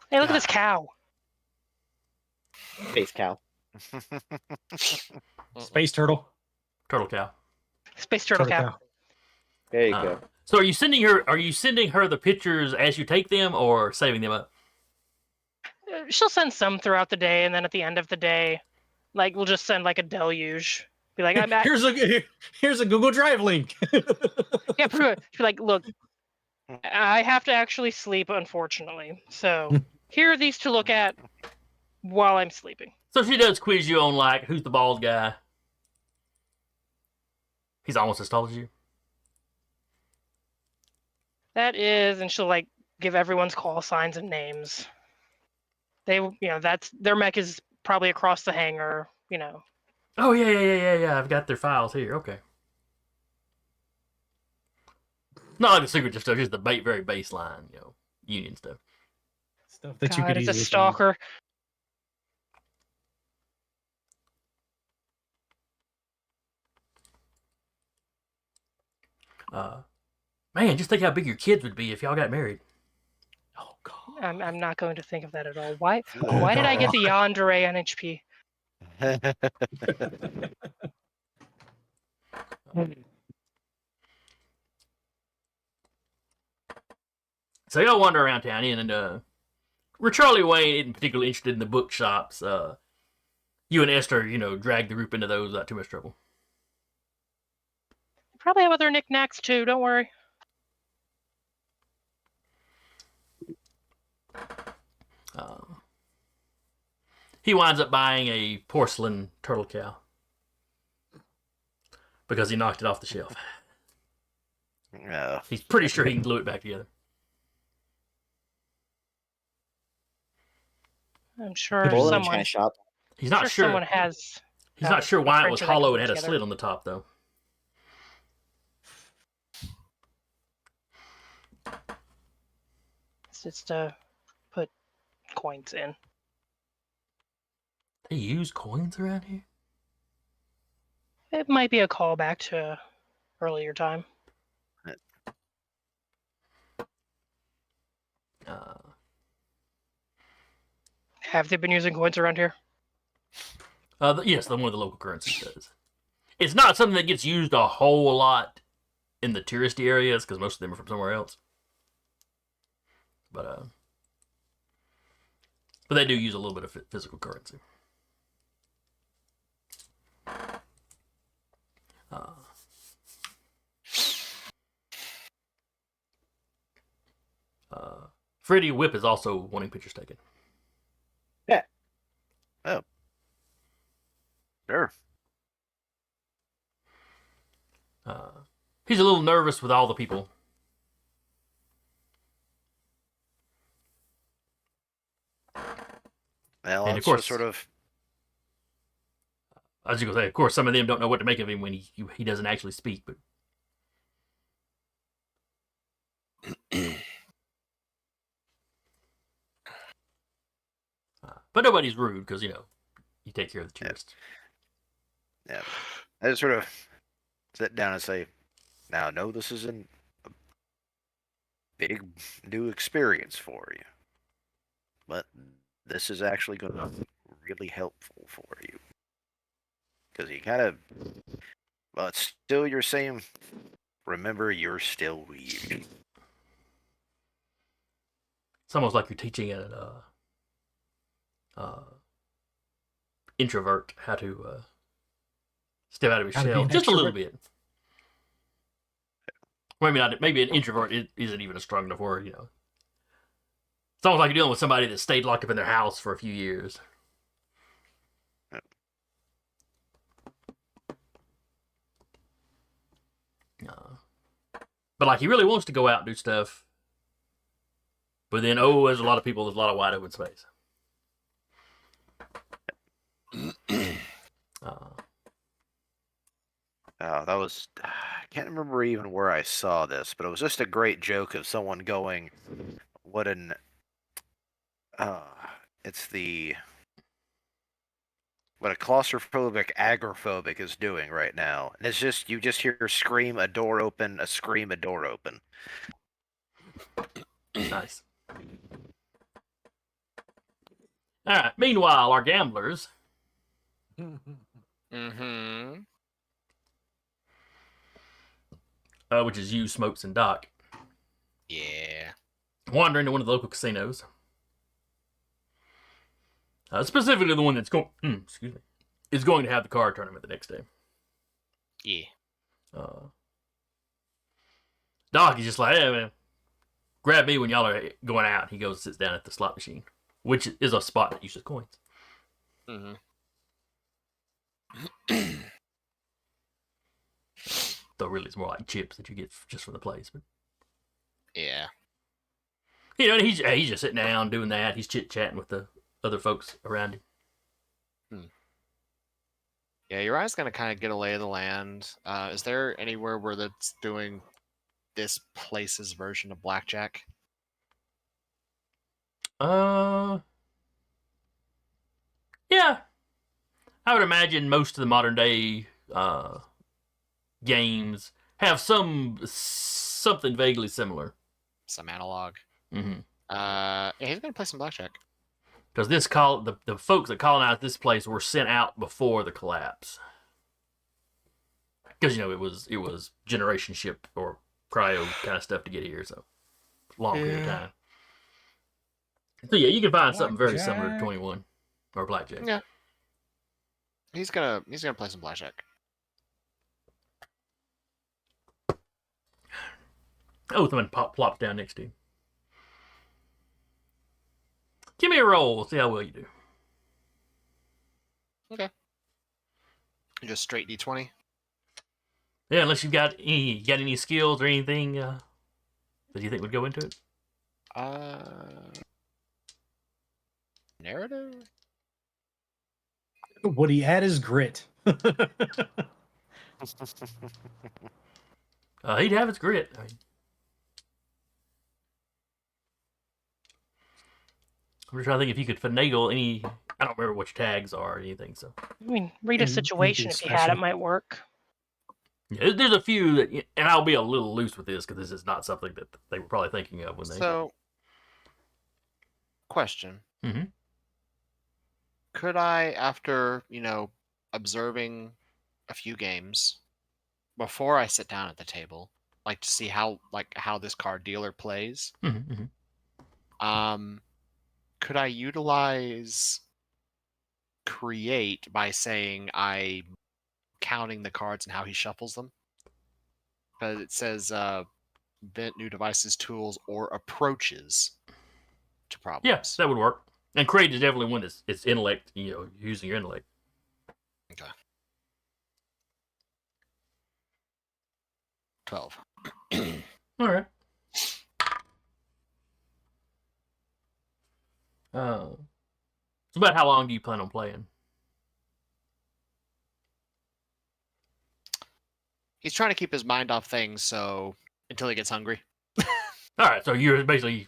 Hey, look at this cow. Space cow. Space turtle. Turtle cow. Space turtle cow. There you go. So are you sending her the pictures as you take them, or saving them up? She'll send some throughout the day, and then at the end of the day, like, we'll just send like a deluge. Be like, I'm at, Here's a Google Drive link. yeah, pretty much. Be like, look, I have to actually sleep, unfortunately. So here are these to look at while I'm sleeping. So she does quiz you on, like, who's the bald guy? He's almost as tall as you. That is, and she'll like give everyone's call signs and names. They, that's their mech is probably across the hangar. Oh yeah. I've got their files here. Okay. Not like the secret stuff, just the very baseline, union stuff. Stuff that you God, could it's a easily stalker. Man, just think how big your kids would be if y'all got married. Oh god. I'm not going to think of that at all. Why Oh, did I get God. the yandere on HP? So y'all wander around town, and where Charlie Wayne isn't particularly interested in the bookshops, you and Esther, drag the group into those without too much trouble. Probably have other knickknacks too. Don't worry. He winds up buying a porcelain turtle cow because he knocked it off the shelf. He's pretty sure he can glue it back together. I'm sure Full someone. enchant shop. He's not sure. Someone has. He's not sure why it was printer that hollow can and put had a together. slit on the top, though. It's just to put coins in. They use coins around here? It might be a callback to earlier time. Uh, Have they been using coins around here? yes, the one of the local currencies does. It's not something that gets used a whole lot in the touristy areas because most of them are from somewhere else. But they do use a little bit of physical currency. Freddie Whip is also wanting pictures taken. Sure. He's a little nervous with all the people. Well, And of it's course- just sort of. I was going to say, of course, some of them don't know what to make of him when he doesn't actually speak. But nobody's rude because, you take care of the tourists. Yeah. I just sort of sit down and say, now, I know this isn't a big new experience for you, but this is actually going to be really helpful for you. Because you kind of, well, it's still your same. Remember, you're still weird. It's almost like you're teaching an introvert how to step out of his How to be shell an just a little extrovert. bit. Maybe not. Maybe an introvert isn't even a strong enough word. It's almost like you're dealing with somebody that stayed locked up in their house for a few years. But like he really wants to go out and do stuff. But then, there's a lot of people. There's a lot of wide open space. That was. I can't remember even where I saw this, but it was just a great joke of someone going, what an. It's the. What a claustrophobic agoraphobic is doing right now. And it's just, you just hear scream, a door open, a scream, a door open. Nice. All right. Meanwhile, our gamblers, Mm-hmm. which is you, Smokes, and Doc, Yeah. wander into one of the local casinos. Specifically the one that's going. Is going to have the card tournament the next day. Yeah. Doc is just like, hey man, grab me when y'all are going out. He goes and sits down at the slot machine, which is a spot that uses coins. Mm-hmm. Though really it's more like chips that you get just from the place. But Yeah. and he's just sitting down doing that. He's chit chatting with the other folks around him. Yeah, Uriah's gonna kind of get a lay of the land. Is there anywhere where that's doing this place's version of blackjack? Yeah, I would imagine most of the modern day games have something vaguely similar. Some analog. Mm-hmm. Yeah, he's gonna play some blackjack. Because the folks that colonized this place were sent out before the collapse. Because it was generation ship or cryo kind of stuff to get here, so long period of time. So yeah, you can find something very similar to Blackjack. 21 or blackjack. Yeah. He's gonna play some blackjack. Oathman plops down next to him. Give me a roll. See how well you do. Okay. Just straight D20. Yeah, unless you got any skills or anything that you think would go into it. Narrative. Would he add his grit? He'd have his grit. I'm just trying to think if you could finagle I don't remember what your tags are or anything. So I mean, read a Anything situation if you had, special. it might work. yeah, there's a few that, and I'll be a little loose with this because this is not something that they were probably thinking of when they. So, question. Mm-hmm. Could I, after, observing a few games, before I sit down at the table, like to see how this card dealer plays, Mm-hmm. could I utilize create by saying I'm counting the cards and how he shuffles them? Because it says invent new devices, tools, or approaches to problems. Yeah, that would work. And create is definitely one that's it's intellect. Using your intellect. Okay. 12. All right. So about how long do you plan on playing? He's trying to keep his mind off things, so until he gets hungry. All right, so you're basically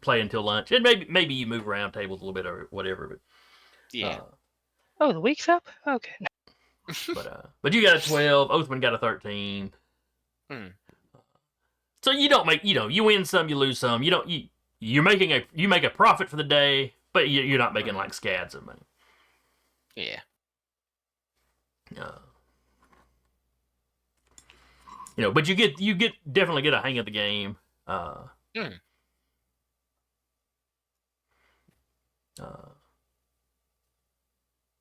playing until lunch, and maybe you move around tables a little bit or whatever. But Yeah. Oh, the week's up? Okay. But you got a 12. Oathman got a 13. So you don't make you win some, you lose some. You don't you make a profit for the day, but you're not making like scads of money. Yeah. But you definitely get a hang of the game.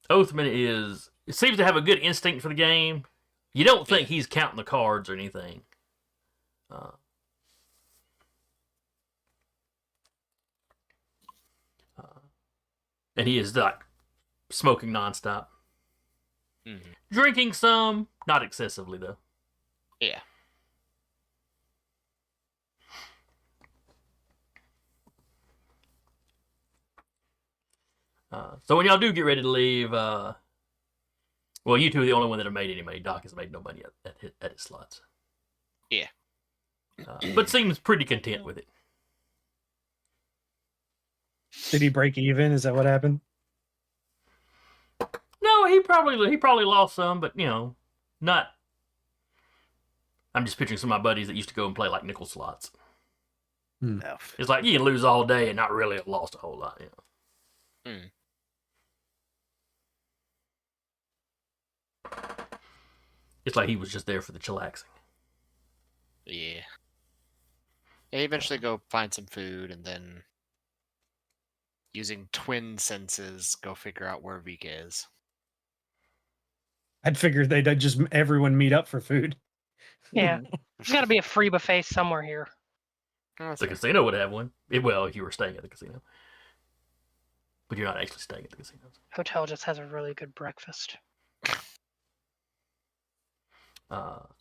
Oathman seems to have a good instinct for the game. You don't think he's counting the cards or anything. And he is like smoking nonstop. Mm-hmm. Drinking some, not excessively though. Yeah. So when y'all do get ready to leave, well, you two are the only one that have made any money. Doc has made no money at his slots. Yeah. But seems pretty content with it. Did he break even? Is that what happened? No, he probably lost some, but not. I'm just picturing some of my buddies that used to go and play like nickel slots. No. It's like you can lose all day and not really have lost a whole lot. It's like he was just there for the chillaxing. Yeah. Yeah, eventually go find some food and then using twin senses go figure out where Vika is. I'd figured they'd just everyone meet up for food. Yeah. There's got to be a free buffet somewhere here. Oh, The casino would have one. Well, if you were staying at the casino. But you're not actually staying at the casino. Hotel just has a really good breakfast.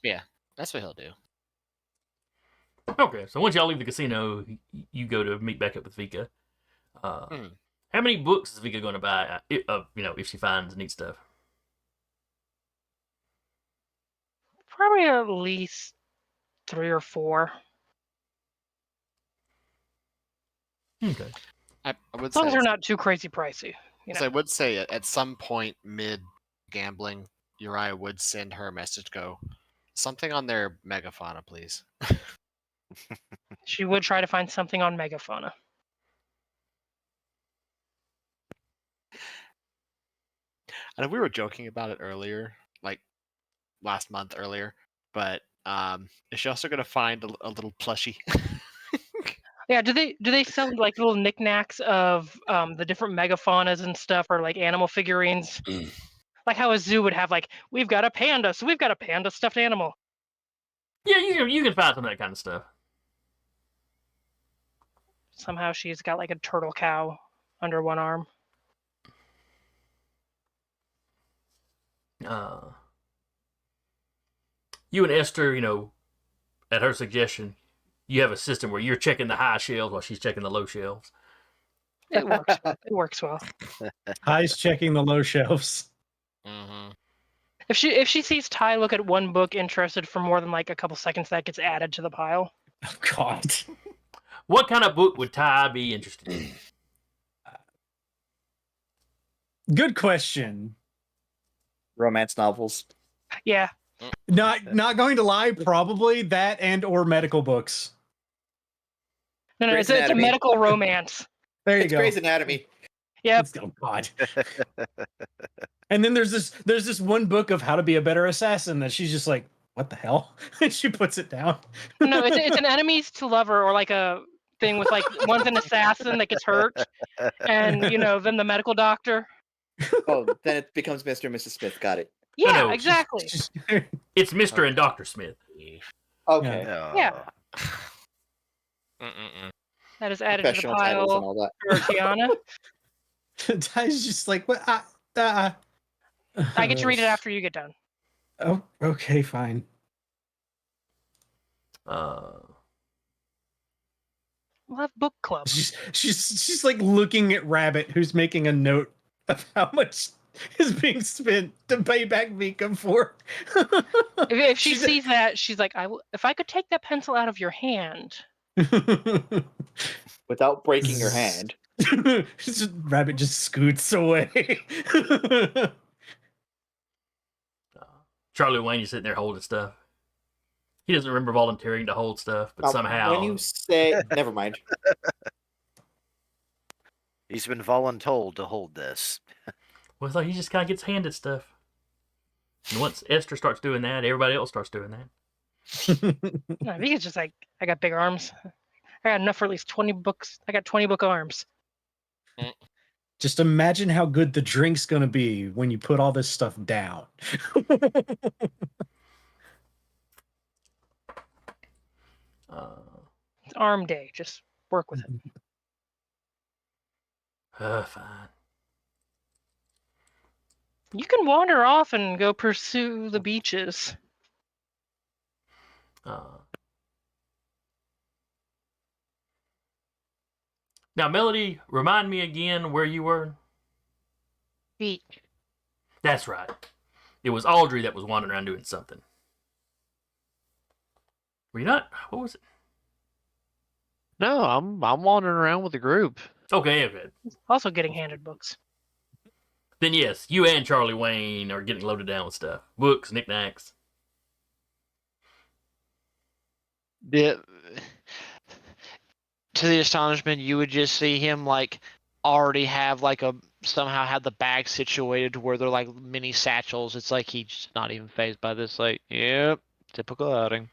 Yeah, that's what he'll do. Okay, so once y'all leave the casino, you go to meet back up with Vika. How many books is Vika going to buy? If she finds neat stuff. Probably at least 3 or 4. Okay. I would As long say as they're not too crazy pricey. I would say at some point mid gambling, Uriah would send her a message. Go something on their megafauna, please. She would try to find something on megafauna. I know we were joking about it earlier, like last month earlier, but is she also gonna find a little plushie? Yeah, do they sell like little knickknacks of the different megafaunas and stuff, or like animal figurines? Like how a zoo would have like, we've got a panda, so we've got a panda stuffed animal. Yeah, you can find some of that kind of stuff. Somehow she's got like a turtle cow under one arm. You and Esther, at her suggestion, you have a system where you're checking the high shelves while she's checking the low shelves. It works. It works well. High's checking the low shelves. Mm-hmm. If she sees Ty look at one book interested for more than like a couple seconds, that gets added to the pile. Oh God. What kind of book would Ty be interested in? Good question. Romance novels. Yeah. Not going to lie, probably that and or medical books. No, Grey's it's a Anatomy. medical romance. There you It's go. Grey's Anatomy. Yep. Oh God. And then there's this one book of how to be a better assassin that she's just like, what the hell? And she puts it down. No, it's an enemies to lover, or like a thing with like one's an assassin that gets hurt, and then the medical doctor. Oh, then it becomes Mr. and Mrs. Smith. Got it. Yeah, no, exactly. It's Mr. and Dr. Smith. Okay. Yeah. Mm-mm-mm. That is added to the Professional titles and pile all that. for Tiana. Ty's just like, what? I get to read it after you get done. Oh, okay, fine. We'll have book club. She's like looking at Rabbit, who's making a note of how much is being spent to pay back Vika for. If she sees that, she's like, if I could take that pencil out of your hand. Without breaking your hand. Rabbit just scoots away. Charlie Wayne is sitting there holding stuff. He doesn't remember volunteering to hold stuff, but Now, somehow. when you say, never mind. He's been voluntold to hold this. Well, it's like he just kind of gets handed stuff. And once Esther starts doing that, everybody else starts doing that. No, I think it's just like, I got big arms. I got enough for at least 20 books. I got 20 book arms. Just imagine how good the drink's gonna be when you put all this stuff down. It's arm day. Just work with it. Fine. You can wander off and go pursue the beaches. Now, Melody, remind me again where you were. Beach. That's right. It was Audrey that was wandering around doing something. Were you not? What was it? No, I'm wandering around with the group. Okay. Also getting handed books. Then yes, you and Charlie Wayne are getting loaded down with stuff. Books, knickknacks. Yeah. To the astonishment, you would just see him like already have like somehow have the bag situated to where they're like mini satchels. It's like he's just not even phased by this. Like, yep, typical outing.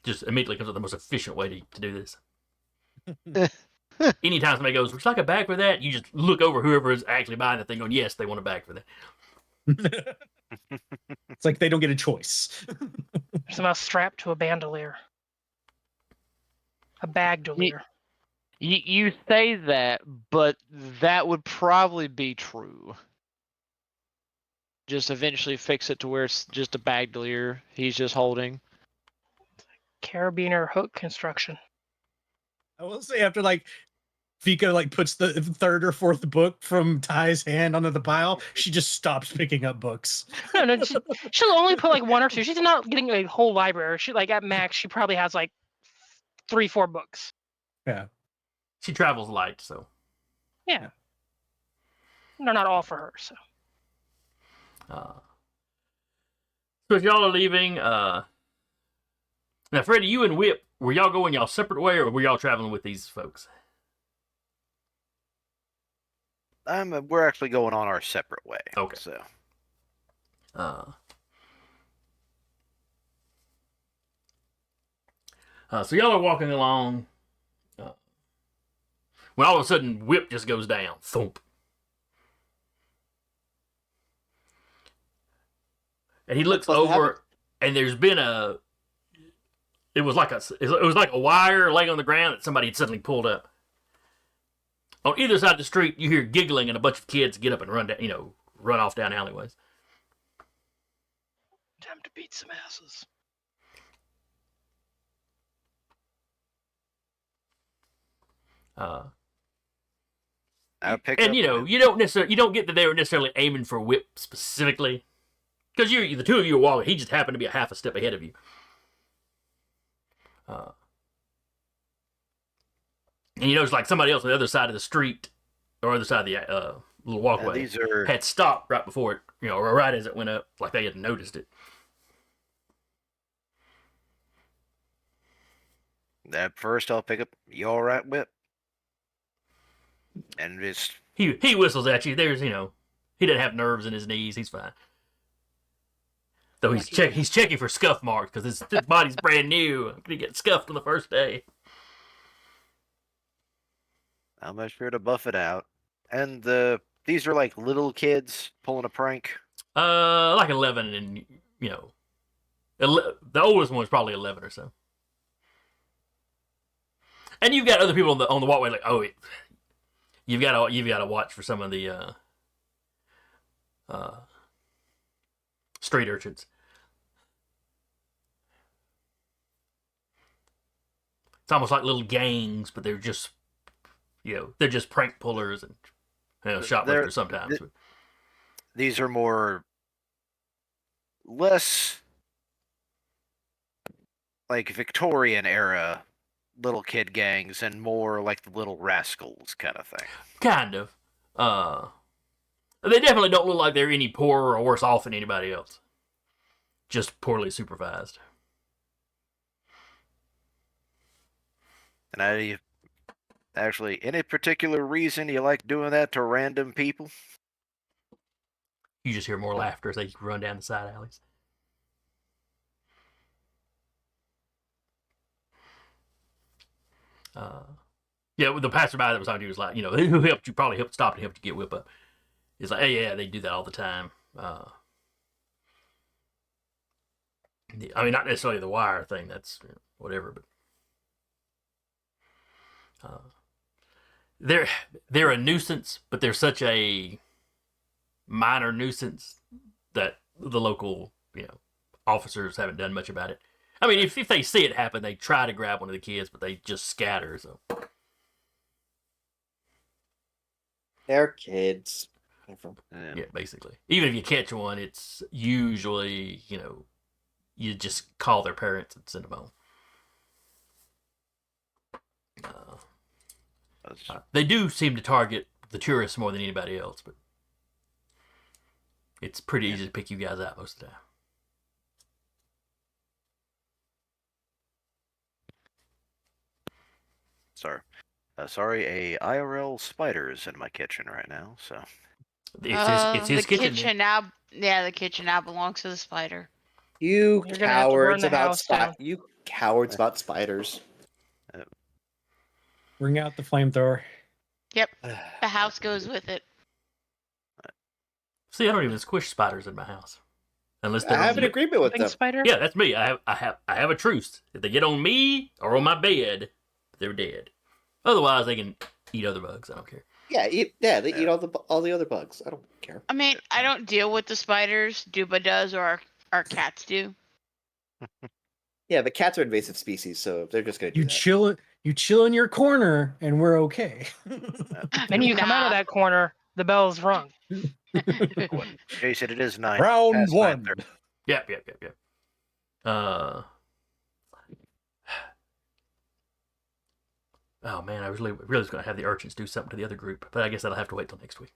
Just immediately comes up with the most efficient way to do this. Anytime somebody goes, would you like a bag for that? You just look over whoever is actually buying the thing going, yes, they want a bag for that. It's like they don't get a choice. Somehow strapped to a bandolier. A bagdolier. You say that, but that would probably be true. Just eventually fix it to where it's just a bagdolier he's just holding. Carabiner hook construction. I will say after like Vika like puts the third or fourth book from Ty's hand onto the pile, she just stops picking up books. No, she'll only put like one or two. She's not getting a whole library. She like at max, she probably has like 3-4 books. Yeah. She travels light, so. Yeah. They're not all for her, so. So if y'all are leaving, now Freddie, you and Whip, were y'all going y'all separate way, or were y'all traveling with these folks? We're actually going on our separate way. Okay. So so y'all are walking along. When all of a sudden, Whip just goes down. Thump. And he looks over, and there's been it was like a wire laying on the ground that somebody had suddenly pulled up. On either side of the street, you hear giggling and a bunch of kids get up and run down, run off down alleyways. Time to beat some asses. And you don't get that they were necessarily aiming for Whip specifically, because the two of you are walking. He just happened to be a half a step ahead of you. And you notice like somebody else on the other side of the street, or other side of the little And walkway these are had stopped right before it, or right as it went up, like they had noticed it. at first. I'll pick up. You all right, Whip? And just He whistles at you. There's, he doesn't have nerves in his knees. He's fine. Though he's checking for scuff marks because his body's brand new. I'm gonna get scuffed on the first day. I'll make sure to buff it out. And these are like little kids pulling a prank. Like 11, and the oldest one was probably 11 or so. And you've got other people on the walkway, like, you've got to watch for some of the street urchins. It's almost like little gangs, but they're just prank pullers and shoplifters sometimes. These are less like Victorian era little kid gangs and more like the Little Rascals kind of thing. Kind of. They definitely don't look like they're any poorer or worse off than anybody else. Just poorly supervised. And actually, any particular reason you like doing that to random people? You just hear more laughter as they run down the side alleys. Yeah, the passerby that was on you was like, who helped you, probably stopped and helped you get whip up. It's like, hey, yeah, they do that all the time. I mean, not necessarily the wire thing, that's whatever, but they're a nuisance, but they're such a minor nuisance that the local, officers haven't done much about it. I mean, if they see it happen, they try to grab one of the kids, but they just scatter. So They're kids. yeah, basically, even if you catch one, it's usually you just call their parents and send them home. They do seem to target the tourists more than anybody else, but it's pretty easy to pick you guys out most of the time. Sorry, a IRL spider's in my kitchen right now, so. It's his the kitchen. now. Yeah, the kitchen now belongs to the spider. You You're gonna have to burn cowards the about house down. You cowards about spiders. Bring out the flamethrower. Yep, the house goes with it. See, I don't even squish spiders in my house, unless I they're have on an me. agreement with Big them. spider? Yeah, that's me. I have a truce. If they get on me or on my bed, they're dead. Otherwise, they can eat other bugs. I don't care. Yeah, they eat all the other bugs. I don't care. I mean, I don't deal with the spiders. Duba does, or our cats do. Yeah, the cats are invasive species, so they're just gonna do that. You chill in your corner, and we're okay. And you come out of Nah. that corner, the bell's rung. Jason, it is 9. Round past one. 9:30. Yep. Oh man, I was really was going to have the urchins do something to the other group, but I guess that'll have to wait till next week.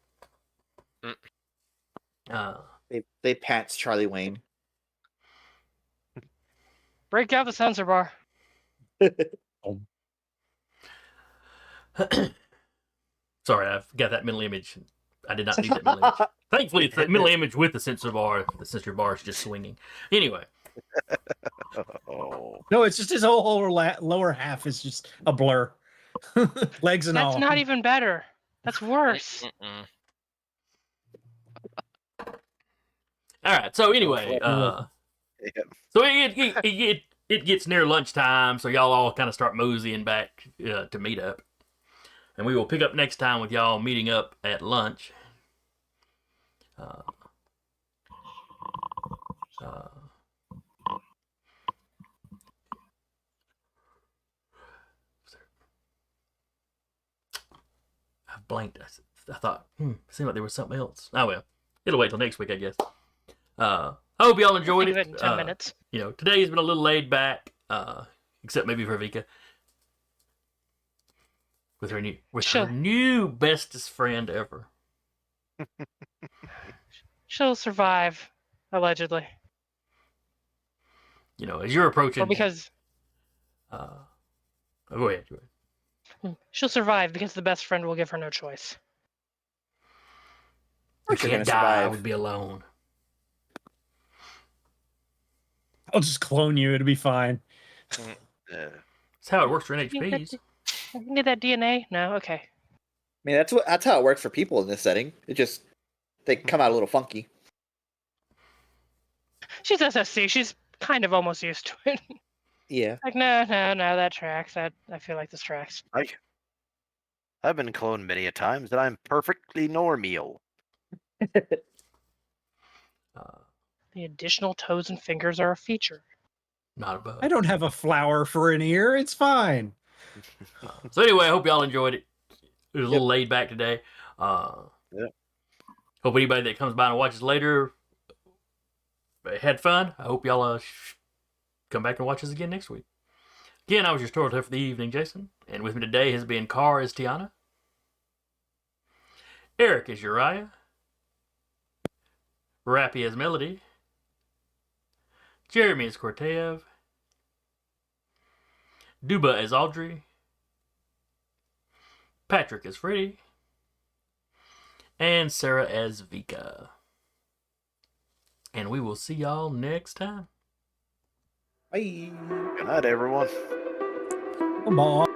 They pants Charlie Wayne. Break out the sensor bar. Sorry, I've got that mental image. I did not need that mental image. Thankfully, it's that mental image with the sensor bar. The sensor bar is just swinging. Anyway. Oh. No, it's just his whole lower half is just a blur. Legs and all. That's not even better. That's worse. All right. So anyway, Yeah. so it gets near lunchtime, so y'all all kind of start moseying back to meet up, and we will pick up next time with y'all meeting up at lunch. I've blanked. I thought, it seemed like there was something else. Oh well, it'll wait till next week, I guess. I hope y'all enjoyed Think it. of it in 10 minutes. Today's been a little laid back, except maybe for Vika. With her new bestest friend ever. She'll survive, allegedly. You know, as you're approaching. Or because Go ahead. she'll survive because the best friend will give her no choice. You You're gonna can't die. I survive. would be alone. I'll just clone you. It'll be fine. That's how it works for NHPs. You need that DNA? No? Okay. I mean, that's how it works for people in this setting. It just they come out a little funky. She's SSC. She's kind of almost used to it. Yeah. Like, no, that tracks. I feel like this tracks. I've been cloned many a times, and I'm perfectly normal. The additional toes and fingers are a feature. Not a bug. I don't have a flower for an ear. It's fine. So anyway, I hope y'all enjoyed it. It was a little laid back today. Hope anybody that comes by and watches later had fun. I hope y'all come back and watch us again next week. Again, I was your storyteller for the evening, Jason. And with me today has been Carr as Tiana. Eric as Uriah. Rappy as Melody. Jeremy as Cortev. Duba as Audrey. Patrick as Freddy. And Sarah as Vika. And we will see y'all next time. Bye. Good night, everyone. Come on.